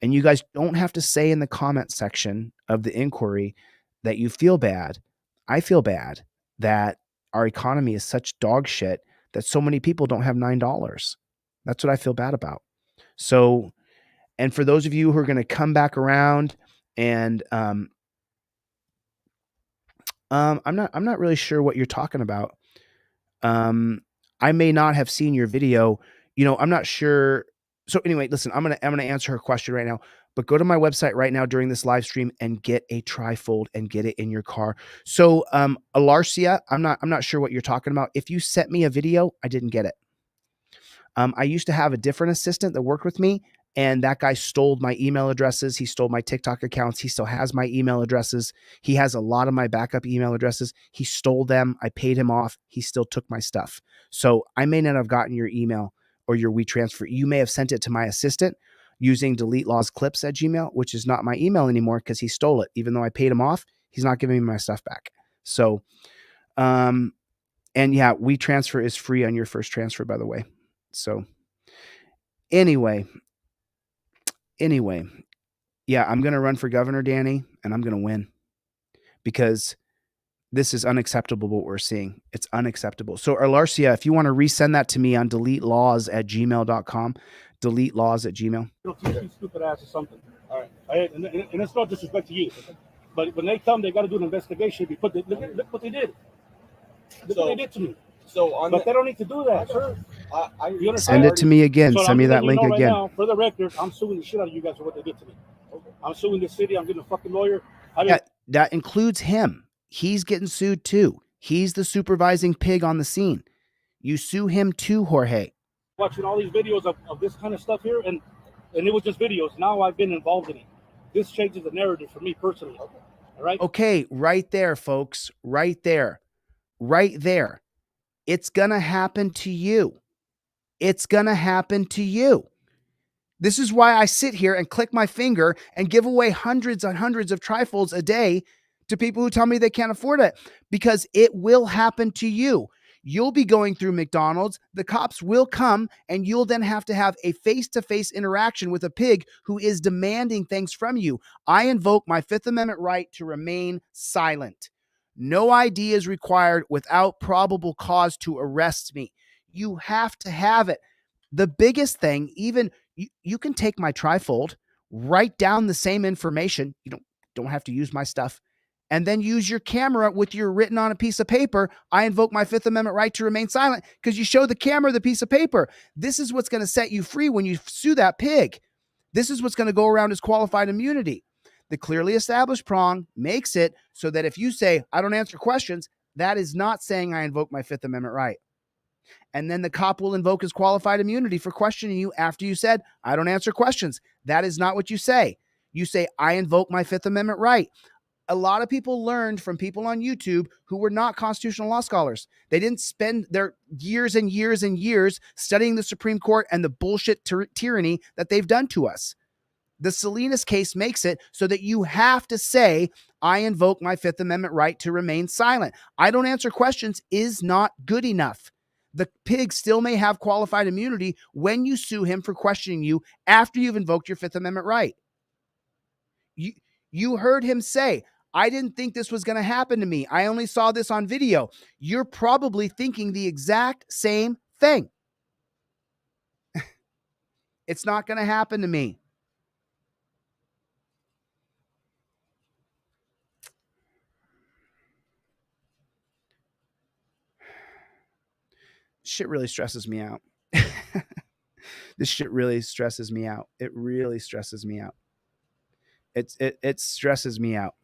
And you guys don't have to say in the comment section of the inquiry that you feel bad. I feel bad that our economy is such dog shit that so many people don't have $9. That's what I feel bad about. So, and for those of you who are going to come back around and I'm not really sure what you're talking about. I may not have seen your video. I'm not sure. So anyway, listen, I'm gonna answer her question right now. But go to my website right now during this live stream and get a trifold and get it in your car. So Alarcia, I'm not sure what you're talking about. If you sent me a video, I didn't get it. I used to have a different assistant that worked with me. And that guy stole my email addresses. He stole my TikTok accounts. He still has my email addresses. He has a lot of my backup email addresses. He stole them. I paid him off. He still took my stuff. So I may not have gotten your email or your WeTransfer. You may have sent it to my assistant using DeleteLawsClips@gmail, which is not my email anymore because he stole it. Even though I paid him off, he's not giving me my stuff back. So, and yeah, WeTransfer is free on your first transfer, by the way. So anyway, yeah, I'm going to run for governor, Danny, and I'm going to win. because this is unacceptable what we're seeing. It's unacceptable. So Alarcia, if you want to resend that to me on deletelaws@gmail.com, deletelaws@gmail. You don't teach these stupid ass or something. All right. And it's no disrespect to you. But when they come, they got to do an investigation. Look what they did. Look what they did to me. But they don't need to do that, sir. You Send it to me again. So Send me that link again. Now, for the record, I'm suing the shit out of you guys for what they did to me. I'm suing the city. I'm getting a fucking lawyer. That includes him. He's getting sued too. He's the supervising pig on the scene. You sue him too, Jorge. Watching all these videos of this kind of stuff here, and it was just videos. Now I've been involved in it. This changes the narrative for me personally. All right? Okay, right there, folks. Right there. Right there. It's going to happen to you. It's going to happen to you. This is why I sit here and click my finger and give away hundreds and hundreds of trifolds a day to people who tell me they can't afford it, because it will happen to you. You'll be going through McDonald's, the cops will come, and you'll then have to have a face-to-face interaction with a pig who is demanding things from you. I invoke my Fifth Amendment right to remain silent. No ID is required without probable cause to arrest me. You have to have it. The biggest thing, even you can take my trifold, write down the same information. You don't have to use my stuff. And then use your camera with your written on a piece of paper. I invoke my Fifth Amendment right to remain silent, because you show the camera the piece of paper. This is what's going to set you free when you sue that pig. This is what's going to go around as qualified immunity. The clearly established prong makes it so that if you say, I don't answer questions, that is not saying I invoke my Fifth Amendment right. And then the cop will invoke his qualified immunity for questioning you after you said, I don't answer questions. That is not what you say. You say, I invoke my Fifth Amendment right. A lot of people learned from people on YouTube who were not constitutional law scholars. They didn't spend their years and years and years studying the Supreme Court and the bullshit tyranny that they've done to us. The Salinas case makes it so that you have to say, I invoke my Fifth Amendment right to remain silent. I don't answer questions is not good enough. The pig still may have qualified immunity when you sue him for questioning you after you've invoked your Fifth Amendment right. You heard him say, I didn't think this was going to happen to me. I only saw this on video. You're probably thinking the exact same thing. It's not going to happen to me. Shit really stresses me out. This shit really stresses me out. It really stresses me out. It stresses me out.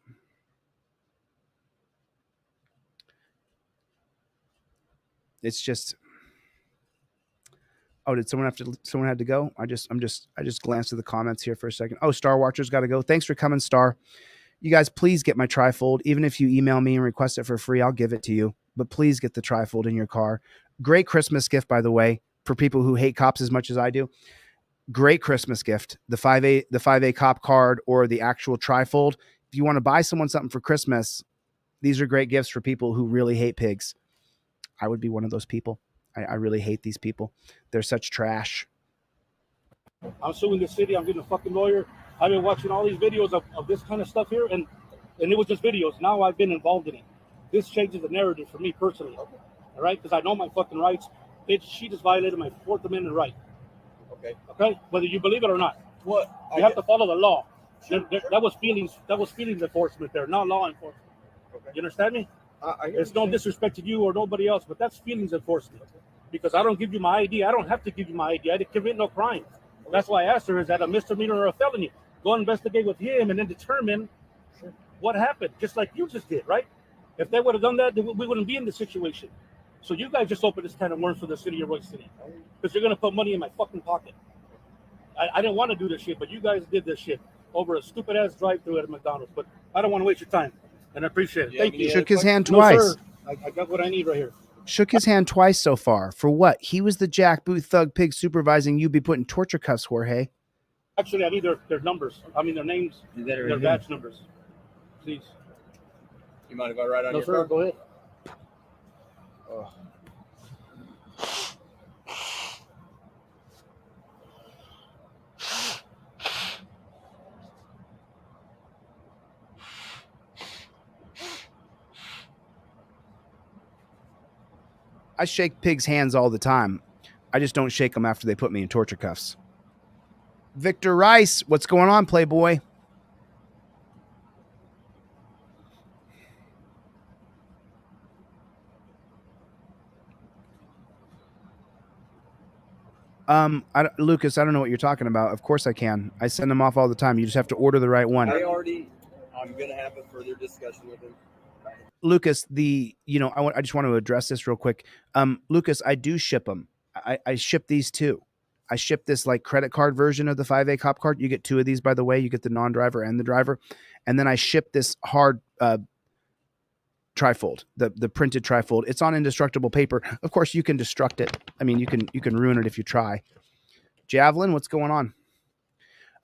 It's just, oh, did someone had to go? I just glanced at the comments here for a second. Oh, Star Watcher's got to go. Thanks for coming, Star. You guys, please get my trifold. Even if you email me and request it for free, I'll give it to you. But please get the trifold in your car. Great Christmas gift, by the way, for people who hate cops as much as I do. Great Christmas gift. The 5A cop card or the actual trifold. If you want to buy someone something for Christmas, these are great gifts for people who really hate pigs. I would be one of those people. I really hate these people. They're such trash. I'm suing the city. I'm getting a fucking lawyer. I've been watching all these videos of this kind of stuff here, and it was just videos. Now I've been involved in it. This changes the narrative for me personally. All right? Because I know my fucking rights. She just violated my Fourth Amendment right. Okay? Whether you believe it or not. What? You have to follow the law. That was feelings enforcement there, not law enforcement. Okay. You understand me? It's no disrespect to you or nobody else, but that's feelings enforcement. Because I don't give you my ID. I don't have to give you my ID. I didn't commit no crime. That's why I asked her, is that a misdemeanor or a felony? Go investigate with him and then determine what happened, just like you just did, right? If they would have done that, we wouldn't be in this situation. So you guys just opened this kind of worms for the city of Roy City. Because you're going to put money in my fucking pocket. I didn't want to do this shit, but you guys did this shit over a stupid-ass drive-thru at McDonald's. But I don't want to waste your time, and I appreciate it. Thank you. Shook his hand twice. No, sir. I got what I need right here. Shook his hand twice so far. For what? He was the jackboot thug pig supervising you be put in torture cuffs, Jorge. Actually, I need their numbers. I mean, their names, their badge numbers. Please. You mind if I write on your your car? Go ahead. Oh. I shake pigs' hands all the time. I just don't shake them after they put me in torture cuffs. Victor Rice, what's going on, Playboy? Lucas, I don't know what you're talking about. Of course I can. I send them off all the time. You just have to order the right one. I'm going to have a further discussion with him. Lucas, I just want to address this real quick. Lucas, I do ship them. I ship these too. I ship this like credit card version of the 5A cop card. You get 2 of these, by the way. You get the non-driver and the driver. And then I ship this hard trifold, the printed trifold. It's on indestructible paper. Of course, you can destruct it. I mean, you can ruin it if you try. Javelin, what's going on?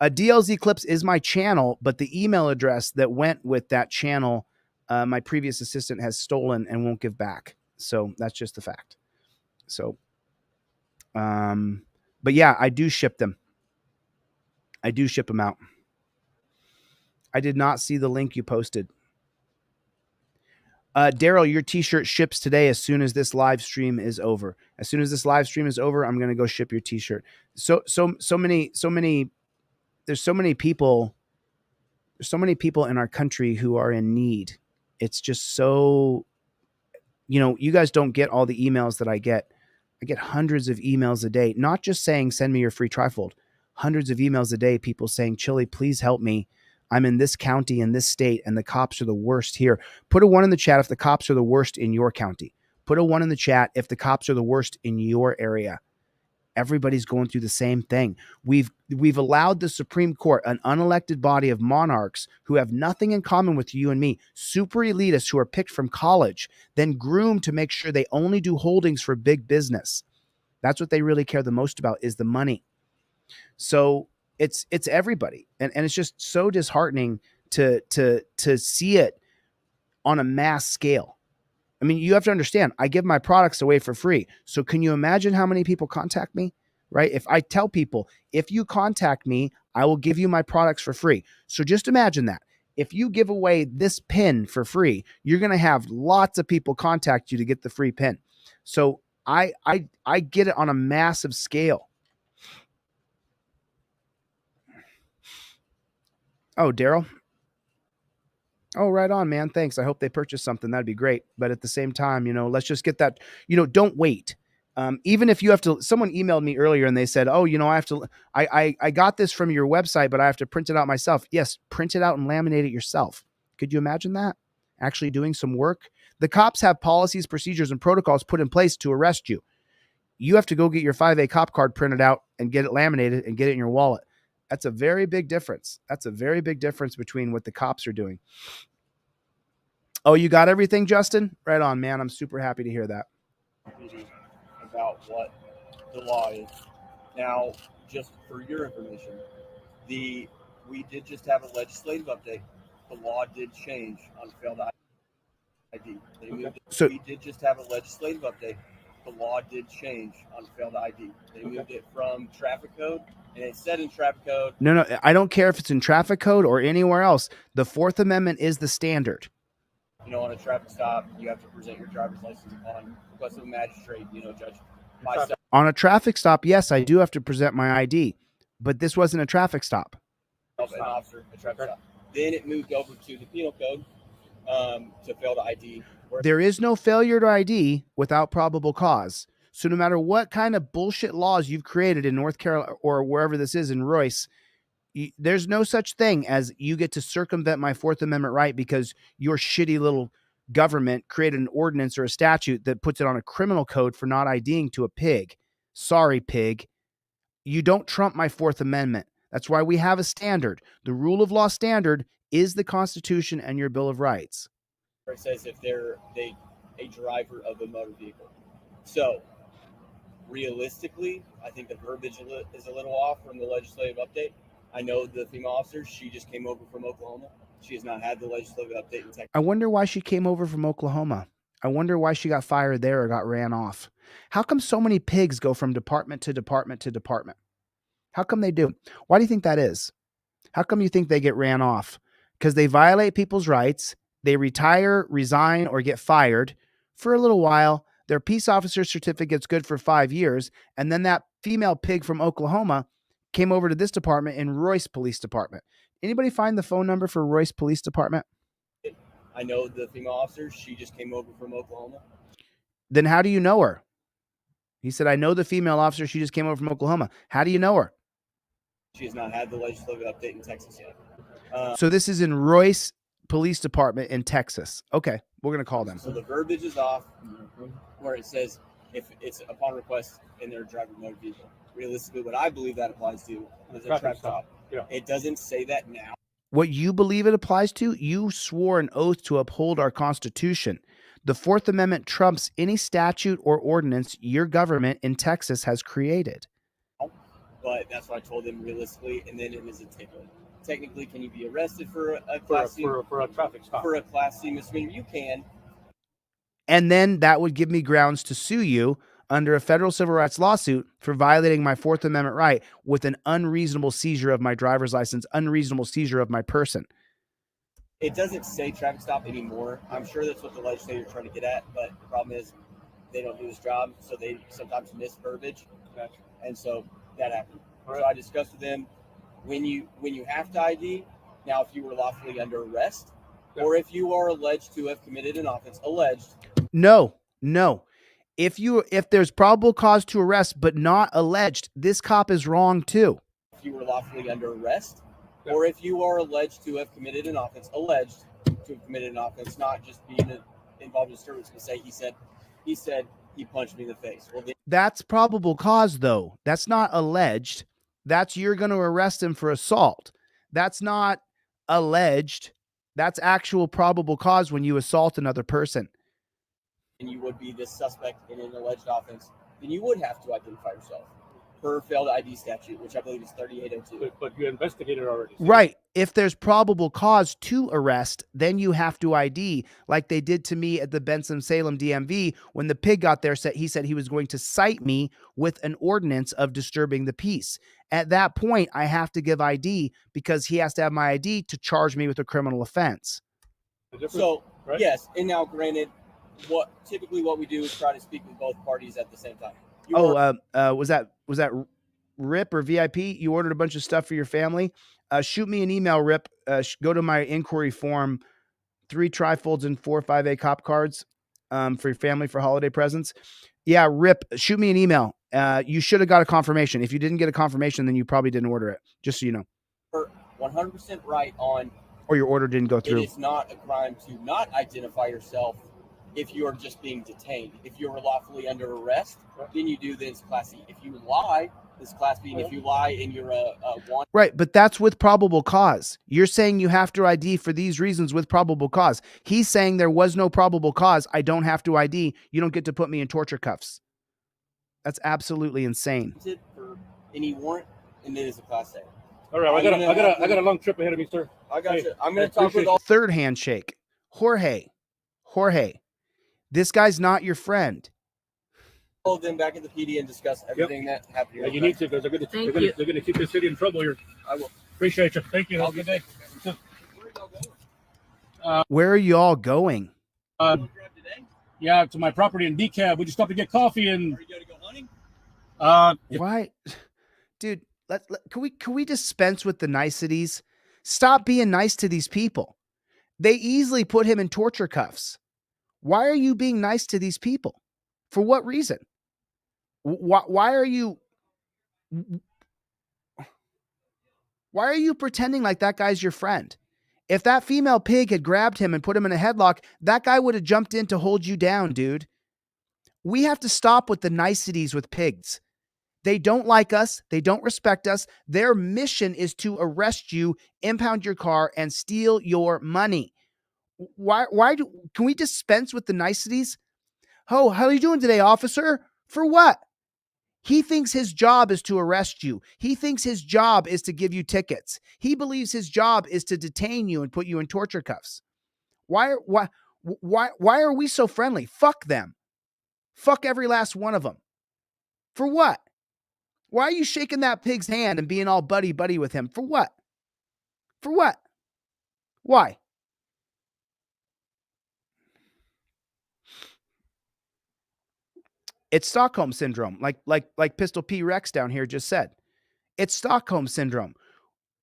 DLZ Clips is my channel, but the email address that went with that channel, my previous assistant has stolen and won't give back. So that's just the fact. So, but yeah, I do ship them. I do ship them out. I did not see the link you posted. Daryl, your t-shirt ships today as soon as this live stream is over. As soon as this live stream is over, I'm going to go ship your t-shirt. So many, there's so many people in our country who are in need. It's just so, you guys don't get all the emails that I get. I get hundreds of emails a day, not just saying, send me your free trifold, hundreds of emails a day, people saying, Chille, please help me. I'm in this county, in this state, and the cops are the worst here. Put a 1 in the chat if the cops are the worst in your county. Put a 1 in the chat if the cops are the worst in your area. Everybody's going through the same thing. We've allowed the Supreme Court, an unelected body of monarchs who have nothing in common with you and me, super elitists who are picked from college, then groomed to make sure they only do holdings for big business. That's what they really care the most about, is the money. So it's everybody. And it's just so disheartening to see it on a mass scale. I mean, you have to understand, I give my products away for free. So can you imagine how many people contact me, right? If I tell people, if you contact me, I will give you my products for free. So just imagine that. If you give away this pin for free, you're going to have lots of people contact you to get the free pin. So I get it on a massive scale. Oh, Daryl. Oh, right on, man. Thanks. I hope they purchase something. That'd be great. But at the same time, let's just get that, don't wait. Even if you have to, someone emailed me earlier and they said, oh, I got this from your website, but I have to print it out myself. Yes. Print it out and laminate it yourself. Could you imagine that? Actually doing some work. The cops have policies, procedures, and protocols put in place to arrest you. You have to go get your 5A cop card printed out and get it laminated and get it in your wallet. That's a very big difference. That's a very big difference between what the cops are doing. Oh, you got everything, Justin? Right on, man. I'm super happy to hear that. About what the law is. Now, just for your information, we did just have a legislative update. The law did change on failed ID. We did just have a legislative update. The law did change on failed ID. They moved it from traffic code. And it said in traffic code. No, I don't care if it's in traffic code or anywhere else. The Fourth Amendment is the standard. On a traffic stop, you have to present your driver's license upon request of a magistrate, judge. On a traffic stop, yes, I do have to present my ID, but this wasn't a traffic stop. An officer, a traffic stop. Then it moved over to the penal code to fail to ID. There is no failure to ID without probable cause. So no matter what kind of bullshit laws you've created in North Carolina or wherever this is in Royce, there's no such thing as you get to circumvent my Fourth Amendment right because your shitty little government created an ordinance or a statute that puts it on a criminal code for not IDing to a pig. Sorry, pig. You don't trump my Fourth Amendment. That's why we have a standard. The rule of law standard is the Constitution and your Bill of Rights. It says if they're a driver of a motor vehicle. So realistically, I think the verbiage is a little off from the legislative update. I know the female officer, she just came over from Oklahoma. She has not had the legislative update in Texas. I wonder why she came over from Oklahoma. I wonder why she got fired there or got ran off. How come so many pigs go from department to department to department? How come they do? Why do you think that is? How come you think they get ran off? Because they violate people's rights. They retire, resign, or get fired for a little while. Their peace officer certificate's good for 5 years. And then that female pig from Oklahoma came over to this department in Royce Police Department. Anybody find the phone number for Royce Police Department? I know the female officer. She just came over from Oklahoma. Then how do you know her? He said, I know the female officer. She just came over from Oklahoma. How do you know her? She has not had the legislative update in Texas yet. So this is in Royce Police Department in Texas. Okay, we're going to call them. So the verbiage is off where it says if it's upon request and they're driving a motor vehicle. Realistically, what I believe that applies to is a traffic stop. Yeah. It doesn't say that now. What you believe it applies to, you swore an oath to uphold our Constitution. The Fourth Amendment trumps any statute or ordinance your government in Texas has created. But that's what I told them realistically, and then it is a ticket. Technically, can you be arrested for a class C? For a traffic stop. For a class C misdemeanor, you can. And then that would give me grounds to sue you under a federal civil rights lawsuit for violating my Fourth Amendment right with an unreasonable seizure of my driver's license, unreasonable seizure of my person. It doesn't say traffic stop anymore. I'm sure that's what the legislature is trying to get at, but the problem is they don't do this job, so they sometimes miss verbiage. Gotcha. And so that happened. All So right. I discussed with them when you have to ID. Now, if you were lawfully under arrest, or if you are alleged to have committed an offense, No. If there's probable cause to arrest but not alleged, this cop is wrong too. if you were lawfully under arrest, or if you are alleged to have committed an offense, not just being involved in disturbance. But say he said he punched me in the face. Well, then That's probable cause though. That's not alleged. That's you're going to arrest him for assault. That's not alleged. That's actual probable cause when you assault another person. and you would be this suspect in an alleged offense, then you would have to identify yourself per failed ID statute, which I believe is 3802. But you investigated already. Right. If there's probable cause to arrest, then you have to ID like they did to me at the Benson-Salem DMV when the pig got there. He said he was going to cite me with an ordinance of disturbing the peace. At that point, I have to give ID because he has to have my ID to charge me with a criminal offense. So, right? Yes, and now granted, what we do is try to speak with both parties at the same time. Was that Rip or VIP? You ordered a bunch of stuff for your family. Shoot me an email, Rip. Go to my inquiry form, 3 trifolds and 4 5A cop cards for your family for holiday presents. Yeah, Rip, shoot me an email. You should have got a confirmation. If you didn't get a confirmation, then you probably didn't order it, just so you know. You're 100% right on. Or your order didn't go through. It is not a crime to not identify yourself if you are just being detained. If you are lawfully under arrest, then you do this Class C. If you lie, this Class B. And if you lie and you're a one. Right, but that's with probable cause. You're saying you have to ID for these reasons with probable cause. He's saying there was no probable cause. I don't have to ID. You don't get to put me in torture cuffs. That's absolutely insane. For any warrant, and it is a Class A. All right, I got a long trip ahead of me, sir. I got you. I'm going to talk with all. Third handshake. Jorge, this guy's not your friend. All of them back at the PD and discuss everything that happened here. Yeah, you need to because they're going to keep the city in trouble here. I will. Appreciate you. Thank you. Have a good day. Where are you all going? Yeah, to my property in DeCastro. We just stopped to get coffee and. Are you going to go hunting? Why, dude? Can we dispense with the niceties? Stop being nice to these people. They easily put him in torture cuffs. Why are you being nice to these people? For what reason? Why are you pretending like that guy's your friend? If that female pig had grabbed him and put him in a headlock, that guy would have jumped in to hold you down, dude. We have to stop with the niceties with pigs. They don't like us. They don't respect us. Their mission is to arrest you, impound your car, and steal your money. Can we dispense with the niceties? Oh, how are you doing today, officer? For what? He thinks his job is to arrest you. He thinks his job is to give you tickets. He believes his job is to detain you and put you in torture cuffs. Why are we so friendly? Fuck them. Fuck every last one of them. For what? Why are you shaking that pig's hand and being all buddy-buddy with him? For what? For what? Why? It's Stockholm syndrome, like Pistol P Rex down here just said. It's Stockholm syndrome.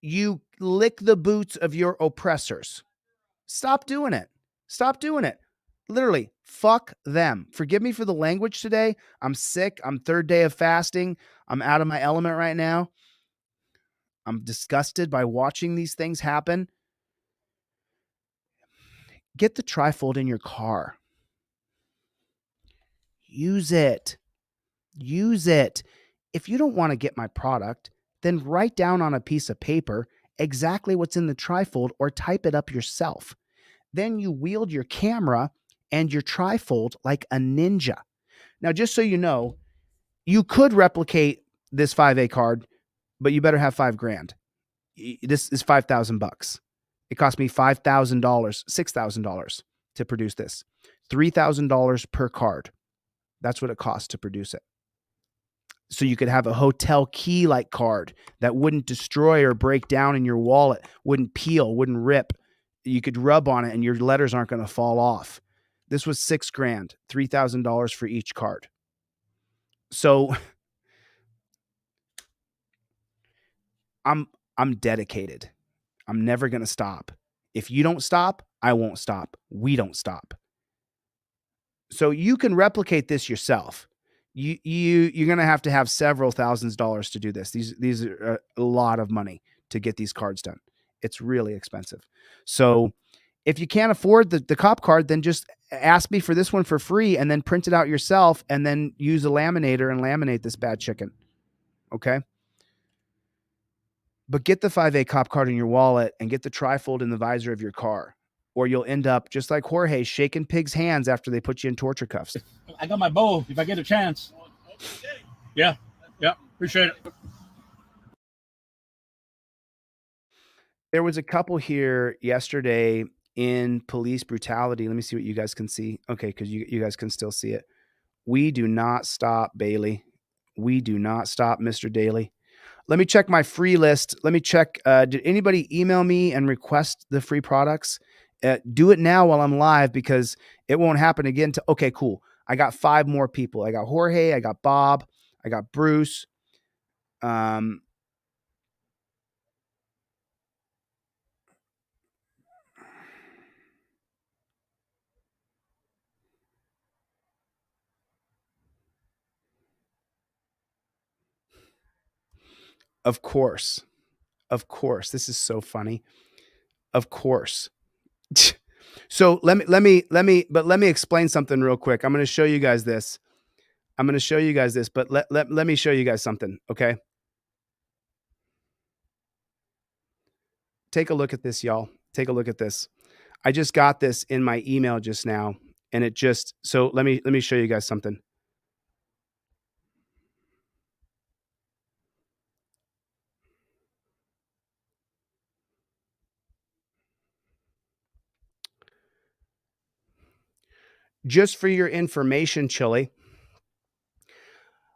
You lick the boots of your oppressors. Stop doing it. Stop doing it. Literally, fuck them. Forgive me for the language today. I'm sick. I'm third day of fasting. I'm out of my element right now. I'm disgusted by watching these things happen. Get the trifold in your car. Use it. Use it. If you don't want to get my product, then write down on a piece of paper exactly what's in the trifold or type it up yourself. Then you wield your camera and your trifold like a ninja. Now, just so you know, you could replicate this 5A card, but you better have $5,000. This is $5,000. It cost me $5,000, $6,000 to produce this. $3,000 per card. That's what it costs to produce it. So you could have a hotel key-like card that wouldn't destroy or break down in your wallet, wouldn't peel, wouldn't rip. You could rub on it and your letters aren't going to fall off. This was $6,000, $3,000 for each card. So I'm dedicated. I'm never going to stop. If you don't stop, I won't stop. We don't stop. So you can replicate this yourself. You're going to have several thousands of dollars to do this. These are a lot of money to get these cards done. It's really expensive. So if you can't afford the cop card, then just ask me for this one for free and then print it out yourself and then use a laminator and laminate this bad chicken. Okay? But get the 5A cop card in your wallet and get the trifold in the visor of your car, or you'll end up just like Jorge, shaking pigs' hands after they put you in torture cuffs. I got my bow if I get a chance. Yeah, appreciate it. There was a couple here yesterday in police brutality. Let me see what you guys can see. Okay, because you guys can still see it. We do not stop, Bailey. We do not stop, Mr. Daly. Let me check my free list. Let me check. Did anybody email me and request the free products? Do it now while I'm live because it won't happen again. Okay, cool. I got 5 more people. I got Jorge. I got Bob. I got Bruce. Of course. This is so funny. Of course. So let me explain something real quick. I'm going to show you guys this. But let me show you guys something. Okay. Take a look at this, y'all. Take a look at this. I just got this in my email just now, and so let me show you guys something. Just for your information, Chille,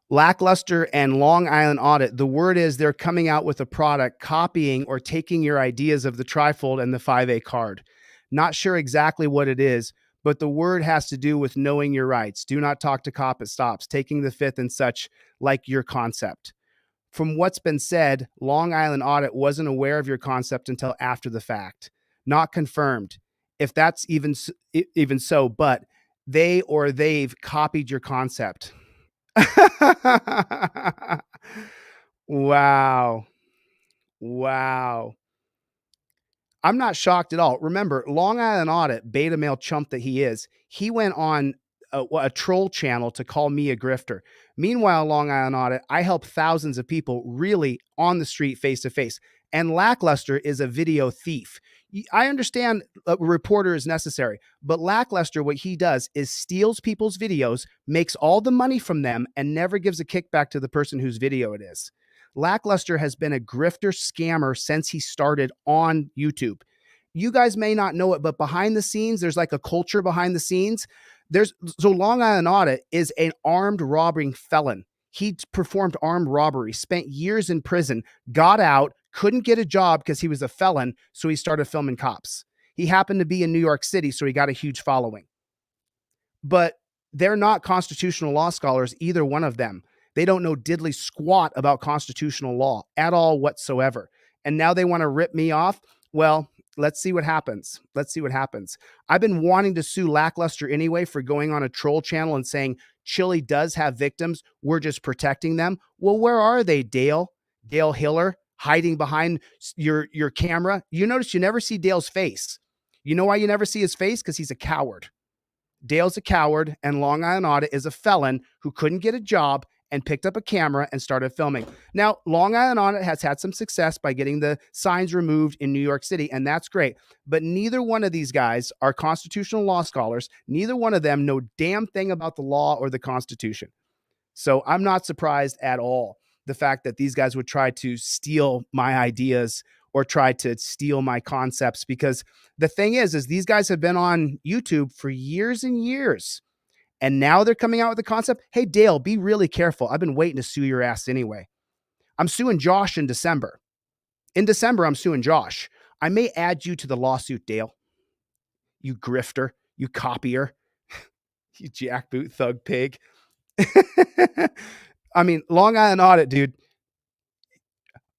Lackluster and Long Island Audit, the word is they're coming out with a product copying or taking your ideas of the trifold and the 5A card. Not sure exactly what it is, but the word has to do with knowing your rights. Do not talk to cop, it stops. Taking the fifth and such, like your concept. From what's been said, Long Island Audit wasn't aware of your concept until after the fact. Not confirmed. If that's even so, but they've copied your concept. Wow. I'm not shocked at all. Remember, Long Island Audit, beta male chump that he is, he went on a troll channel to call me a grifter. Meanwhile, Long Island Audit, I help thousands of people really on the street face to face. And Lackluster is a video thief. I understand a reporter is necessary, but Lackluster, what he does is steals people's videos, makes all the money from them, and never gives a kickback to the person whose video it is. Lackluster has been a grifter scammer since he started on YouTube. You guys may not know it, but behind the scenes, there's like a culture behind the scenes. So Long Island Audit is an armed robbing felon. He performed armed robbery, spent years in prison, got out, couldn't get a job because he was a felon, so he started filming cops. He happened to be in New York City, so he got a huge following. But They're not constitutional law scholars, either one of them. They don't know diddly squat about constitutional law at all whatsoever. And now they want to rip me off. Well, let's see what happens. Let's see what happens. I've been wanting to sue Lackluster anyway for going on a troll channel and saying Chille does have victims. We're just protecting them. Well, where are they, Dale? Dale Hiller hiding behind your camera. You notice you never see Dale's face. You know why you never see his face? Because he's a coward. Dale's a coward, and Long Island Audit is a felon who couldn't get a job and picked up a camera and started filming. Now, Long Island Audit has had some success by getting the signs removed in New York City, and that's great. But neither one of these guys are constitutional law scholars. Neither one of them know damn thing about the law or the Constitution. So I'm not surprised at all the fact that these guys would try to steal my ideas or try to steal my concepts, because the thing is these guys have been on YouTube for years and years. And now they're coming out with the concept. Hey, Dale, be really careful. I've been waiting to sue your ass anyway. I'm suing Josh in December. In December, I'm suing Josh. I may add you to the lawsuit, Dale. You grifter, you copier, you jackboot thug pig. I mean, Long Island Audit, dude.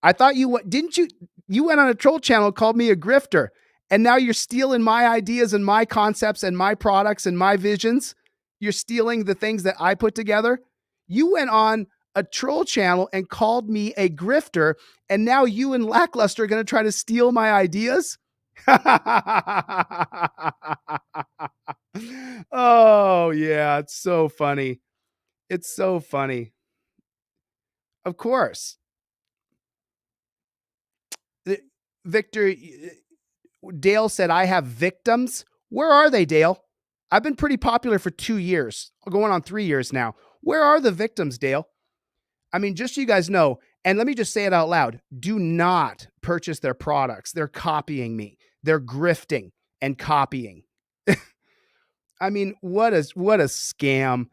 I thought you went on a troll channel, called me a grifter, and now you're stealing my ideas and my concepts and my products and my visions. You're stealing the things that I put together. You went on a troll channel and called me a grifter, and now you and Lackluster are going to try to steal my ideas? Oh, yeah, it's so funny. It's so funny. Of course. Victor, Dale said, I have victims. Where are they, Dale? I've been pretty popular for 2 years, going on 3 years now. Where are the victims, Dale? I mean, just so you guys know, and let me just say it out loud, do not purchase their products. They're copying me. They're grifting and copying. I mean, what a scam.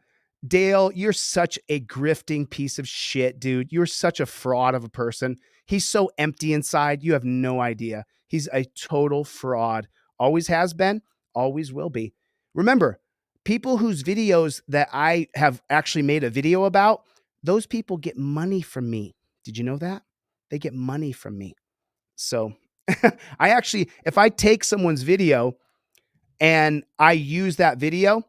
Dale, you're such a grifting piece of shit, dude. You're such a fraud of a person. He's so empty inside. You have no idea. He's a total fraud. Always has been, always will be. Remember, people whose videos that I have actually made a video about, those people get money from me. Did you know that? They get money from me. So I actually, if I take someone's video and I use that video,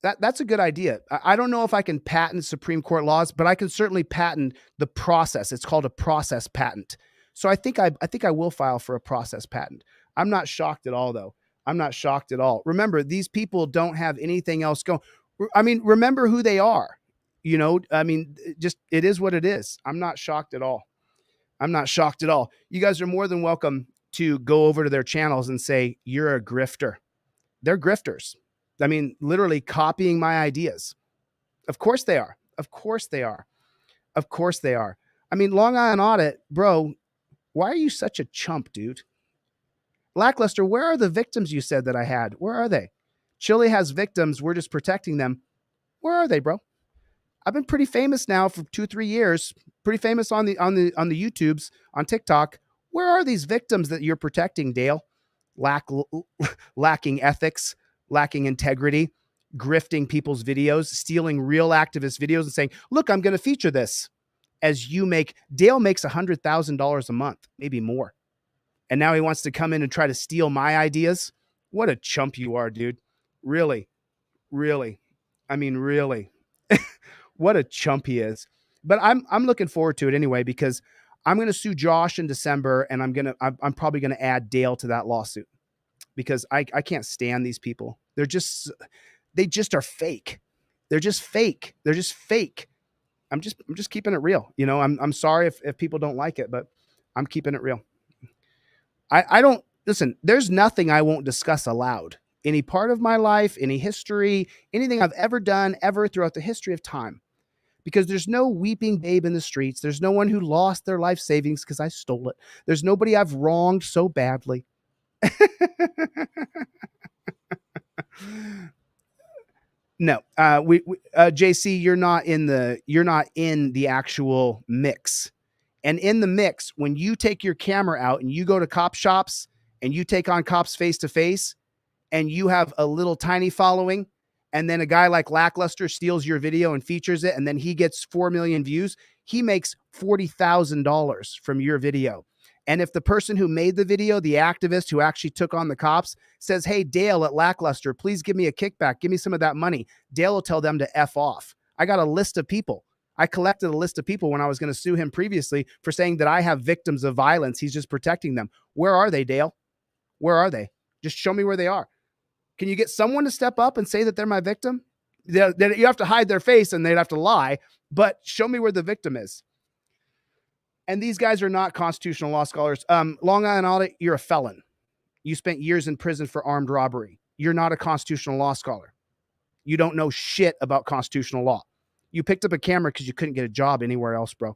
that's a good idea. I don't know if I can patent Supreme Court laws, but I can certainly patent the process. It's called a process patent. So I think I will file for a process patent. I'm not shocked at all, though. I'm not shocked at all. Remember, these people don't have anything else going. I mean, remember who they are. You know, I mean, just it is what it is. I'm not shocked at all. I'm not shocked at all. You guys are more than welcome to go over to their channels and say, you're a grifter. They're grifters. I mean, literally copying my ideas. Of course they are. Of course they are. Of course they are. I mean, Long Island Audit, bro, why are you such a chump, dude? Lackluster, where are the victims you said that I had? Where are they? Chille has victims. We're just protecting them. Where are they, bro? I've been pretty famous now for 2-3 years. Pretty famous on the YouTubes, on TikTok. Where are these victims that you're protecting, Dale? Lacking ethics, lacking integrity, grifting people's videos, stealing real activist videos and saying, look, I'm going to feature this. As Dale makes $100,000 a month, maybe more. And now he wants to come in and try to steal my ideas. What a chump you are, dude. Really, really. I mean, really. What a chump he is. But I'm looking forward to it anyway, because I'm going to sue Josh in December, and I'm probably going to add Dale to that lawsuit, because I can't stand these people. They just are fake. They're just fake. They're just fake. I'm just keeping it real. You know, I'm sorry if people don't like it, but I'm keeping it real. I don't listen. There's nothing I won't discuss aloud. Any part of my life, any history, anything I've ever done ever throughout the history of time. Because there's no weeping babe in the streets. There's no one who lost their life savings because I stole it. There's nobody I've wronged so badly. No, JC, you're not in the actual mix. And in the mix, when you take your camera out and you go to cop shops and you take on cops face to face, and you have a little tiny following, and then a guy like Lackluster steals your video and features it, and then he gets 4 million views, he makes $40,000 from your video. And if the person who made the video, the activist who actually took on the cops, says, hey, Dale at Lackluster, please give me a kickback, give me some of that money, Dale will tell them to F off. I got a list of people. I collected a list of people when I was going to sue him previously for saying that I have victims of violence. He's just protecting them. Where are they, Dale? Where are they? Just show me where they are. Can you get someone to step up and say that they're my victim? You have to hide their face and they'd have to lie, but show me where the victim is. And these guys are not constitutional law scholars. Long Island Audit, you're a felon. You spent years in prison for armed robbery. You're not a constitutional law scholar. You don't know shit about constitutional law. You picked up a camera because you couldn't get a job anywhere else, bro.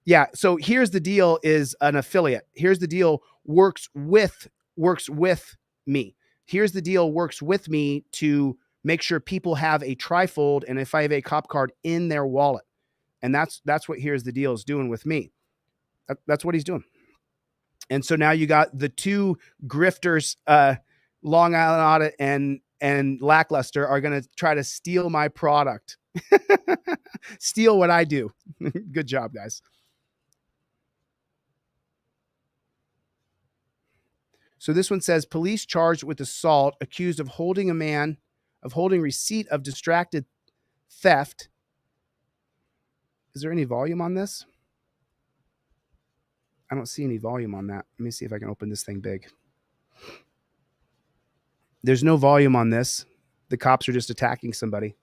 Yeah, so here's the deal is an affiliate. Here's the deal works with me. Here's the deal works with me to make sure people have a trifold and if I have a cop card in their wallet. And that's what Here's the Deal is doing with me. That's what he's doing. And so now you got the two grifters, Long Island Audit and Lackluster are going to try to steal my product. Steal what I do. Good job, guys. So this one says police charged with assault accused of holding receipt of distracted theft. Is there any volume on this? I don't see any volume on that. Let me see if I can open this thing big. There's no volume on this. The cops are just attacking somebody.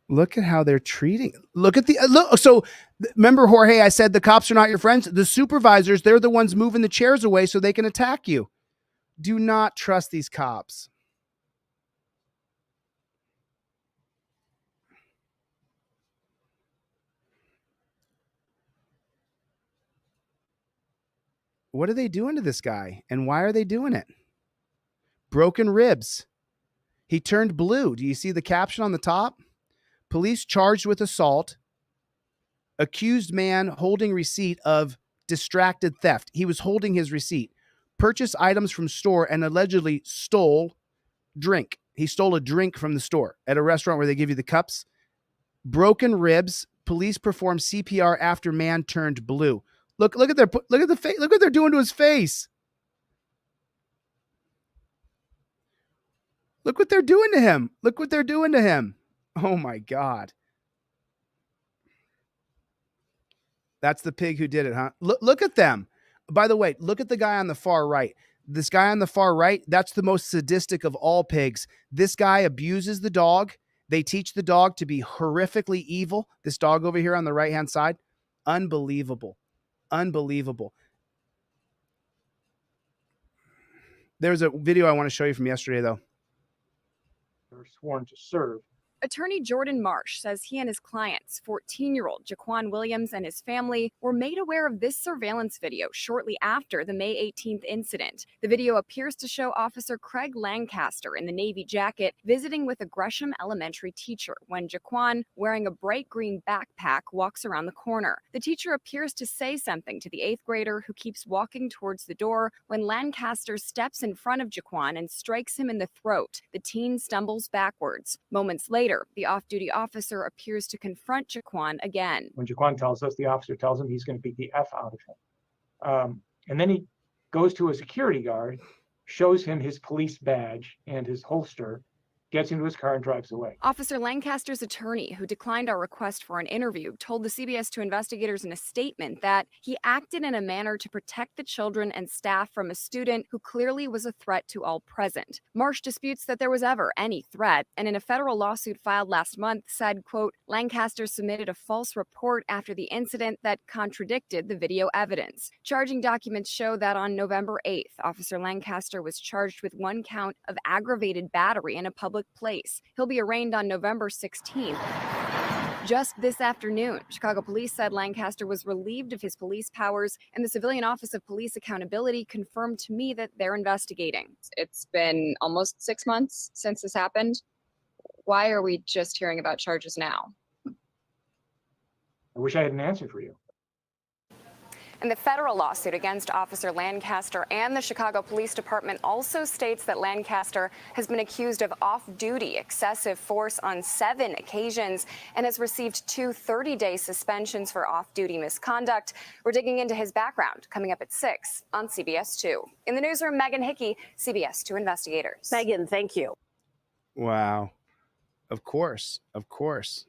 Look at how they're treating. Look at the look. So remember, Jorge, I said the cops are not your friends. The supervisors, they're the ones moving the chairs away so they can attack you. Do not trust these cops. What are they doing to this guy? And why are they doing it? Broken ribs. He turned blue. Do you see the caption on the top? Police charged with assault. Accused man holding receipt of distracted theft. He was holding his receipt. Purchased items from store and allegedly stole drink. He stole a drink from the store at a restaurant where they give you the cups. Broken ribs. Police performed CPR after man turned blue. Look at the face. Look what they're doing to his face. Look what they're doing to him. Look what they're doing to him. Oh my God. That's the pig who did it, huh? Look at them. By the way, look at the guy on the far right. This guy on the far right, that's the most sadistic of all pigs. This guy abuses the dog. They teach the dog to be horrifically evil. This dog over here on the right-hand side. Unbelievable. Unbelievable. There's a video I want to show you from yesterday, though. They're sworn to serve. Attorney Jordan Marsh says he and his clients, 14-year-old Jaquan Williams and his family, were made aware of this surveillance video shortly after the May 18th incident. The video appears to show Officer Craig Lancaster in the Navy jacket visiting with a Gresham Elementary teacher when Jaquan, wearing a bright green backpack, walks around the corner. The teacher appears to say something to the 8th grader who keeps walking towards the door when Lancaster steps in front of Jaquan and strikes him in the throat. The teen stumbles backwards. Moments later, the off-duty officer appears to confront Jaquan again. When Jaquan tells us, the officer tells him he's going to beat the F out of him. And then he goes to a security guard, shows him his police badge and his holster, gets into his car and drives away. Officer Lancaster's attorney, who declined our request for an interview, told the CBS 2 investigators in a statement that he acted in a manner to protect the children and staff from a student who clearly was a threat to all present. Marsh disputes that there was ever any threat, and in a federal lawsuit filed last month said, quote, Lancaster submitted a false report after the incident that contradicted the video evidence. Charging documents show that on November 8th, Officer Lancaster was charged with 1 count of aggravated battery in a public place. He'll be arraigned on November 16th. Just this afternoon, Chicago police said Lancaster was relieved of his police powers, and the Civilian Office of Police Accountability confirmed to me that they're investigating. It's been almost 6 months since this happened. Why are we just hearing about charges now? I wish I had an answer for you. And the federal lawsuit against Officer Lancaster and the Chicago Police Department also states that Lancaster has been accused of off-duty excessive force on 7 occasions and has received 2 30-day suspensions for off-duty misconduct. We're digging into his background coming up at 6 on CBS 2. In the newsroom, Megan Hickey, CBS 2 Investigators. Megan, thank you. Wow. Of course. Of course.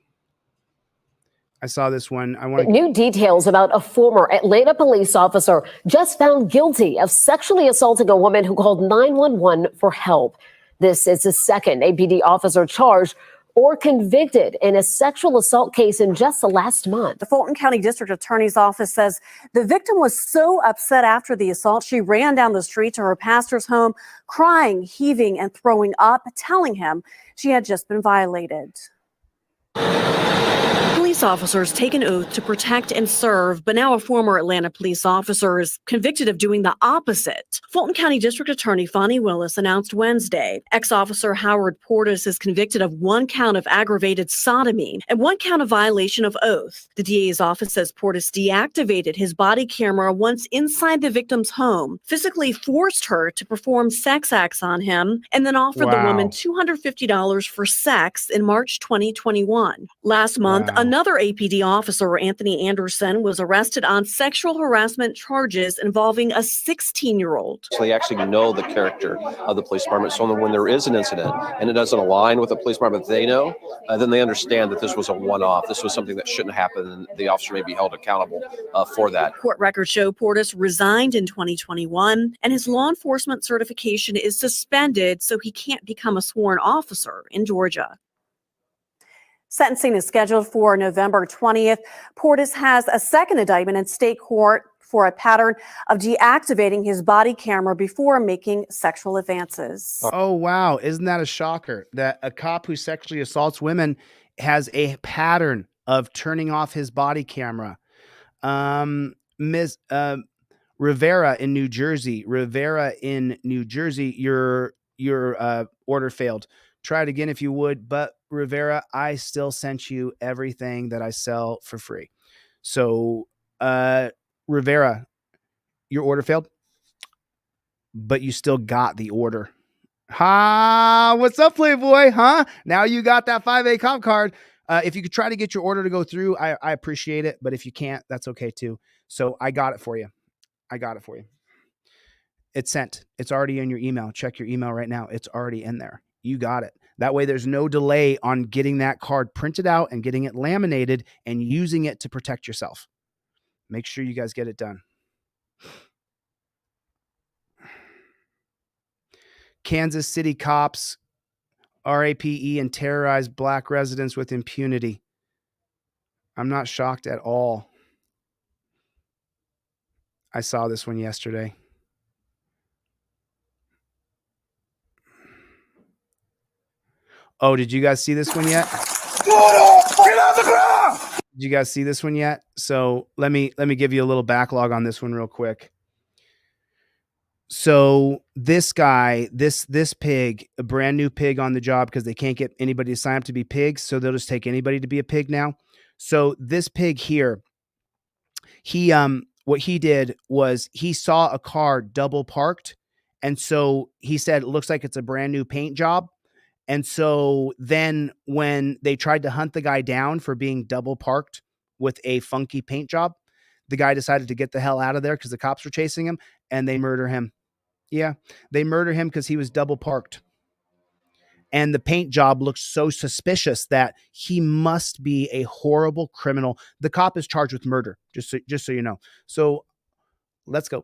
I saw this one. New details about a former Atlanta police officer just found guilty of sexually assaulting a woman who called 911 for help. This is the second APD officer charged or convicted in a sexual assault case in just the last month. The Fulton County District Attorney's Office says the victim was so upset after the assault, she ran down the street to her pastor's home, crying, heaving, and throwing up, telling him she had just been violated. Police officers take an oath to protect and serve, but now a former Atlanta police officer is convicted of doing the opposite. Fulton County District Attorney Fonnie Willis announced Wednesday, ex-officer Howard Portis is convicted of 1 count of aggravated sodomy and 1 count of violation of oath. The DA's office says Portis deactivated his body camera once inside the victim's home, physically forced her to perform sex acts on him, and then offered the woman $250 for sex in March 2021. Last month, another APD officer, Anthony Anderson, was arrested on sexual harassment charges involving a 16-year-old. So they actually know the character of the police department. So when there is an incident and it doesn't align with the police department they know, then they understand that this was a one-off. This was something that shouldn't happen, and the officer may be held accountable for that. Court records show Portis resigned in 2021, and his law enforcement certification is suspended, so he can't become a sworn officer in Georgia. Sentencing is scheduled for November 20th. Portis has a second indictment in state court for a pattern of deactivating his body camera before making sexual advances. Oh, wow. Isn't that a shocker that a cop who sexually assaults women has a pattern of turning off his body camera? Ms. Rivera in New Jersey, your order failed. Try it again if you would, but Rivera, I still sent you everything that I sell for free. So, Rivera, your order failed, but you still got the order. What's up, Playboy? Now you got that 5A cop card. If you could try to get your order to go through, I appreciate it. But if you can't, that's okay too. So I got it for you. It's sent. It's already in your email. Check your email right now. It's already in there. You got it. That way there's no delay on getting that card printed out and getting it laminated and using it to protect yourself. Make sure you guys get it done. Kansas City cops RAPE and terrorize black residents with impunity. I'm not shocked at all. I saw this one yesterday. Oh, did you guys see this one yet? Get off the ground! Did you guys see this one yet? So let me give you a little backlog on this one real quick. So this guy, this pig, a brand new pig on the job because they can't get anybody to sign up to be pigs, so they'll just take anybody to be a pig now. So this pig here, what he did was he saw a car double parked, and so he said it looks like it's a brand new paint job. And so then when they tried to hunt the guy down for being double parked with a funky paint job, the guy decided to get the hell out of there because the cops were chasing him, and they murder him. Yeah, they murder him because he was double parked. And the paint job looks so suspicious that he must be a horrible criminal. The cop is charged with murder, just so you know. So let's go.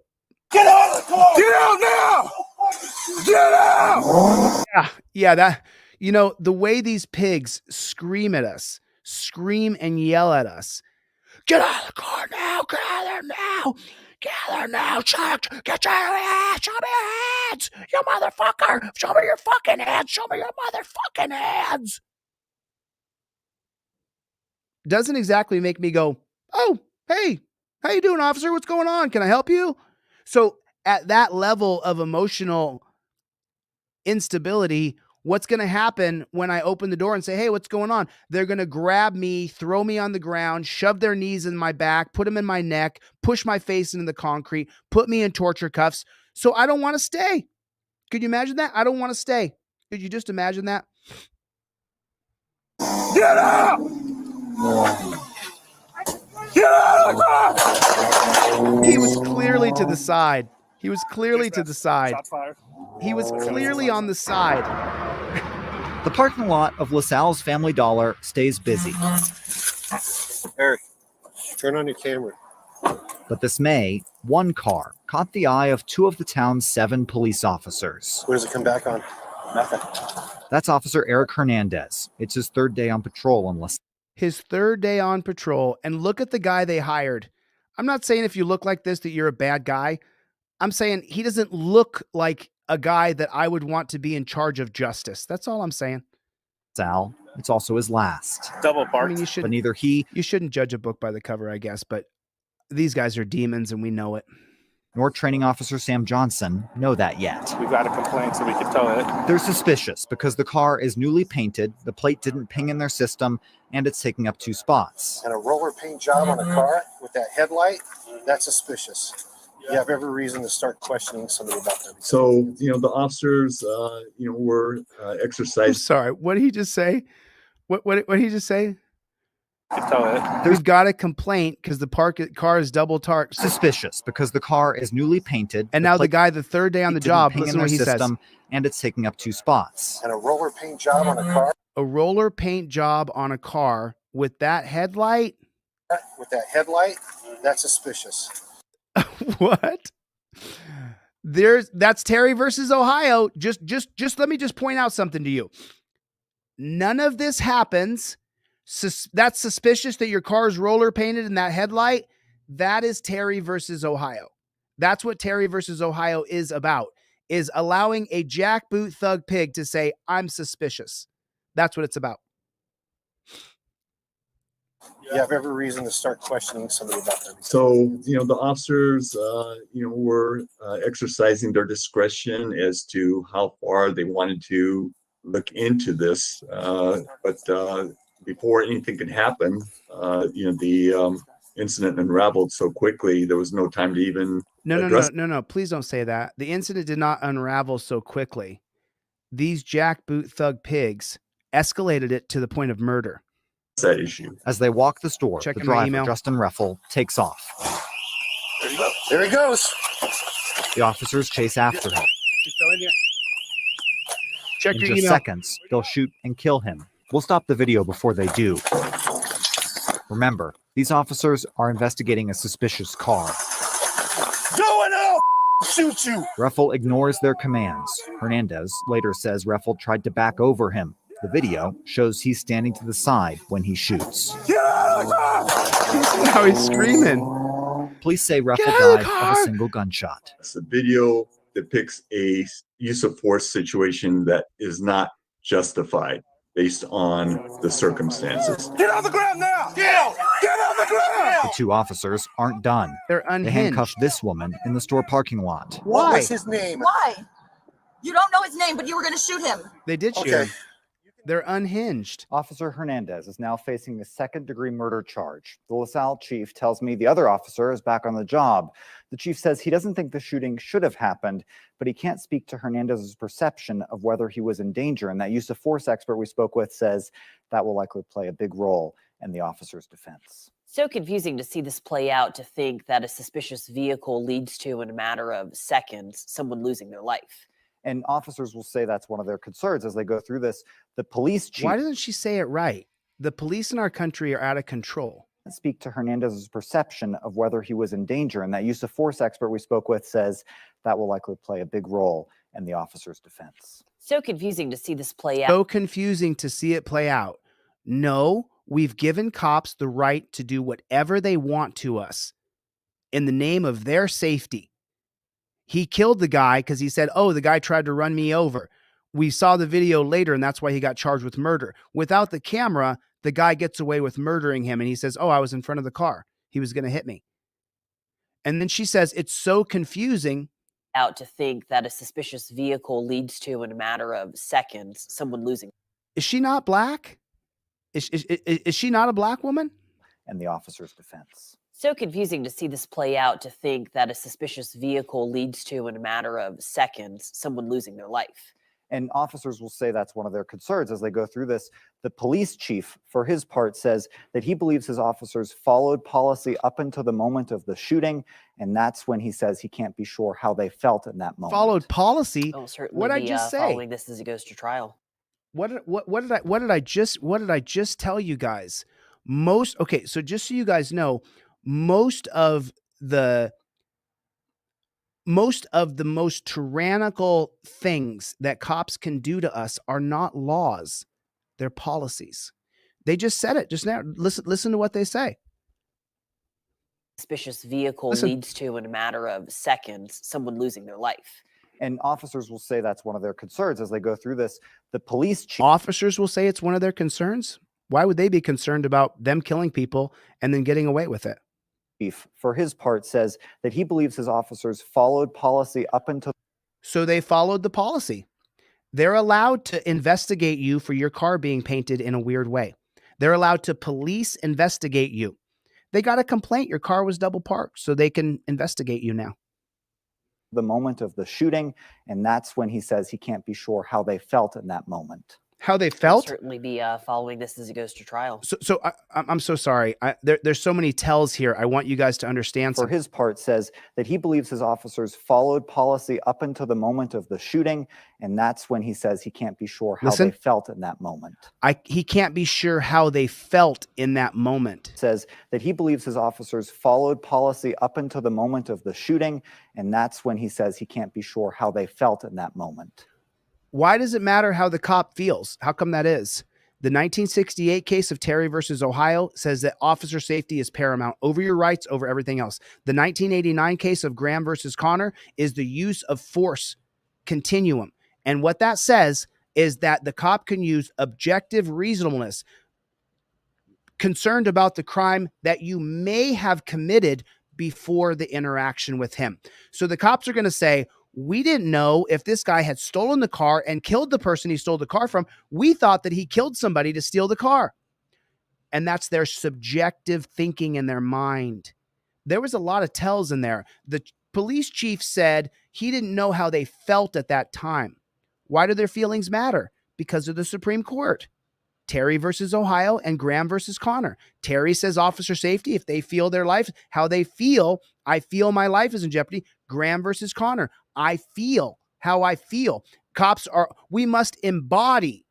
Get out of the car! Get out now! Get out! Yeah, that, the way these pigs scream at us, scream and yell at us. Get out of the car now! Get out of there now! Get out of there now, Chuck! Get your hands! Show me your hands! You motherfucker! Show me your fucking hands! Show me your motherfucking hands! doesn't exactly make me go, oh, hey, how you doing, officer? What's going on? Can I help you? So at that level of emotional instability, what's going to happen when I open the door and say, hey, what's going on? They're going to grab me, throw me on the ground, shove their knees in my back, put them in my neck, push my face into the concrete, put me in torture cuffs. So I don't want to stay. Could you imagine that? I don't want to stay. Could you just imagine that? Get up! Get out of the car! He was clearly to the side. He was clearly to the side. He was clearly on the side. The parking lot of LaSalle's Family Dollar stays busy. Eric, turn on your camera. But this May, one car caught the eye of two of the town's 7 police officers. What does it come back on? Nothing. That's Officer Eric Hernandez. It's his 3rd day on patrol in LaSalle. His 3rd day on patrol, and look at the guy they hired. I'm not saying if you look like this that you're a bad guy. I'm saying he doesn't look like a guy that I would want to be in charge of justice. That's all I'm saying. Sal, it's also his last. Double bark. I mean, But neither he you shouldn't judge a book by the cover, I guess, but these guys are demons and we know it. nor training officer Sam Johnson know that yet. We got a complaint, so we can tow it. They're suspicious because the car is newly painted, the plate didn't ping in their system, and it's taking up 2 spots. And a roller paint job on a car with that headlight, that's suspicious. You have every reason to start questioning somebody about that. So, the officers, were exercising. I'm sorry, what did he just say? What did he just say? There's got a complaint because the car is double tarked. Suspicious because the car is newly painted. And now the guy, the 3rd day on the job, listen to what he says. And it's taking up 2 spots. And a roller paint job on a car. A roller paint job on a car with that headlight? With that headlight, that's suspicious. What? That's Terry versus Ohio. Just let me just point out something to you. None of this happens. That's suspicious that your car is roller painted in that headlight. That is Terry versus Ohio. That's what Terry versus Ohio is about, is allowing a jackboot thug pig to say, I'm suspicious. That's what it's about. You have every reason to start questioning somebody about that. So, the officers, were exercising their discretion as to how far they wanted to look into this. But before anything could happen, the incident unraveled so quickly, there was no time to even address. No. Please don't say that. The incident did not unravel so quickly. These jackboot thug pigs escalated it to the point of murder. That issue. As they walk the store, the driver, Justin Reffel, takes off. There you go. There he goes. The officers chase after him. He's still in here. Check In your just email. seconds, they'll shoot and kill him. We'll stop the video before they do. Remember, these officers are investigating a suspicious car. Going out! Shoot you! Reffel ignores their commands. Hernandez later says Reffel tried to back over him. The video shows he's standing to the side when he shoots. Get out of the car! Now he's screaming. Police say Reffel Get out of the died of a car! single gunshot. The video depicts a use of force situation that is not justified based on the circumstances. Get on the ground now! Get out! Get on the ground! The 2 officers aren't done. They're They unhinged. handcuffed this woman in the store parking lot. What was his name? Why? You don't know his name, but you were going to shoot him. They did shoot him. They're unhinged. Officer Hernandez is now facing the 2nd-degree murder charge. The LaSalle chief tells me the other officer is back on the job. The chief says he doesn't think the shooting should have happened, but he can't speak to Hernandez's perception of whether he was in danger. And that use of force expert we spoke with says that will likely play a big role in the officer's defense. So confusing to see this play out, to think that a suspicious vehicle leads to, in a matter of seconds, someone losing their life. And officers will say that's one of their concerns as they go through this. The police chief Why doesn't she say it right? The police in our country are out of control. speak to Hernandez's perception of whether he was in danger. And that use of force expert we spoke with says that will likely play a big role in the officer's defense. So confusing to see this play out. So confusing to see it play out. No, we've given cops the right to do whatever they want to us in the name of their safety. He killed the guy because he said, oh, the guy tried to run me over. We saw the video later, and that's why he got charged with murder. Without the camera, The guy gets away with murdering him and he says, oh, I was in front of the car. He was going to hit me. And then she says, it's so confusing. Out to think that a suspicious vehicle leads to, in a matter of seconds, someone losing. Is she not black? Is she not a black woman? And the officer's defense. So confusing to see this play out, to think that a suspicious vehicle leads to, in a matter of seconds, someone losing their life. And officers will say that's one of their concerns as they go through this. The police chief, for his part, says that he believes his officers followed policy up until the moment of the shooting, and that's when he says he can't be sure how they felt in that moment. Followed policy? Oh, certainly. What did I just say? Following this as it goes to trial. What did I just tell you guys? Okay, so just so you guys know, most of the most tyrannical things that cops can do to us are not laws, they're policies. They just said it just now. Listen to what they say. Suspicious vehicle leads to, in a matter of seconds, someone losing their life. And officers will say that's one of their concerns as they go through this. The police chief. Officers will say it's one of their concerns. Why would they be concerned about them killing people and then getting away with it? Chief, for his part, says that he believes his officers followed policy up until. So they followed the policy. They're allowed to investigate you for your car being painted in a weird way. They're allowed to police investigate you. They got a complaint your car was double parked, so they can investigate you now. The moment of the shooting, and that's when he says he can't be sure how they felt in that moment. How they felt? We'll certainly be following this as it goes to trial. So I'm so sorry. There's so many tells here. I want you guys to understand. For his part, says that he believes his officers followed policy up until the moment of the shooting, and that's when he says he can't be sure how they felt in that moment. He can't be sure how they felt in that moment. Says that he believes his officers followed policy up until the moment of the shooting, and that's when he says he can't be sure how they felt in that moment. Why does it matter how the cop feels? How come that is? The 1968 case of Terry versus Ohio says that officer safety is paramount over your rights, over everything else. The 1989 case of Graham versus Connor is the use of force continuum. And what that says is that the cop can use objective reasonableness, concerned about the crime that you may have committed before the interaction with him. So the cops are going to say, we didn't know if this guy had stolen the car and killed the person he stole the car from. We thought that he killed somebody to steal the car. And that's their subjective thinking in their mind. There was a lot of tells in there. The police chief said he didn't know how they felt at that time. Why do their feelings matter? Because of the Supreme Court. Terry versus Ohio and Graham versus Connor. Terry says officer safety, if they feel their life, how they feel, I feel my life is in jeopardy. Graham versus Connor, I feel how I feel. We must embody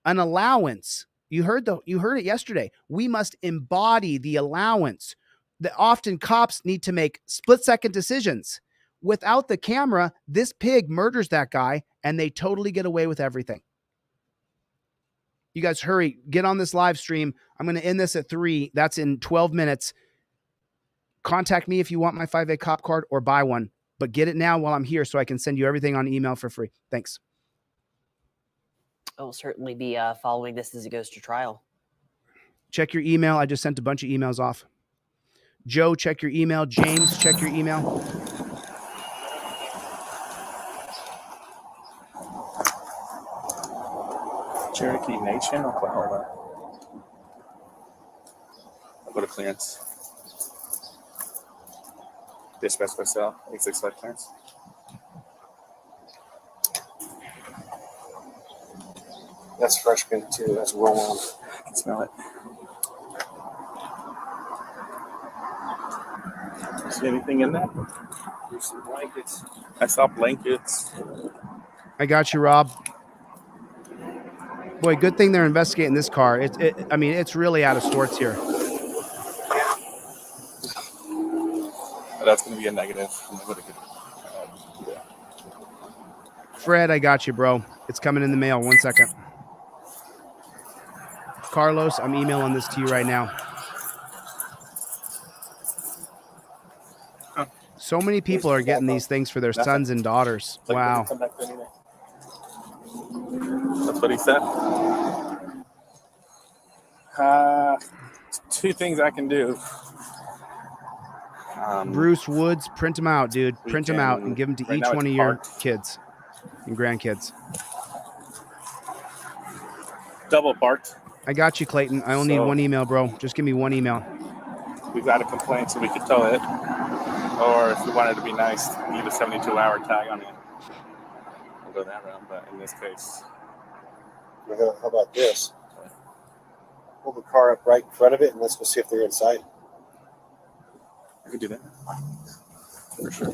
an allowance. You heard it yesterday. We must embody the allowance. That often cops need to make split-second decisions. Without the camera, this pig murders that guy and they totally get away with everything. You guys hurry, get on this live stream. I'm going to end this at 3. That's in 12 minutes. Contact me if you want my 5A cop card or buy one, but get it now while I'm here so I can send you everything on email for free. Thanks. I'll certainly be following this as it goes to trial. Check your email. I just sent a bunch of emails off. Joe, check your email. James, check your email. Cherokee Nation, Oklahoma. I'll go to clearance. Dispatch by cell, 865 clearance. That's fresh meat too. That's well warm. I can smell it. See anything in there? There's some blankets. I saw blankets. I got you, Rob. Boy, good thing they're investigating this car. I mean, it's really out of sorts here. That's going to be a negative. Yeah. Fred, I got you, bro. It's coming in the mail. 1 second. Carlos, I'm emailing this to you right now. So many people are getting these things for their sons and daughters. Wow. That's what he said. Two things I can do. Bruce Woods, print them out, dude. We Print them out can- and give them to right each now one it's of your parked. kids and grandkids. Double parked. I got you, Clayton. I only need So- one email, bro. Just give me one email. We've got a complaint, so we could tow it. Or if we wanted to be nice, leave a 72-hour tag on it. We'll go that route, but in this case. How about this? Pull the car up right in front of it and let's go see if they're inside. I could do that. For sure.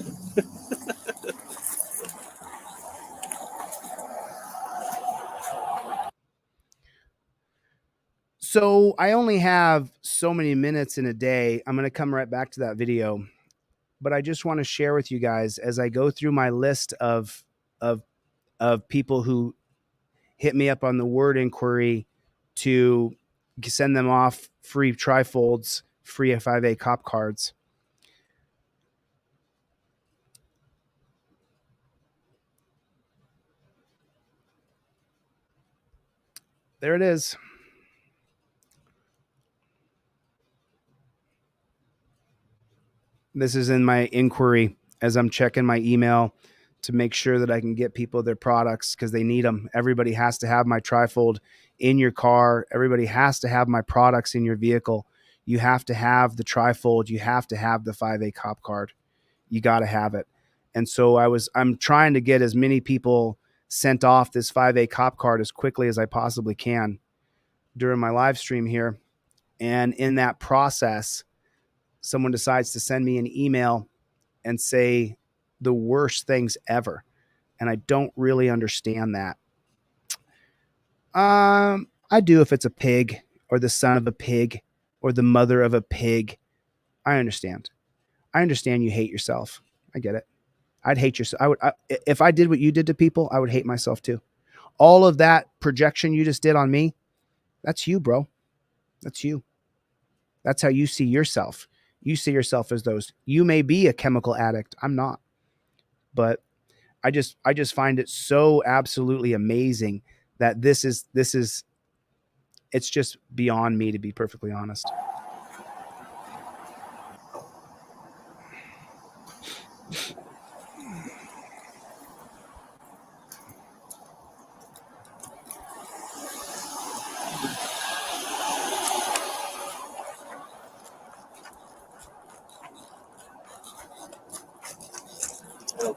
So I only have so many minutes in a day. I'm going to come right back to that video, but I just want to share with you guys as I go through my list of people who hit me up on the word inquiry to send them off free trifolds, free F5A cop cards. There it is. This is in my inquiry as I'm checking my email to make sure that I can get people their products because they need them. Everybody has to have my trifold in your car. Everybody has to have my products in your vehicle. You have to have the trifold. You have to have the 5A cop card. You got to have it. And so I'm trying to get as many people sent off this 5A cop card as quickly as I possibly can during my live stream here. And in that process, someone decides to send me an email and say the worst things ever. And I don't really understand that. I do if it's a pig or the son of a pig or the mother of a pig. I understand. I understand you hate yourself. I get it. I'd hate yourself. If I did what you did to people, I would hate myself too. All of that projection you just did on me, that's you, bro. That's you. That's how you see yourself. You see yourself as those. You may be a chemical addict. I'm not. But I just find it so absolutely amazing that this is it's just beyond me, to be perfectly honest.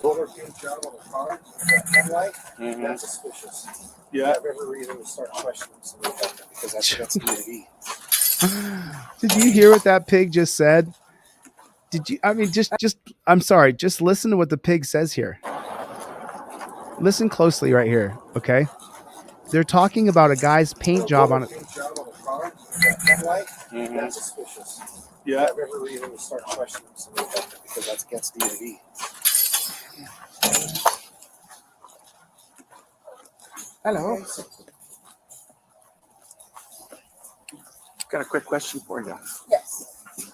Roller cage job on the car, that headlight, that's suspicious. Yeah. I have every reason to start questioning somebody about that because that's DV. Did you hear what that pig just said? Did you? I mean, I'm sorry. Just listen to what the pig says here. Listen closely right here, okay? They're talking about a guy's paint job on it. That headlight, that's suspicious. Yeah. I have every reason to start questioning somebody about that because that's against DV. Hello. Got a quick question for you. Yes. Did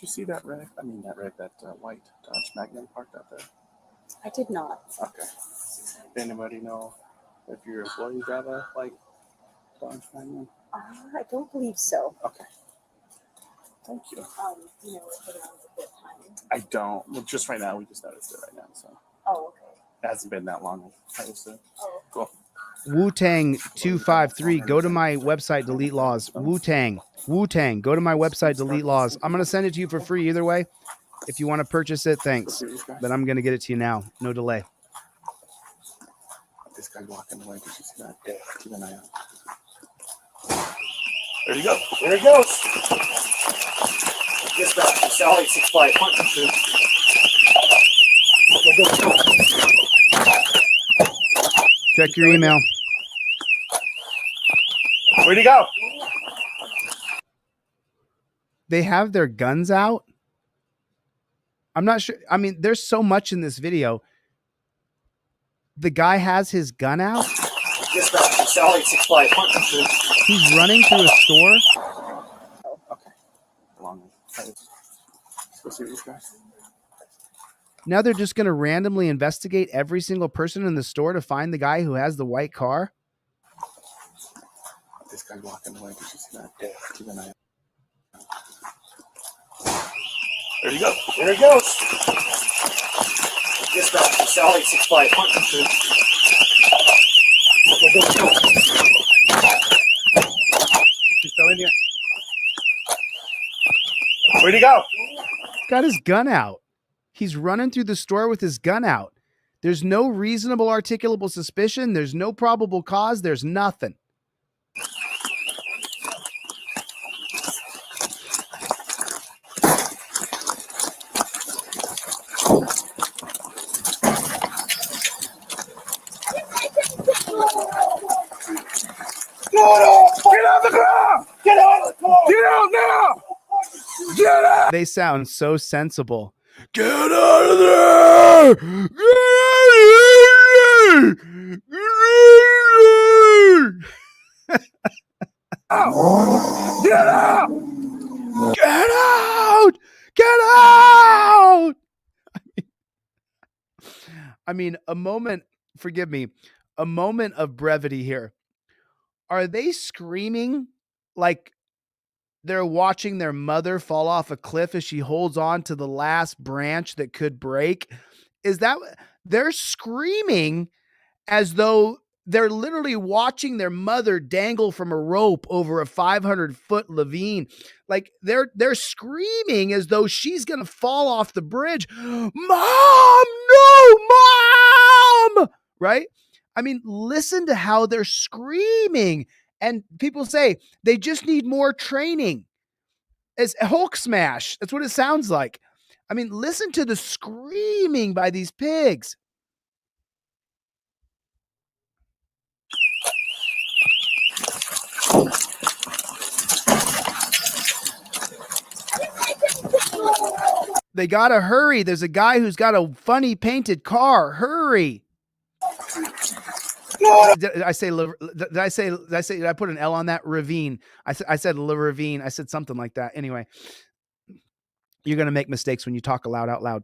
you see that red? That white Dodge Magnum parked out there? I did not. Okay. Anybody know if your employees have a Dodge Magnum? I don't believe so. Okay. Thank you. You know, it's around a bit time. I don't. Well, just right now, we just noticed it right now, so Oh, okay. it hasn't been that long. I used to. Oh. Cool. Wu-Tang 253. Go to my website, delete laws. Wu-Tang. Go to my website, delete laws. I'm going to send it to you for free either way. If you want to purchase it, thanks. But I'm going to get it to you now. No delay. This guy walking away. Did you see that? Yeah. Keep an eye out. There you go. There he goes. Dispatch, Sally 65. Check your email. Where'd he go? They have their guns out. I'm not sure. I mean, there's so much in this video. The guy has his gun out. Dispatch, Sally 65. He's running through a store. Okay. Long. Let's go see these guys. Now they're just going to randomly investigate every single person in the store to find the guy who has the white car. This guy walking away because he's not dead. Even I. There you go. There it goes. Dispatch to Sally 65 Huntington Street. Go. He's still in here. Where'd he go? Got his gun out. He's running through the store with his gun out. There's no reasonable articulable suspicion. There's no probable cause. There's nothing. Get out the car! Get out! Get out now! Get out! They sound so sensible. Get out of there! Get out! Get out! Get out! Get out! I mean, a moment, forgive me, a moment of brevity here. Are they screaming like they're watching their mother fall off a cliff as she holds on to the last branch that could break? Is that they're screaming as though they're literally watching their mother dangle from a rope over a 500-foot ravine? Like they're screaming as though she's going to fall off the bridge. Mom, no, Mom! Right? I mean, listen to how they're screaming. And people say they just need more training. It's Hulk smash. That's what it sounds like. I mean, listen to the screaming by these pigs. They gotta hurry. There's a guy who's got a funny painted car. Hurry. Did I put an L on that? Ravine. I said ravine. I said something like that. Anyway, you're going to make mistakes when you talk aloud out loud.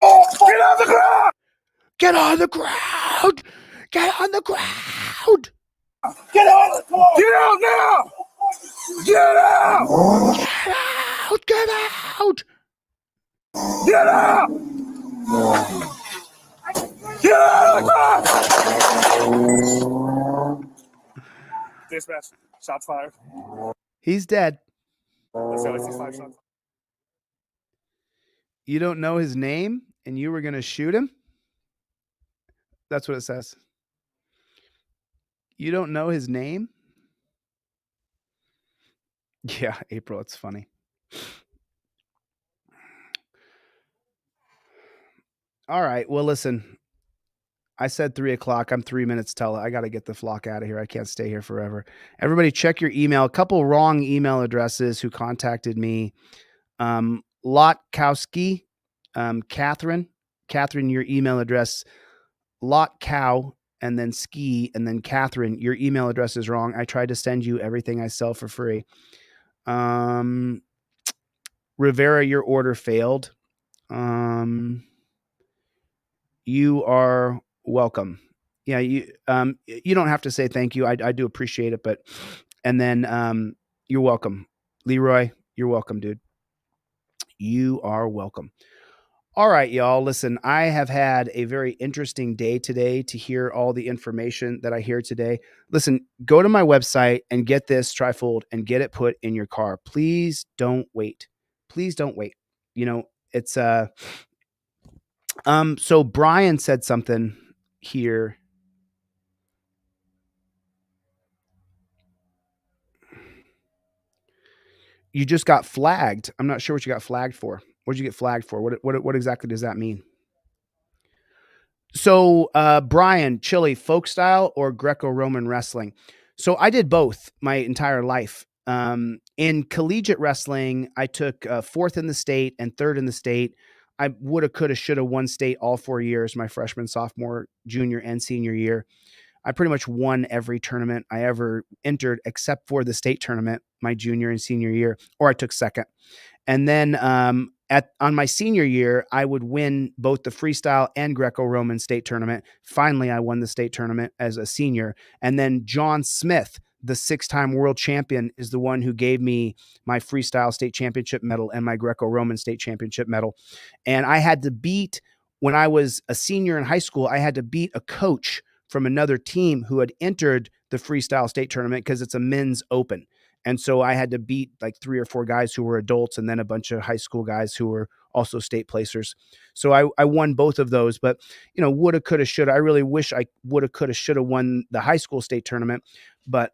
Get on the ground! Get on the ground! Get on the ground! Get on! Get out now! Get out! Get out! Get out! Get out! Get out! Dispatch. Shots fired. He's dead. Let's go. 65 shots. You don't know his name and you were going to shoot him? That's what it says. You don't know his name? Yeah, April, it's funny. All right. Well, listen, I said 3 o'clock. I'm 3 minutes till. I got to get the flock out of here. I can't stay here forever. Everybody check your email. A couple wrong email addresses who contacted me. Lotkowski, Catherine, your email address, Lotcow, and then ski, and then Catherine, your email address is wrong. I tried to send you everything I sell for free. Rivera, your order failed. You are welcome. Yeah, you don't have to say thank you. I do appreciate it, but and then you're welcome. Leroy, you're welcome, dude. You are welcome. All right, y'all. Listen, I have had a very interesting day today to hear all the information that I hear today. Listen, go to my website and get this trifold and get it put in your car. Please don't wait. Please don't wait. You know, it's so Brian said something here. You just got flagged. I'm not sure what you got flagged for. What did you get flagged for? What exactly does that mean? So, Brian, Chille, folk style or Greco-Roman wrestling? So I did both my entire life. In collegiate wrestling, I took 4th in the state and 3rd in the state. I woulda, coulda, shoulda won state all 4 years, my freshman, sophomore, junior, and senior year. I pretty much won every tournament I ever entered except for the state tournament my junior and senior year, or I took second. And then on my senior year, I would win both the freestyle and Greco-Roman state tournament. Finally, I won the state tournament as a senior. And then John Smith, the 6-time world champion is the one who gave me my freestyle state championship medal and my Greco-Roman state championship medal. And I had to beat, when I was a senior in high school, I had to beat a coach from another team who had entered the freestyle state tournament because it's a men's open. And so I had to beat like 3 or 4 guys who were adults and then a bunch of high school guys who were also state placers. So I won both of those, but woulda, coulda, shoulda. I really wish I woulda, coulda, shoulda won the high school state tournament, but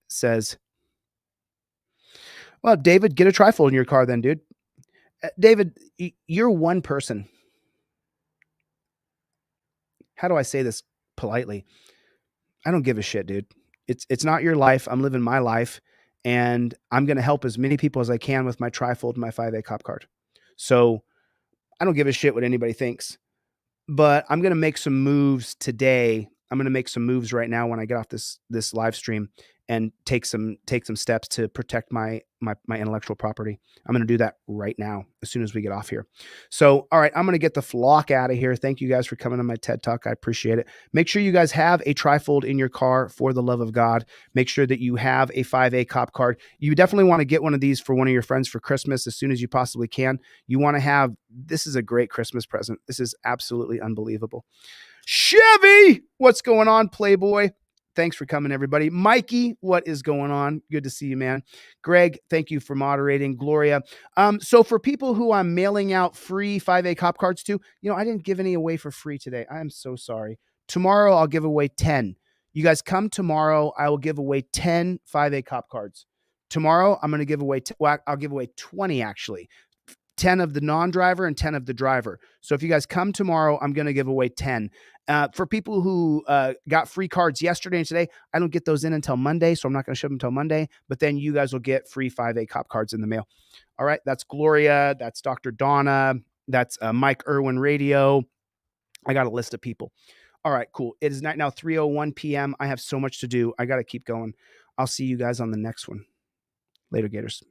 says, well, David, get a trifold in your car then, dude. David, you're one person. How do I say this politely? I don't give a shit, dude. It's not your life. I'm living my life, and I'm going to help as many people as I can with my trifold and my 5A cop card. So I don't give a shit what anybody thinks, but I'm going to make some moves today. I'm going to make some moves right now when I get off this live stream and take some steps to protect my intellectual property. I'm going to do that right now as soon as we get off here. So, all right, I'm going to get the flock out of here. Thank you guys for coming on my TED Talk. I appreciate it. Make sure you guys have a trifold in your car for the love of God. Make sure that you have a 5A cop card. You definitely want to get one of these for one of your friends for Christmas as soon as you possibly can. You want to have, this is a great Christmas present. This is absolutely unbelievable. Chevy, what's going on, Playboy? Thanks for coming, everybody. Mikey, what is going on? Good to see you, man. Greg, thank you for moderating. Gloria. So for people who I'm mailing out free 5A cop cards to, I didn't give any away for free today. I am so sorry. Tomorrow, I'll give away 10. You guys come tomorrow. I will give away 10 5A cop cards. Tomorrow, I'm going to give away, I'll give away 20 actually. 10 of the non-driver and 10 of the driver. So if you guys come tomorrow, I'm going to give away 10. For people who got free cards yesterday and today, I don't get those in until Monday, so I'm not going to ship them until Monday, but then you guys will get free 5A cop cards in the mail. All right, that's Gloria, that's Dr. Donna, that's Mike Irwin Radio. I got a list of people. All right, cool. It is now 3:01 p.m. I have so much to do. I got to keep going. I'll see you guys on the next one. Later, Gators.